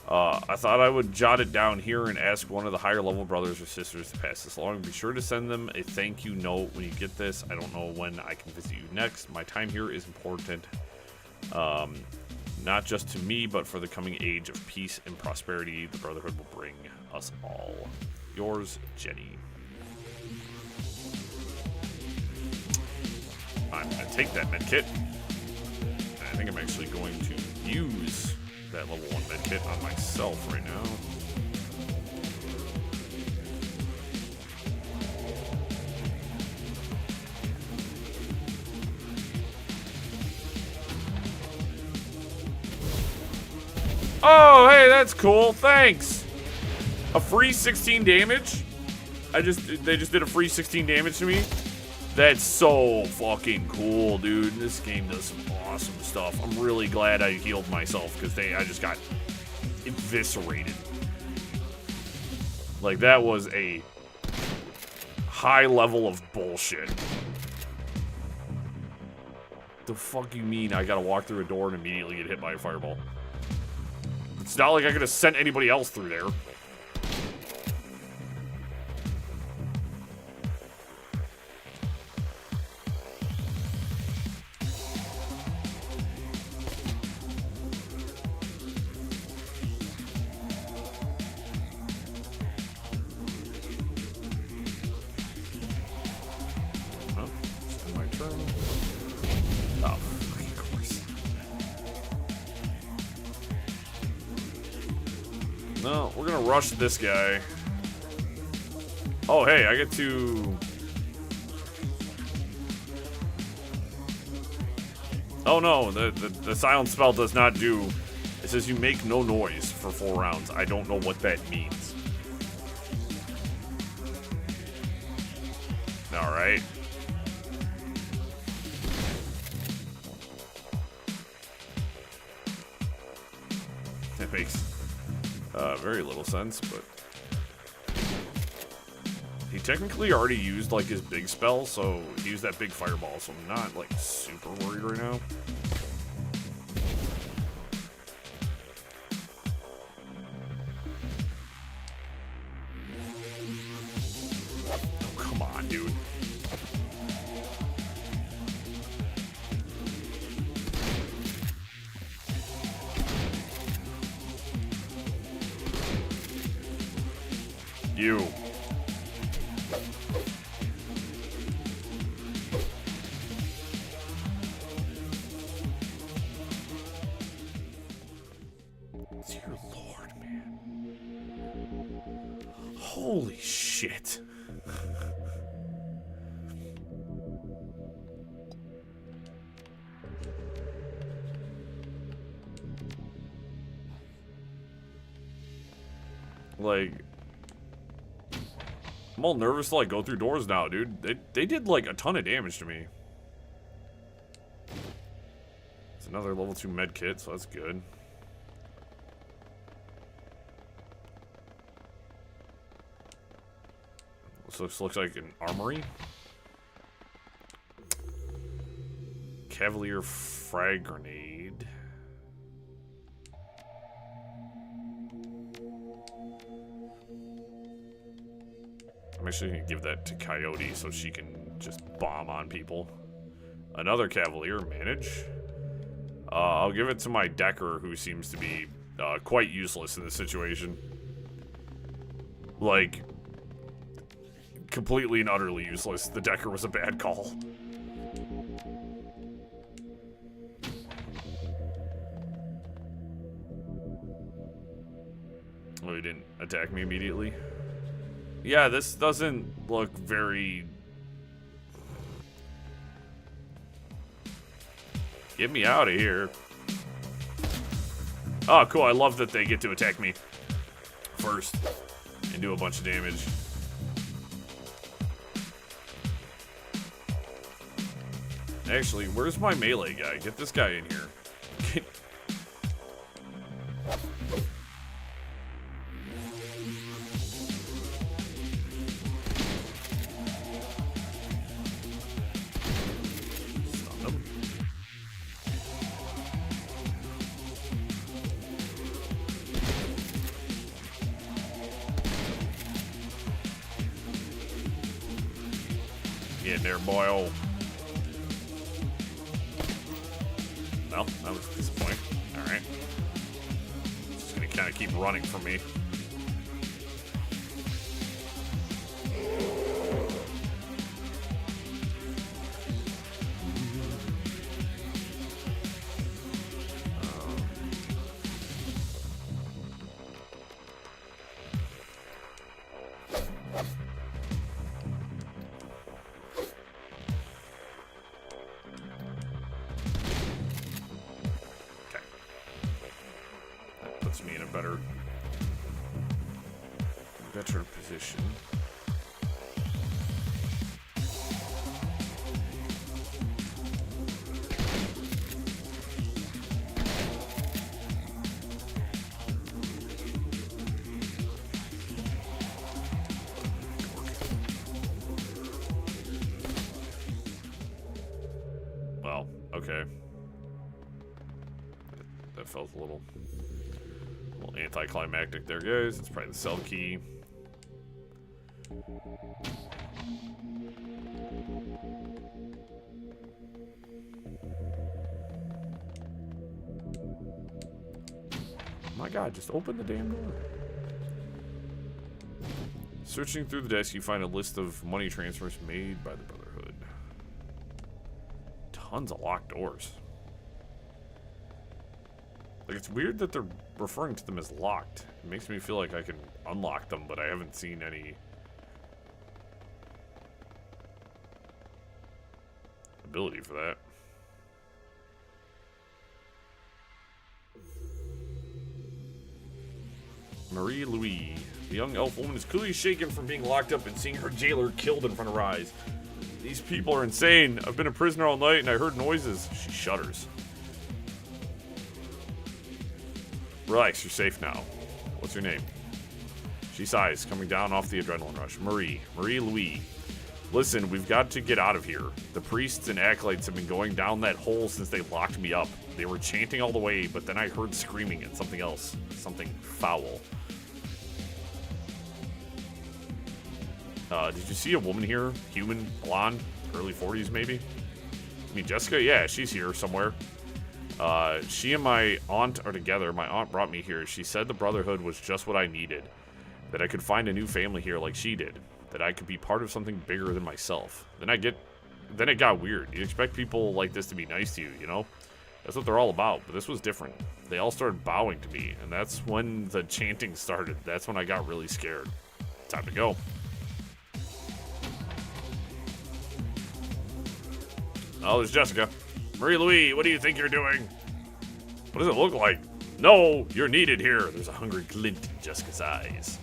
I thought I would jot it down here and ask one of the higher level brothers or sisters to pass this along. Be sure to send them a thank you note when you get this. I don't know when I can visit you next. My time here is important, not just to me, but for the coming age of peace and prosperity the Brotherhood will bring us all. Yours, Jenny. I'm going to take that medkit. I think I'm actually going to use that level 1 medkit on myself right now. Oh, hey, that's cool. Thanks. A free 16 damage? They just did a free 16 damage to me? That's so fucking cool, dude. This game does some awesome stuff. I'm really glad I healed myself because I just got eviscerated. Like, that was a high level of bullshit. The fuck you mean I gotta walk through a door and immediately get hit by a fireball? It's not like I could have sent anybody else through there. No, we're gonna rush this guy. Oh, hey, I get to... Oh no, the silent spell does not do... It says you make no noise for 4 rounds. I don't know what that means. Alright. That makes... very little sense, but he technically already used like his big spell, so he used that big fireball, so I'm not like super worried right now. Oh, come on, dude. You. Dear Lord, man. Holy shit. Like... I'm all nervous to like go through doors now, dude. They did like a ton of damage to me. It's another level 2 med kit, so that's good. This looks like an armory. Cavalier frag grenade. I'm actually gonna give that to Coyote so she can just bomb on people. Another Cavalier, manage. I'll give it to my Decker, who seems to be quite useless in this situation. Like, completely and utterly useless. The Decker was a bad call. Oh, he didn't attack me immediately. Yeah, this doesn't look very... Get me out of here. Oh, cool. I love that they get to attack me first and do a bunch of damage. Actually, where's my melee guy? Get this guy in here. Get in there, boy. Well, that was disappointing. Alright. Just gonna kind of keep running from me. Puts me in a better position. Okay. That felt a little anticlimactic there, guys. It's probably the cell key. My God, just open the damn door. Searching through the desk, you find a list of money transfers made by the Brotherhood. Tons of locked doors. Like, it's weird that they're referring to them as locked. It makes me feel like I can unlock them, but I haven't seen any ability for that. Marie Louise. The young elf woman is clearly shaken from being locked up and seeing her jailer killed in front of her eyes. These people are insane. I've been a prisoner all night and I heard noises. She shudders. Relax, you're safe now. What's your name? She sighs, coming down off the adrenaline rush. Marie Louise. Listen, we've got to get out of here. The priests and acolytes have been going down that hole since they locked me up. They were chanting all the way, but then I heard screaming and something else. Something foul. Did you see a woman here? Human, blonde, early 40s maybe? I mean, Jessica? Yeah, she's here somewhere. She and my aunt are together. My aunt brought me here. She said the Brotherhood was just what I needed. That I could find a new family here like she did. That I could be part of something bigger than myself. Then it got weird. You expect people like this to be nice to you, you know? That's what they're all about, but this was different. They all started bowing to me, and that's when the chanting started. That's when I got really scared. Time to go. Oh, there's Jessica. Marie Louise, what do you think you're doing? What does it look like? No, you're needed here. There's a hungry glint in Jessica's eyes.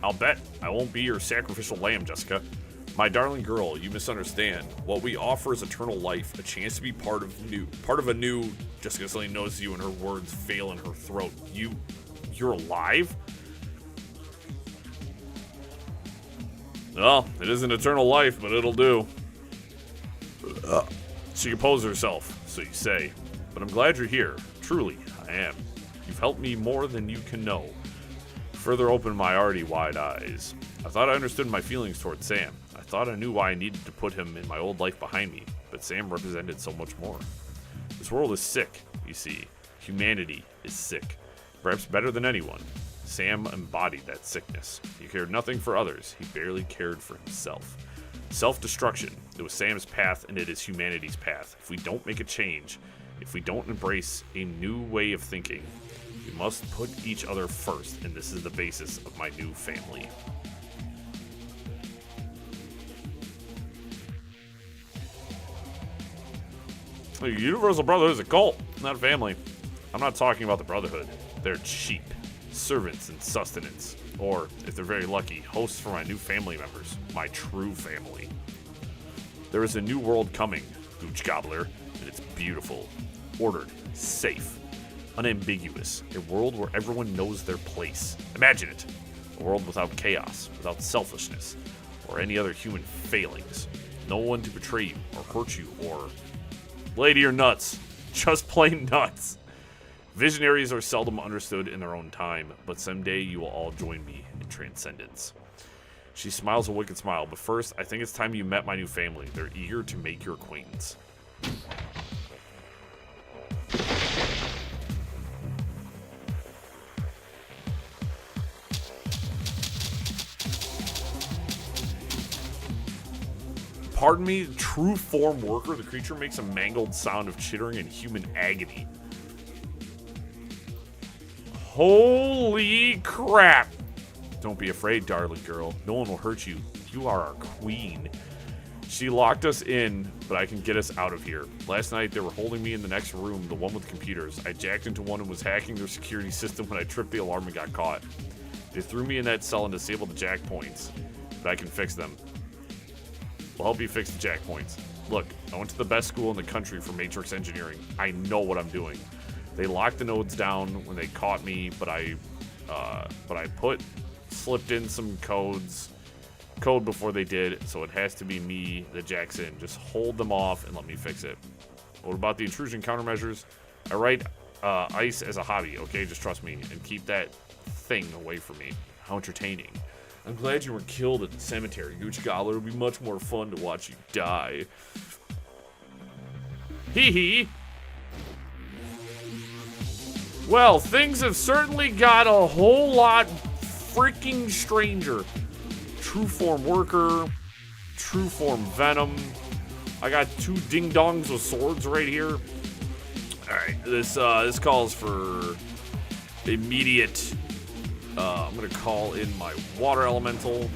I'll bet I won't be your sacrificial lamb, Jessica. My darling girl, you misunderstand. What we offer is eternal life, a chance to be part of a new. Jessica suddenly knows you and her words fail in her throat. You're alive? Well, it isn't eternal life, but it'll do. She composed herself, so you say. But I'm glad you're here. Truly, I am. You've helped me more than you can know. Further opened my already wide eyes. I thought I understood my feelings towards Sam. I thought I knew why I needed to put him in my old life behind me, but Sam represented so much more. This world is sick, you see. Humanity is sick. Perhaps better than anyone. Sam embodied that sickness. He cared nothing for others. He barely cared for himself. Self-destruction. It was Sam's path, and it is humanity's path. If we don't make a change, if we don't embrace a new way of thinking, we must put each other first, and this is the basis of my new family. The Universal Brotherhood is a cult, not a family. I'm not talking about the Brotherhood. They're cheap, servants and sustenance. Or, if they're very lucky, hosts for my new family members, my true family. There is a new world coming, Gooch Gobbler, and it's beautiful, ordered, safe, unambiguous, a world where everyone knows their place. Imagine it, a world without chaos, without selfishness, or any other human failings. No one to betray you, or hurt you, or... Lady, you're nuts. Just plain nuts. Visionaries are seldom understood in their own time, but someday you will all join me in transcendence. She smiles a wicked smile, but first, I think it's time you met my new family. They're eager to make your acquaintance. Pardon me, true form worker, the creature makes a mangled sound of chittering in human agony. Holy crap! Don't be afraid, darling girl. No one will hurt you. You are our queen. She locked us in, but I can get us out of here. Last night, they were holding me in the next room, the one with computers. I jacked into one and was hacking their security system when I tripped the alarm and got caught. They threw me in that cell and disabled the jack points, but I can fix them. We'll help you fix the jack points. Look, I went to the best school in the country for matrix engineering. I know what I'm doing. They locked the nodes down when they caught me, but I slipped in some code before they did, so it has to be me that jacks in. Just hold them off and let me fix it. What about the intrusion countermeasures? I write ice as a hobby, okay? Just trust me and keep that thing away from me. How entertaining. I'm glad you were killed at the cemetery, Gooch Gobbler. It would be much more fun to watch you die. Hee hee. Well, things have certainly got a whole lot freaking stranger. True form worker, true form venom. I got 2 ding-dongs with swords right here. Alright, this calls for immediate, I'm gonna call in my water elemental.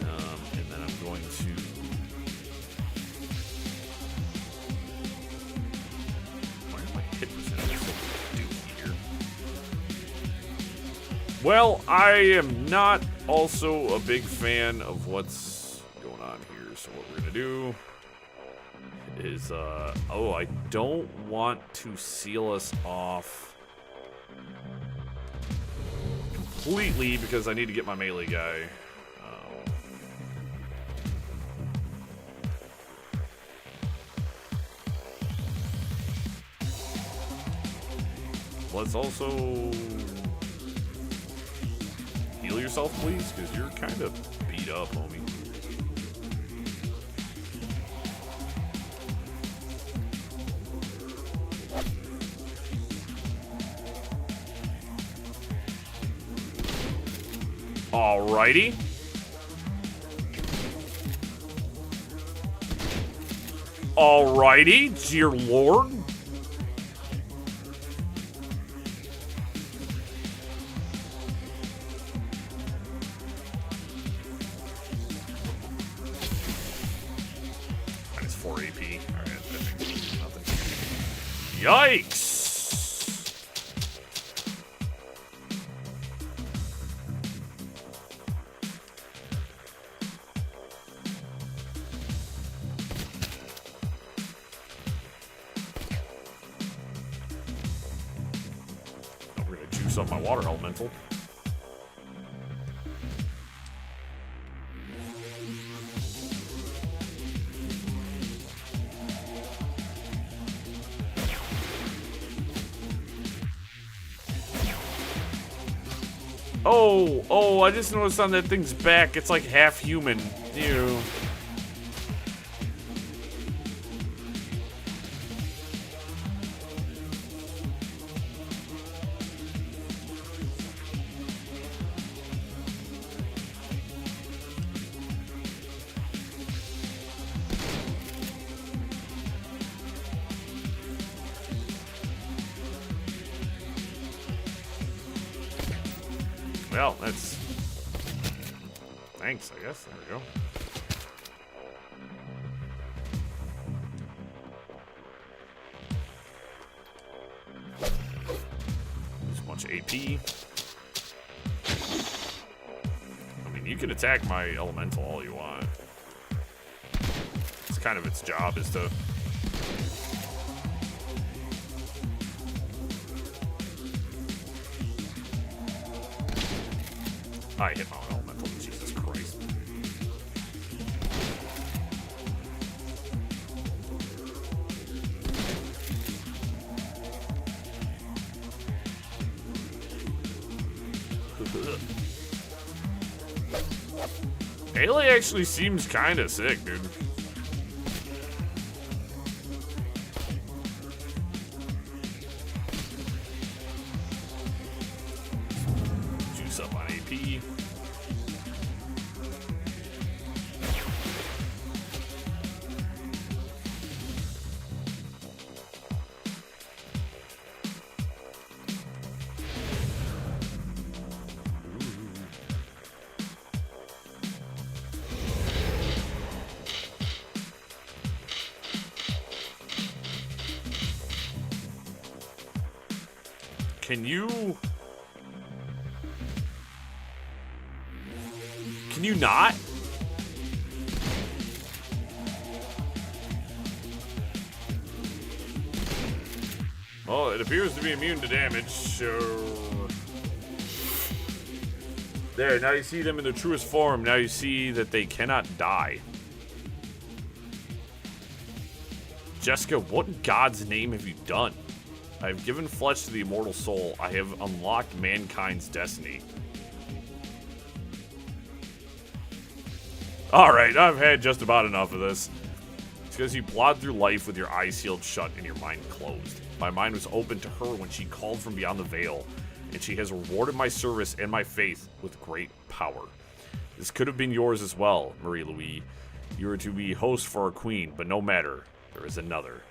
And then I'm going to... Why am I hit percentage so dookie here? Well, I am not also a big fan of what's going on here. So what we're gonna do is, oh, I don't want to seal us off completely because I need to get my melee guy. Let's also heal yourself, please, because you're kind of beat up, homie. Alrighty. Alrighty, dear lord. Minus 4 AP. Alright, that makes nothing. Yikes! Up my water elemental. Oh, I just noticed on that thing's back, it's like half human. Ew. Well, that's... Thanks, I guess. There we go. Just a bunch of AP. I mean, you can attack my elemental all you want. It's kind of its job is to... I hit my own elemental, Jesus Christ. Haley actually seems kind of sick, dude. Juice up on AP. Can you not? Well, it appears to be immune to damage, so... There, now you see them in their truest form. Now you see that they cannot die. Jessica, what in God's name have you done? I have given flesh to the immortal soul. I have unlocked mankind's destiny. Alright, I've had just about enough of this. It's because you plod through life with your eyes sealed shut and your mind closed. My mind was open to her when she called from beyond the veil, and she has rewarded my service and my faith with great power. This could have been yours as well, Marie-Louise. You were to be host for our queen, but no matter. There is another.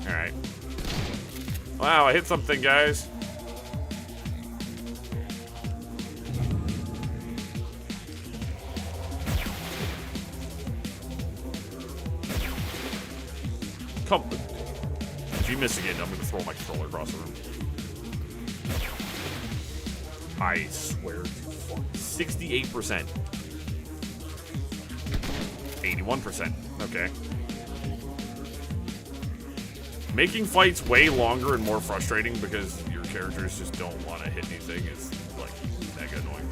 Alright. Wow, I hit something, guys. Come. If you miss again, I'm going to throw my controller across the room. I swear to fuck. 68%. 81%. Okay. Making fights way longer and more frustrating because your characters just don't want to hit anything is, like, mega annoying.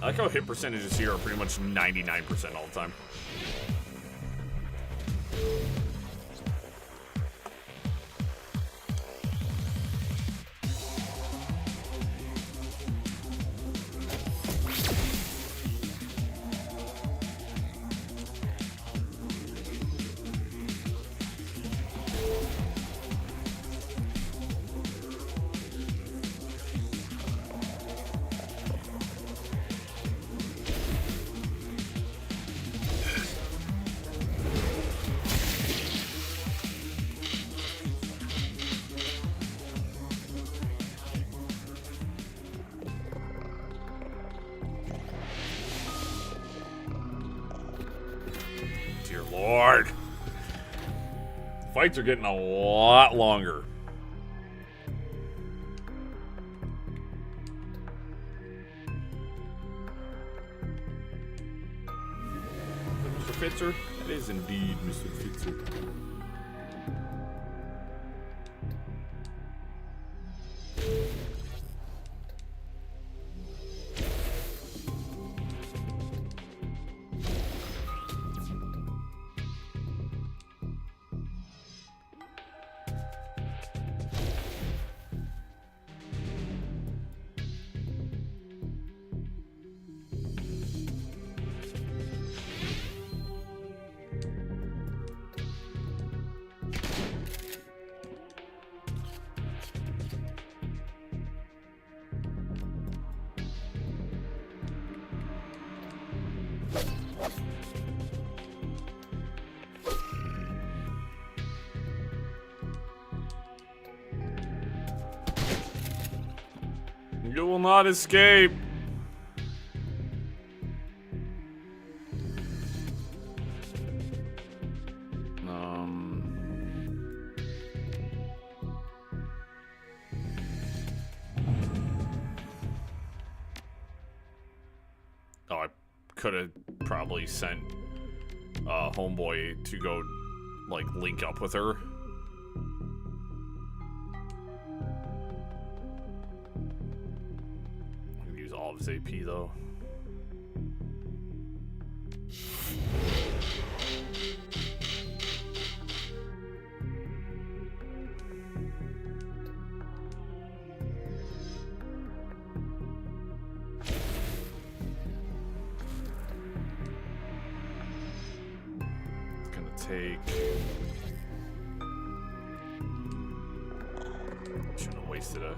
I like how hit percentages here are pretty much 99% all the time. Dear Lord. Fights are getting a lot longer. Mr. Fitzer? It is indeed Mr. Fitzer. You will not escape. could have probably sent Homeboy to go, like, link up with her. I'm gonna use all of his AP, though. Take. Shouldn't have wasted a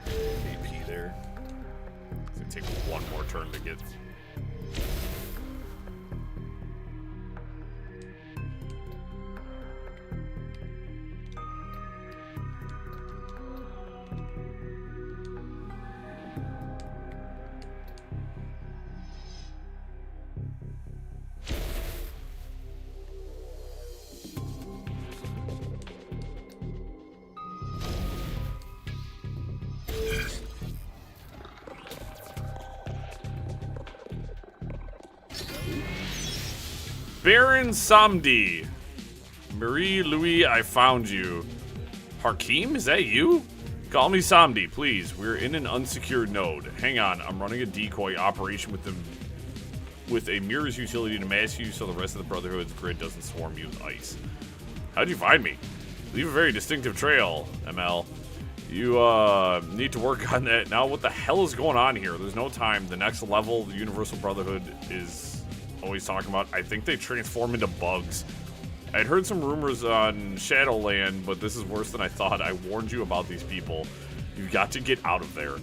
AP there. It's gonna take one more turn to get. Baron Samdi. Marie-Louis, I found you. Hakeem, is that you? Call me Samdi, please. We're in an unsecured node. Hang on, I'm running a decoy operation with a mirrors utility to mask you so the rest of the Brotherhood's grid doesn't swarm you with ice. How'd you find me? Leave a very distinctive trail, ML. You need to work on that. Now what the hell is going on here? There's no time. The next level the Universal Brotherhood is always talking about, I think they transform into bugs. I'd heard some rumors on Shadowland, but this is worse than I thought. I warned you about these people. You've got to get out of there.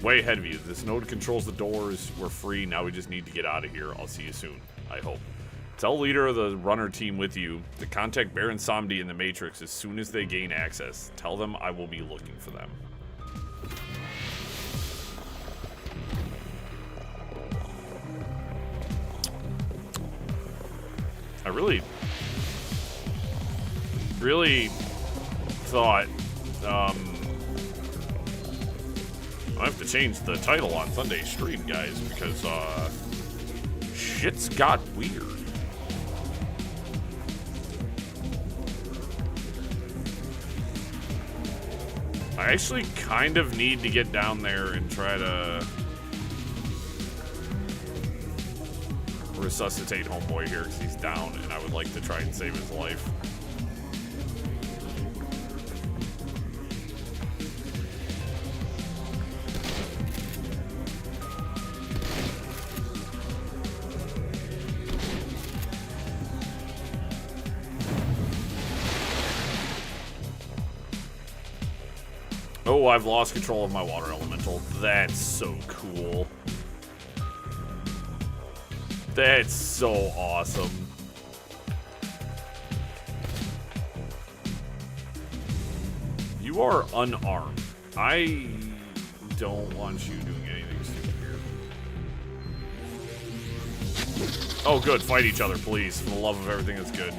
Way ahead of you. This node controls the doors. We're free. Now we just need to get out of here. I'll see you soon, I hope. Tell leader of the runner team with you to contact Baron Samdi in the Matrix as soon as they gain access. Tell them I will be looking for them. I really thought I have to change the title on Sunday's stream, guys, because shit's got weird. I actually kind of need to get down there and try to resuscitate Homeboy here because he's down, and I would like to try and save his life. Oh, I've lost control of my water elemental. That's so cool. That's so awesome. You are unarmed. I don't want you doing anything stupid here. Oh, good. Fight each other, please. For the love of everything that's good.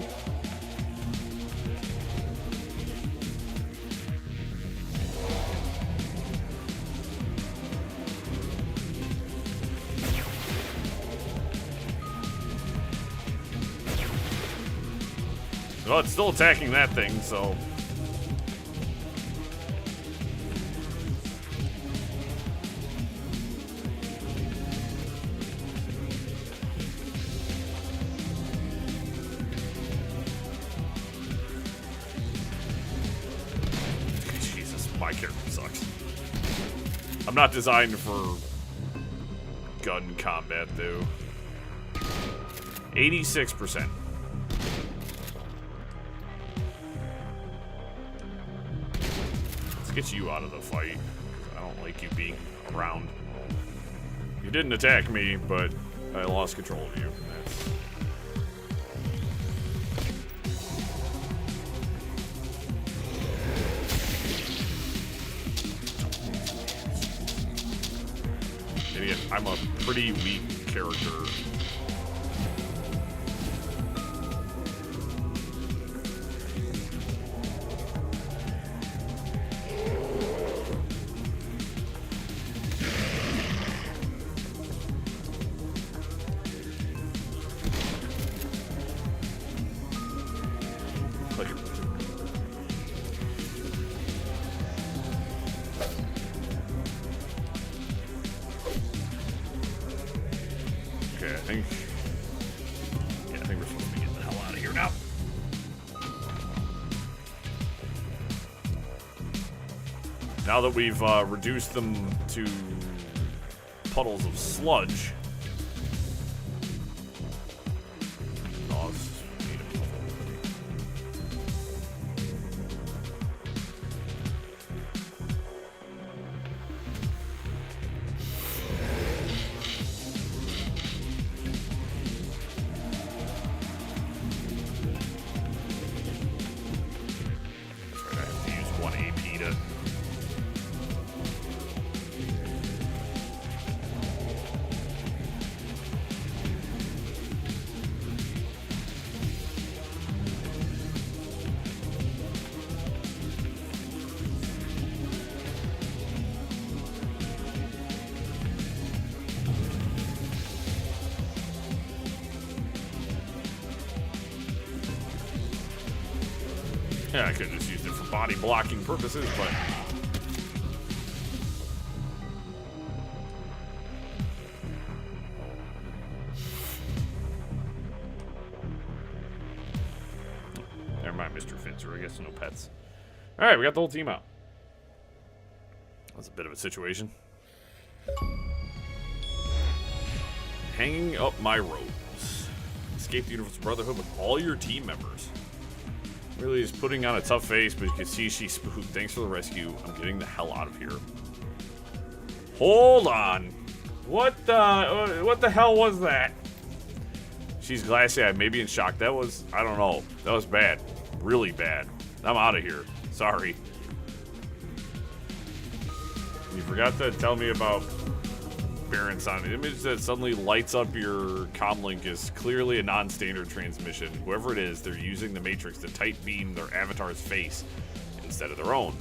Well, it's still attacking that thing, so... Jesus, my character sucks. I'm not designed for gun combat, though. 86%. Get you out of the fight. I don't like you being around. You didn't attack me, but I lost control of you. Idiot, I'm a pretty weak character. think... Yeah, I think we're supposed to be getting the hell out of here now. Now that we've reduced them to puddles of sludge... Yeah, I could have just used it for body blocking purposes, but... Never mind, Mr. Finzer. I guess no pets. Alright, we got the whole team out. That's a bit of a situation. Hanging up my robes. Escape the Universal Brotherhood with all your team members. Really is putting on a tough face, but you can see she's spooked. Thanks for the rescue. I'm getting the hell out of here. Hold on. What the hell was that? She's glassy-eyed, maybe in shock. That was, I don't know. That was bad. Really bad. I'm out of here. Sorry. You forgot to tell me about Baron's on. The image that suddenly lights up your comlink is clearly a non-standard transmission. Whoever it is, they're using the Matrix to tight beam their avatar's face instead of their own.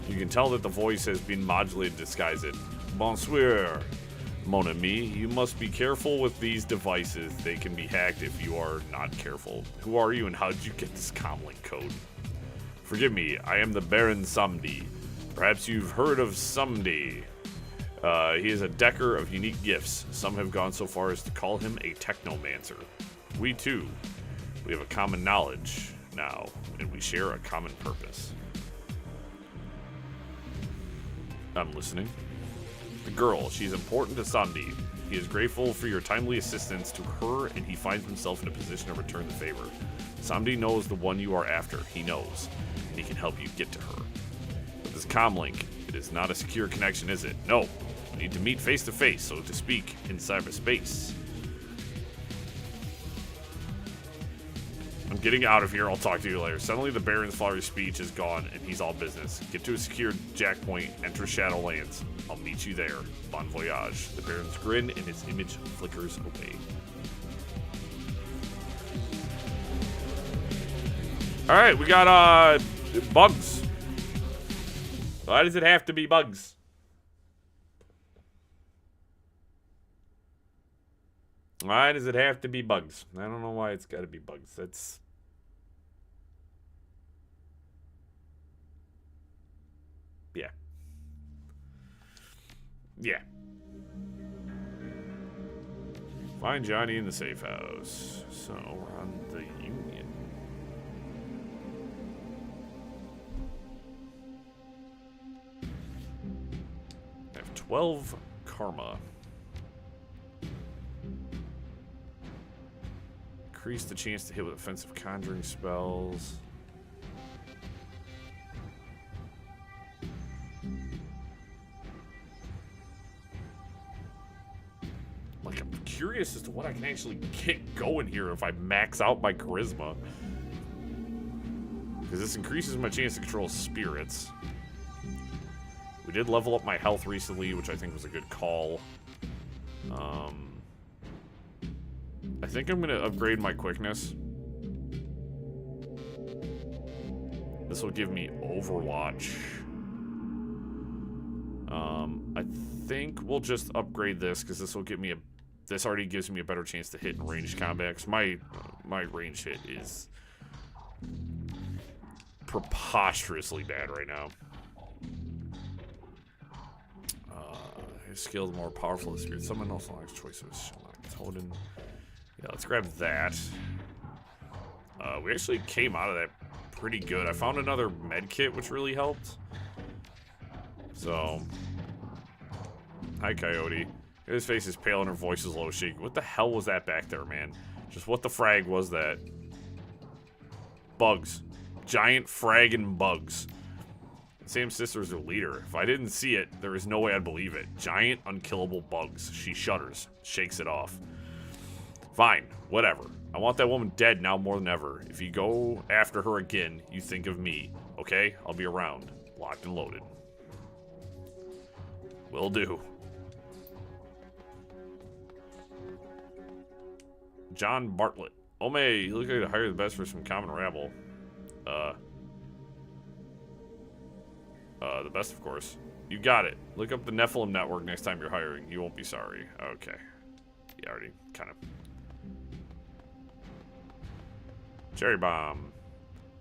You can tell that the voice has been modulated to disguise it. Bonsoir, mon ami. You must be careful with these devices. They can be hacked if you are not careful. Who are you and how did you get this comlink code? Forgive me, I am the Baron Samdi. Perhaps you've heard of Samdi. He is a decker of unique gifts. Some have gone so far as to call him a technomancer. We too, we have a common knowledge now, and we share a common purpose. I'm listening. The girl, she's important to Samdi. He is grateful for your timely assistance to her, and he finds himself in a position to return the favor. Samdi knows the one you are after. He knows, and he can help you get to her. With this comlink, it is not a secure connection, is it? No. We need to meet face to face, so to speak, in cyberspace. I'm getting out of here. I'll talk to you later. Suddenly, the Baron's flowery speech is gone, and he's all business. Get to a secure jackpoint, enter Shadowlands. I'll meet you there. Bon voyage. The Baron's grin, and his image flickers away. Alright, we got, bugs. Why does it have to be bugs? Why does it have to be bugs? I don't know why it's got to be bugs. That's... Yeah. Yeah. Find Johnny in the safe house. So, we're on the Union. I have 12 karma. Increase the chance to hit with offensive conjuring spells. Like, I'm curious as to what I can actually get going here if I max out my charisma. Because this increases my chance to control spirits. We did level up my health recently, which I think was a good call. I think I'm going to upgrade my quickness. This will give me Overwatch. I think we'll just upgrade this because this will give me a... This already gives me a better chance to hit in ranged combat. Because my range hit is preposterously bad right now. His skill is more powerful than spirit. Someone else likes choice of his shaman. Totem. Yeah, let's grab that. We actually came out of that pretty good. I found another med kit, which really helped. So, hi, Coyote. His face is pale and her voice is low shaking. What the hell was that back there, man? Just what the frag was that? Bugs. Giant fragging bugs. Sam Sister's her leader. If I didn't see it, there is no way I'd believe it. Giant, unkillable bugs. She shudders, shakes it off. Fine, whatever. I want that woman dead now more than ever. If you go after her again, you think of me. Okay? I'll be around. Locked and loaded. Will do. John Bartlett. Ome, you look like to hire the best for some common rabble. The best, of course. You got it. Look up the Nephilim Network next time you're hiring. You won't be sorry. Okay. Yeah, already kind of. Cherry Bomb.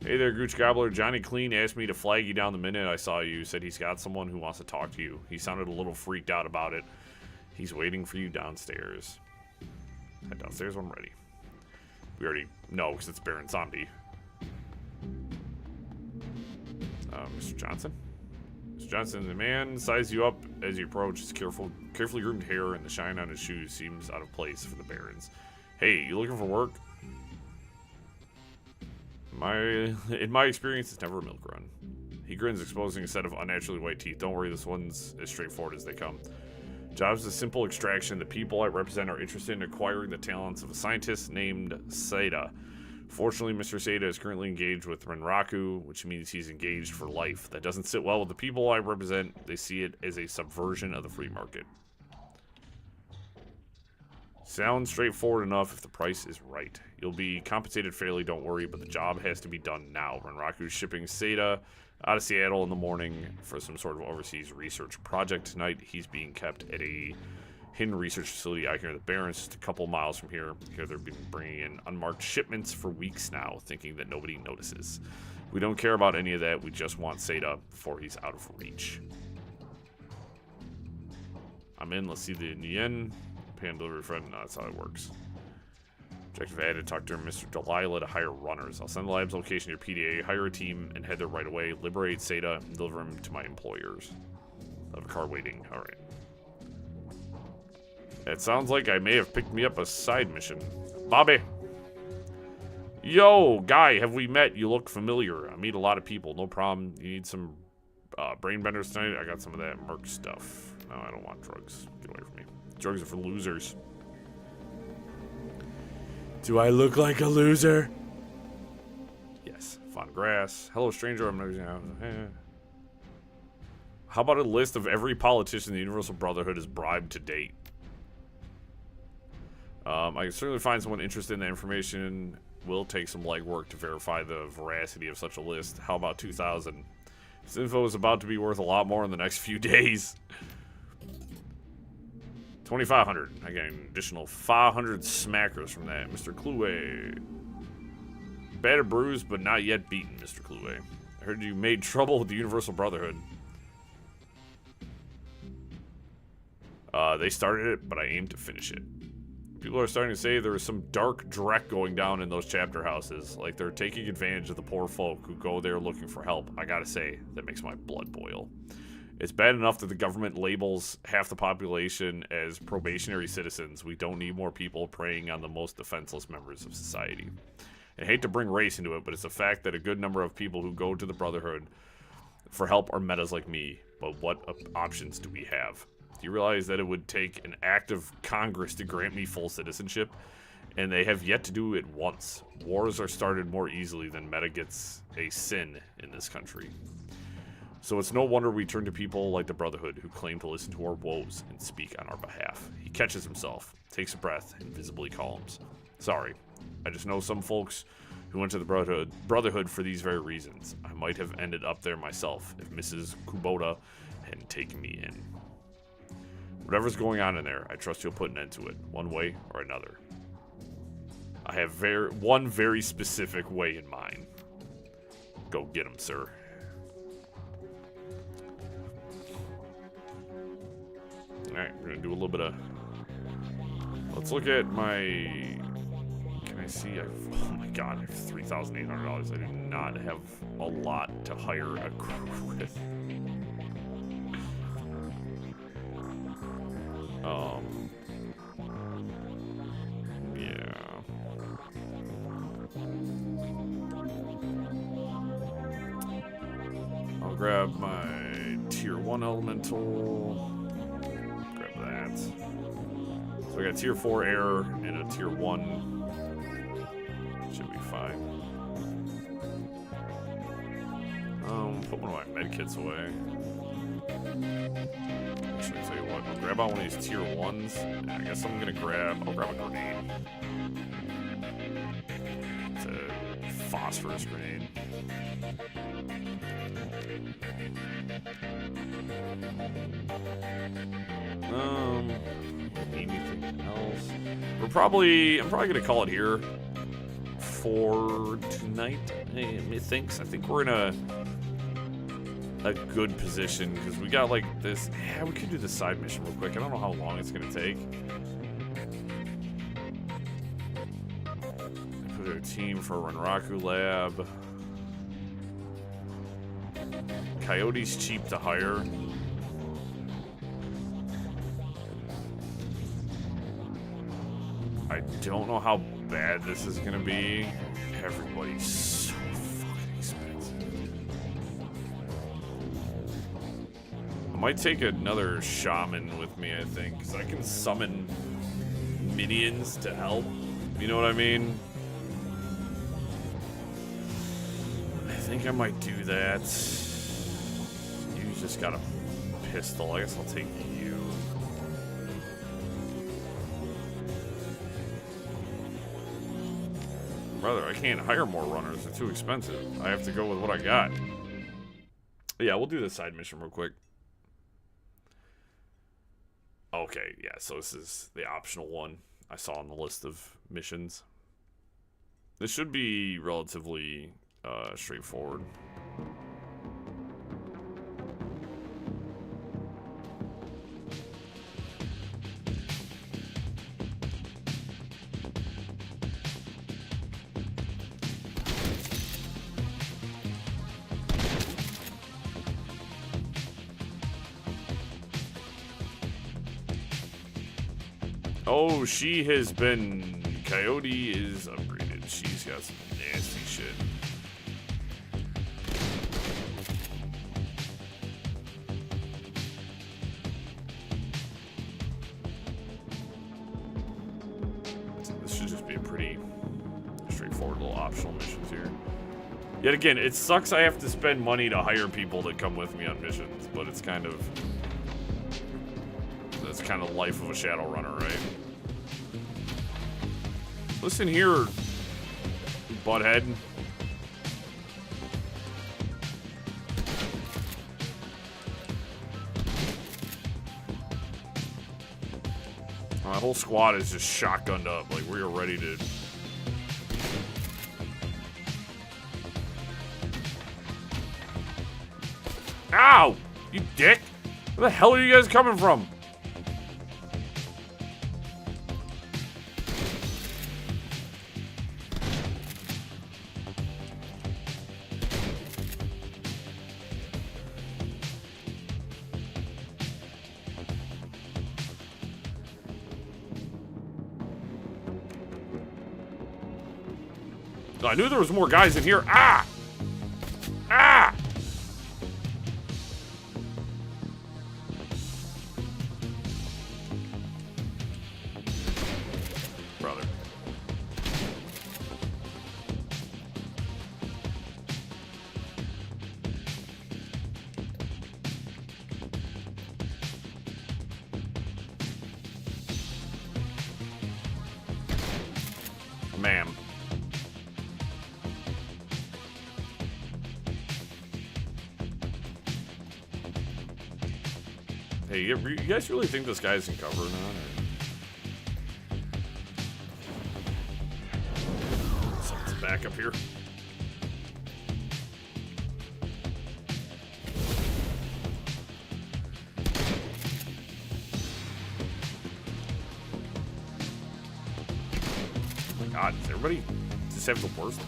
Hey there, Gooch Gobbler. Johnny Clean asked me to flag you down the minute I saw you. Said he's got someone who wants to talk to you. He sounded a little freaked out about it. He's waiting for you downstairs. Head downstairs when I'm ready. We already know because it's Baron Zombie. Mr. Johnson? Mr. Johnson, the man sizes you up as you approach. His carefully groomed hair and the shine on his shoes seems out of place for the Barons. Hey, you looking for work? In my experience, it's never a milk run. He grins, exposing a set of unnaturally white teeth. Don't worry, this one's as straightforward as they come. Job's a simple extraction. The people I represent are interested in acquiring the talents of a scientist named Seda. Fortunately, Mr. Seda is currently engaged with Renraku, which means he's engaged for life. That doesn't sit well with the people I represent. They see it as a subversion of the free market. Sounds straightforward enough if the price is right. You'll be compensated fairly, don't worry, but the job has to be done now. Renraku's shipping Seda out of Seattle in the morning for some sort of overseas research project tonight. He's being kept at a hidden research facility out here in the Barrens, just a couple miles from here. Here they've been bringing in unmarked shipments for weeks now, thinking that nobody notices. We don't care about any of that. We just want Seda before he's out of reach. I'm in. Let's see the yen. Pay and delivery friend. No, that's how it works. Objective added. Talk to Mr. Delilah to hire runners. I'll send the lab's location to your PDA, hire a team, and head there right away. Liberate Seda and deliver him to my employers. I have a car waiting. All right. It sounds like I may have picked me up a side mission. Bobby! Yo, guy, have we met? You look familiar. I meet a lot of people. No problem. You need some brain benders tonight? I got some of that Merc stuff. No, I don't want drugs. Get away from me. Drugs are for losers. Do I look like a loser? Yes. Fond grass. Hello, stranger. I'm not. How about a list of every politician the Universal Brotherhood has bribed to date? I can certainly find someone interested in that information. Will take some legwork to verify the veracity of such a list. How about 2,000? This info is about to be worth a lot more in the next few days. 2,500. I get an additional 500 smackers from that. Mr. Clue. Battered, bruised, but not yet beaten, Mr. Clue. I heard you made trouble with the Universal Brotherhood. They started it, but I aim to finish it. People are starting to say there is some dark dreck going down in those chapter houses. Like they're taking advantage of the poor folk who go there looking for help. I gotta say, that makes my blood boil. It's bad enough that the government labels half the population as probationary citizens. We don't need more people preying on the most defenseless members of society. I hate to bring race into it, but it's a fact that a good number of people who go to the Brotherhood for help are metas like me. But what options do we have? Do you realize that it would take an act of Congress to grant me full citizenship? And they have yet to do it once. Wars are started more easily than meta gets a sin in this country. So it's no wonder we turn to people like the Brotherhood who claim to listen to our woes and speak on our behalf. He catches himself, takes a breath, and visibly calms. Sorry, I just know some folks who went to the Brotherhood for these very reasons. I might have ended up there myself if Mrs. Kubota hadn't taken me in. Whatever's going on in there, I trust you'll put an end to it, one way or another. I have one very specific way in mind. Go get him, sir. Alright, we're gonna do a little bit of Let's look at my... Can I see? Oh my god, I have $3,800. I do not have a lot to hire a crew with. Yeah. I'll grab my tier 1 elemental. Grab that. So we got tier 4 air and a tier 1. Should be fine. Put one of my medkits away. Actually, I'll tell you what, I'll grab on one of these tier 1s. And I guess I'll grab a grenade. It's a phosphorus grenade. Anything else? I'm probably gonna call it here for tonight. Methinks. I think we're in a good position because we got like this. Yeah, we could do the side mission real quick. I don't know how long it's gonna take. Put a team for Renraku Lab. Coyote's cheap to hire. I don't know how bad this is gonna be. Everybody's so fucking expensive. I might take another shaman with me, I think, because I can summon minions to help. You know what I mean? I think I might do that. You just got a pistol. I guess I'll take you. Brother, I can't hire more runners. They're too expensive. I have to go with what I got. Yeah, we'll do the side mission real quick. Okay, yeah, so this is the optional one I saw on the list of missions. This should be relatively straightforward. Oh, she has been... Coyote is upgraded. She's got some nasty shit. This should just be a pretty straightforward little optional missions here. Yet again, it sucks I have to spend money to hire people to come with me on missions, but it's kind of... That's kind of life of a Shadowrunner, right? Listen here, butthead. My whole squad is just shotgunned up, like we are ready to... Ow! You dick! Where the hell are you guys coming from? I knew there was more guys in here. Ah! Ah! Brother. Ma'am. Hey, you guys really think this guy's in cover or not? Or... Something's back up here. God, does everybody just have the worst?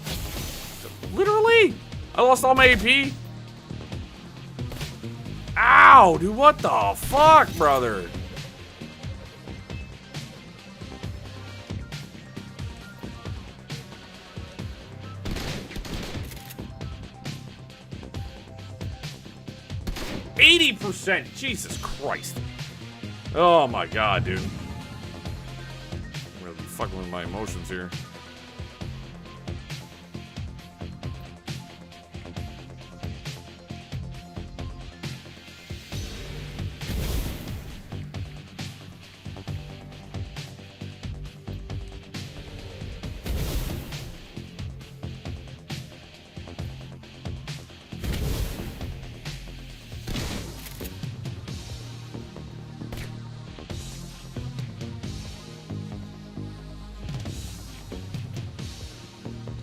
Literally! I lost all my AP! Ow, dude, what the fuck, brother? %, Jesus Christ. Oh my god, dude. I'm gonna be fucking with my emotions here.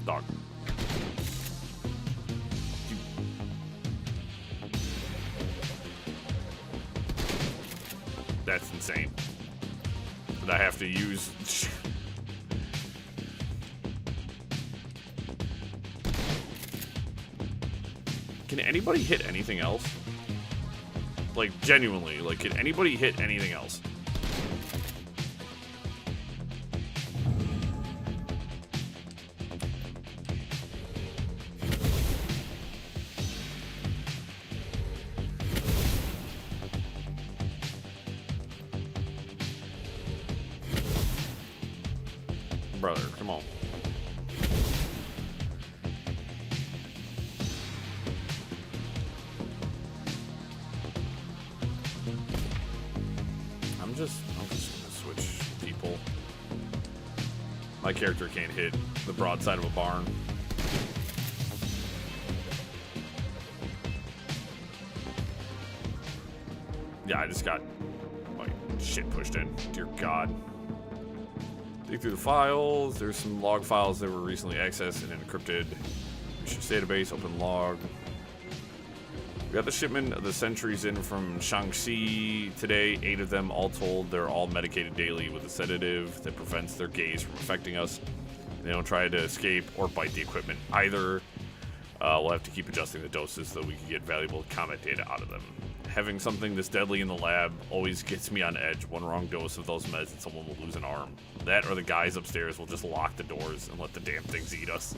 Dog. That's insane. But I have to use... Can anybody hit anything else? Like, genuinely, like, can anybody hit anything else? Brother, come on. I'm just gonna switch people. My character can't hit the broadside of a barn. Yeah, I just got my shit pushed in. Dear God. Dig through the files. There's some log files that were recently accessed and encrypted. Research database, open log. We got the shipment of the sentries in from Shaanxi today. 8 of them, all told, they're all medicated daily with a sedative that prevents their gaze from affecting us. They don't try to escape or bite the equipment either. We'll have to keep adjusting the doses so we can get valuable combat data out of them. Having something this deadly in the lab always gets me on edge. One wrong dose of those meds and someone will lose an arm. That or the guys upstairs will just lock the doors and let the damn things eat us.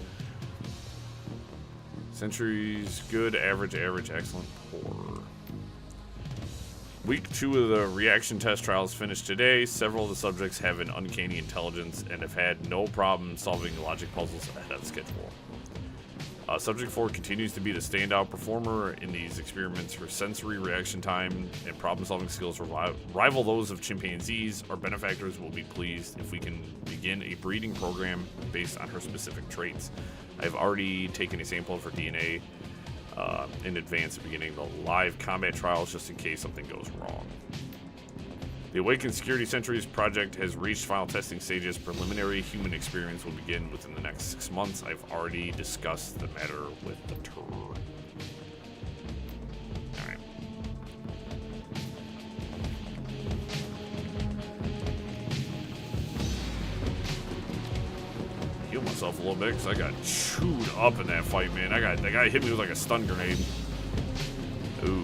Sentries, good, average, excellent, poor. Week 2 of the reaction test trials finished today. Several of the subjects have an uncanny intelligence and have had no problem solving logic puzzles ahead of schedule. Subject 4 continues to be the standout performer in these experiments. Her sensory reaction time and problem-solving skills rival those of chimpanzees. Our benefactors will be pleased if we can begin a breeding program based on her specific traits. I have already taken a sample of her DNA in advance of beginning the live combat trials just in case something goes wrong. The Awakened Security Sentries project has reached final testing stages. Preliminary human experiments will begin within the next 6 months. I've already discussed the matter with the tour. Alright. Heal myself a little bit because I got chewed up in that fight, man. That guy hit me with like a stun grenade. Ooh.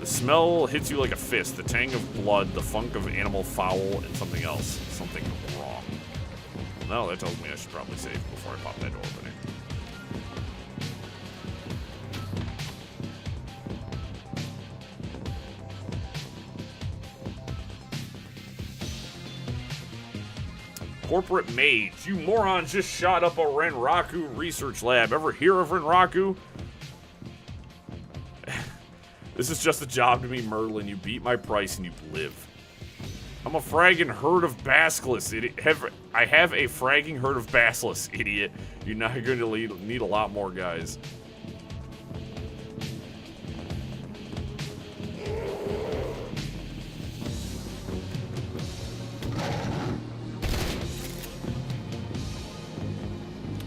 The smell hits you like a fist. The tang of blood, the funk of animal fowl, and something else. Something wrong. No, that tells me I should probably save before I pop that door opening. Corporate mage. You morons just shot up a Renraku research lab. Ever hear of Renraku? This is just a job to me, Merlin. You beat my price and you live. I'm a fragging herd of basilisks, idiot. I have a fragging herd of basilisks, idiot. You're not going to need a lot more guys.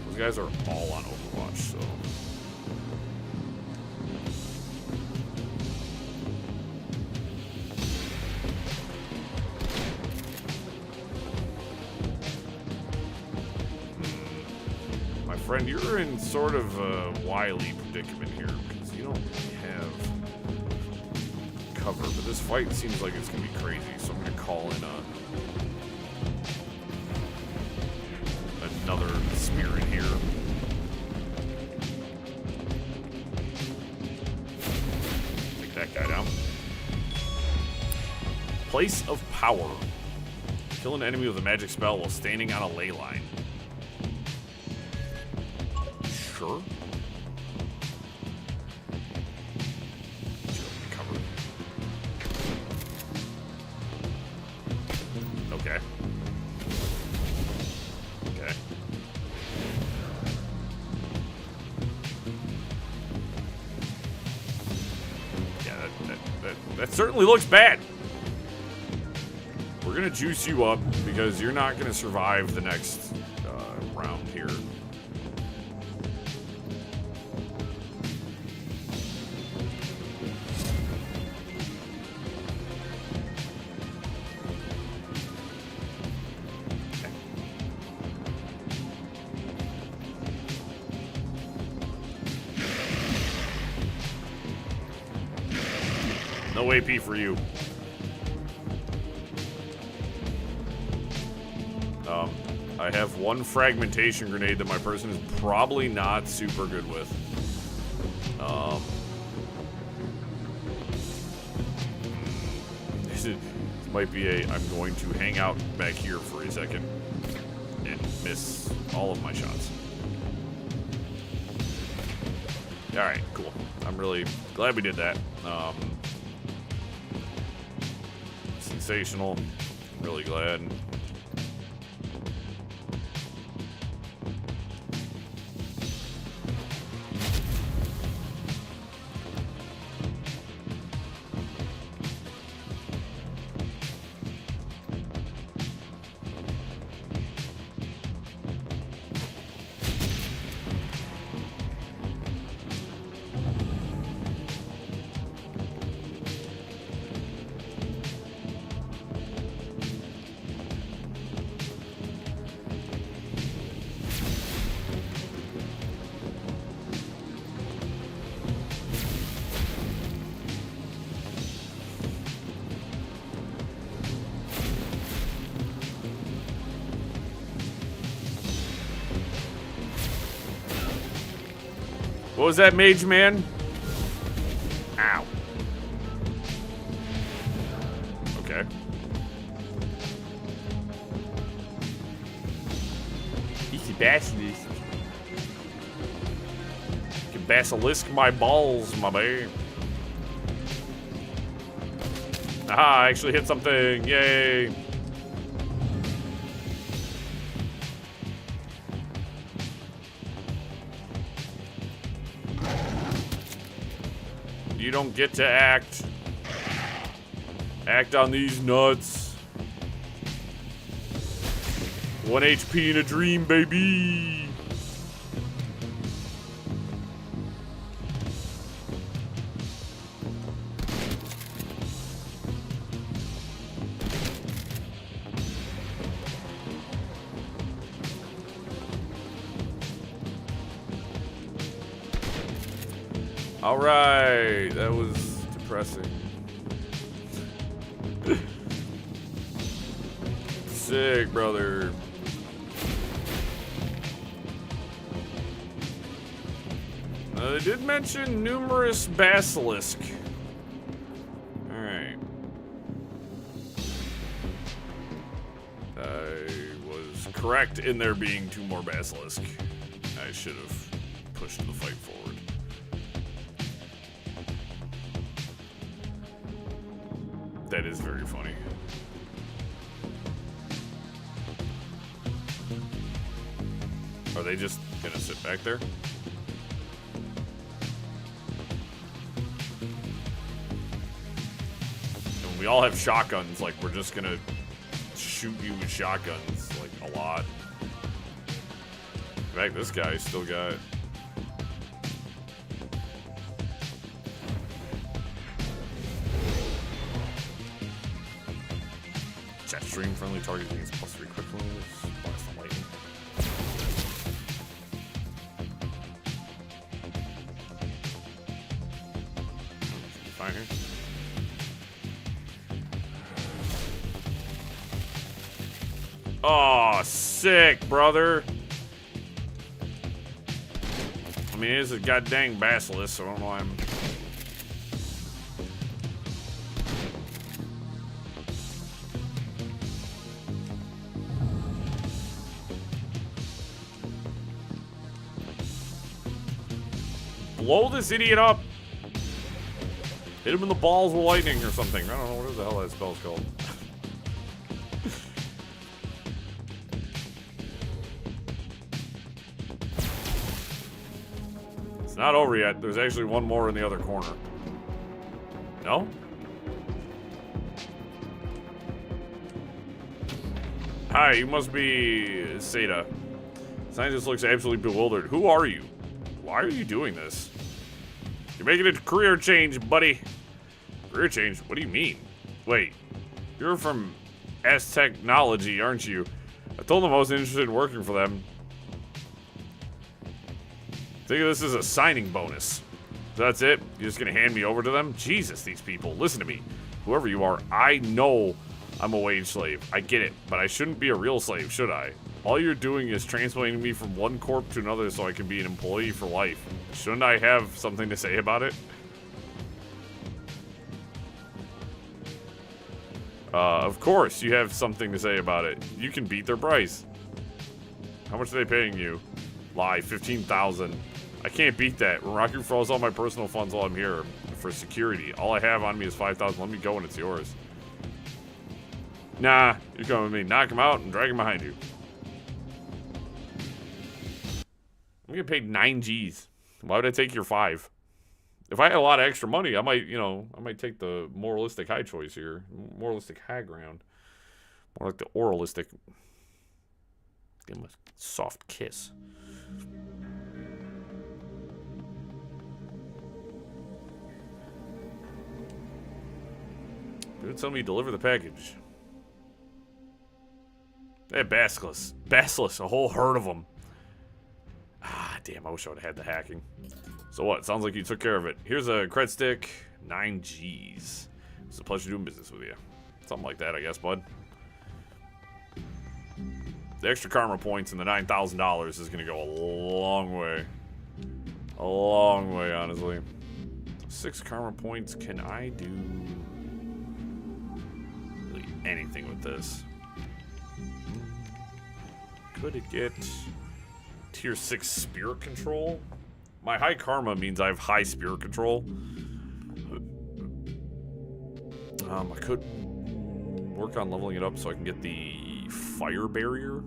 Those guys are all on Overwatch, so... friend, you're in sort of a wily predicament here because you don't have cover, but this fight seems like it's gonna be crazy, so I'm gonna call in another spirit here. Take that guy down. Place of Power. Kill an enemy with a magic spell while standing on a ley line. Sure. Cover. Okay. Okay. Yeah, that certainly looks bad. We're gonna juice you up because you're not gonna survive the next round here. No AP for you. I have one fragmentation grenade that my person is probably not super good with. This might be I'm going to hang out back here for a second and miss all of my shots. Alright, cool. I'm really glad we did that. Sensational. Really glad. What was that, mage man? Ow. Okay. Easy basilisk. You can basilisk my balls, my babe. Aha, I actually hit something. Yay. You don't get to act. Act on these nuts. 1 HP in a dream, baby. All right, that was depressing. Sick, brother. They did mention numerous basilisk. All right. I was correct in there being 2 more basilisk. I should have pushed the fight forward. That is very funny. Are they just gonna sit back there? And we all have shotguns, like we're just gonna shoot you with shotguns, like a lot. In fact, this guy still got... Stream friendly target against +3 quick moves. Blast the lightning. fine here. Oh, sick, brother. I mean, it is a goddamn basilisk, so I don't know why I'm... Blow this idiot up. Hit him in the balls with lightning or something. I don't know what the hell that spell's called. It's not over yet. There's actually one more in the other corner. No? Hi, you must be Seda. Scientist looks absolutely bewildered. Who are you? Why are you doing this? You're making a career change, buddy. Career change? What do you mean? Wait, you're from S Technology, aren't you? I told them I was interested in working for them. Think of this as a signing bonus. So that's it? You're just gonna hand me over to them? Jesus, these people. Listen to me. Whoever you are, I know I'm a wage slave. I get it, but I shouldn't be a real slave, should I? All you're doing is transplanting me from one corp to another so I can be an employee for life. Shouldn't I have something to say about it? Of course you have something to say about it. You can beat their price. How much are they paying you? Lie, 15,000. I can't beat that. Raku froze all my personal funds while I'm here for security. All I have on me is 5,000. Let me go and it's yours. Nah, you're coming with me. Knock him out and drag him behind you. I'm getting paid 9 G's. Why would I take your 5? If I had a lot of extra money, I might, you know, I might take the moralistic high choice here. Moralistic high ground. More like the oralistic. Give him a soft kiss. Dude, tell me you deliver the package. Hey, Basilisk. Basilisk, a whole herd of them. Ah, damn, I wish I would have had the hacking. So what? Sounds like you took care of it. Here's a cred stick. 9 G's. It's a pleasure doing business with you. Something like that, I guess, bud. The extra karma points and the $9,000 is going to go a long way. A long way, honestly. 6 karma points. Can I do really anything with this? Could it get tier 6 spirit control? My high karma means I have high spirit control. I could work on leveling it up so I can get the fire barrier.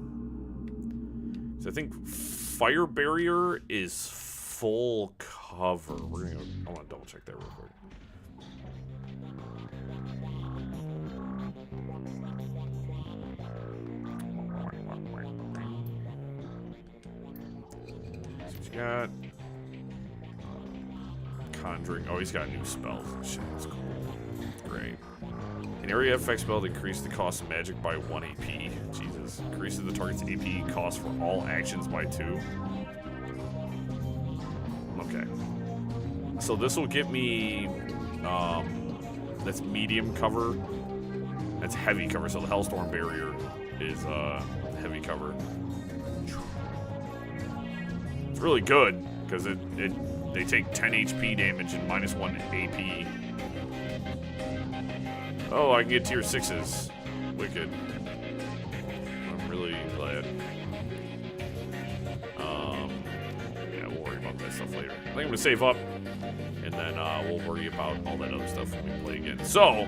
So I think fire barrier is full cover. I want to double check that real quick. Got conjuring. Oh, he's got new spells. Shit, that's cool. Great. An area effect spell to increase the cost of magic by 1 AP. Jesus. Increases the target's AP cost for all actions by 2. Okay. So this will get me that's medium cover. That's heavy cover. So the Hellstorm barrier is heavy cover. It's really good because they take 10 HP damage and -1 AP. Oh, I can get tier 6s. Wicked. I'm really glad. Yeah, we'll worry about that stuff later. I think I'm gonna save up, and then we'll worry about all that other stuff when we play again. So,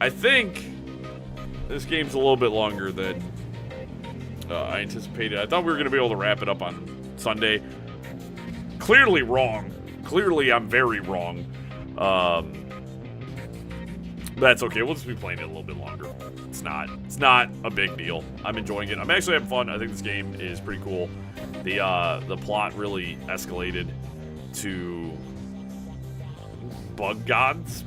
I think this game's a little bit longer than I anticipated. I thought we were going to be able to wrap it up on Sunday. Clearly wrong. Clearly I'm very wrong. That's okay. We'll just be playing it a little bit longer. It's not a big deal. I'm enjoying it. I'm actually having fun. I think this game is pretty cool. The plot really escalated to bug gods.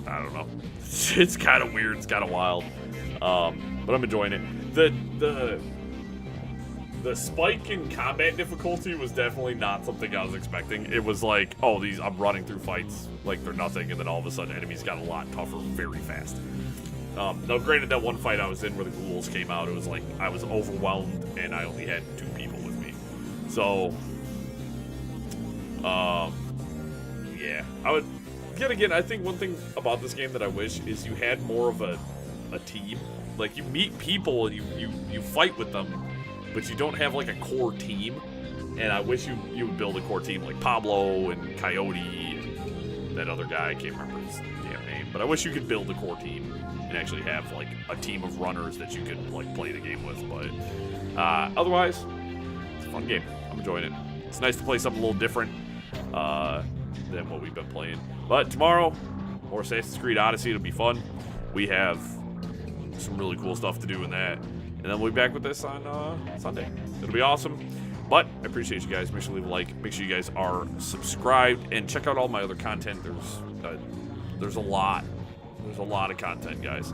I don't know. It's kind of weird. It's kind of wild. But I'm enjoying it. The spike in combat difficulty was definitely not something I was expecting. It was like, oh, I'm running through fights like they're nothing, and then all of a sudden enemies got a lot tougher very fast. Now, granted, that one fight I was in where the ghouls came out, it was like I was overwhelmed and I only had 2 people with me. So, yeah, I would. Yet again, I think one thing about this game that I wish is you had more of a team. Like, you meet people and you fight with them, but you don't have like a core team. And I wish you would build a core team like Pablo and Coyote and that other guy. I can't remember his damn name, but I wish you could build a core team and actually have like a team of runners that you could like play the game with. But otherwise, it's a fun game. I'm enjoying it. It's nice to play something a little different than what we've been playing. But tomorrow, more Assassin's Creed Odyssey. It'll be fun. We have some really cool stuff to do in that. And then we'll be back with this on Sunday. It'll be awesome. But I appreciate you guys. Make sure to leave a like. Make sure you guys are subscribed. And check out all my other content. There's a lot. There's a lot of content, guys.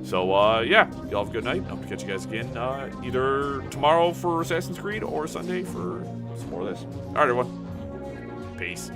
So, yeah. Y'all have a good night. I hope to catch you guys again either tomorrow for Assassin's Creed or Sunday for some more of this. All right, everyone. Peace.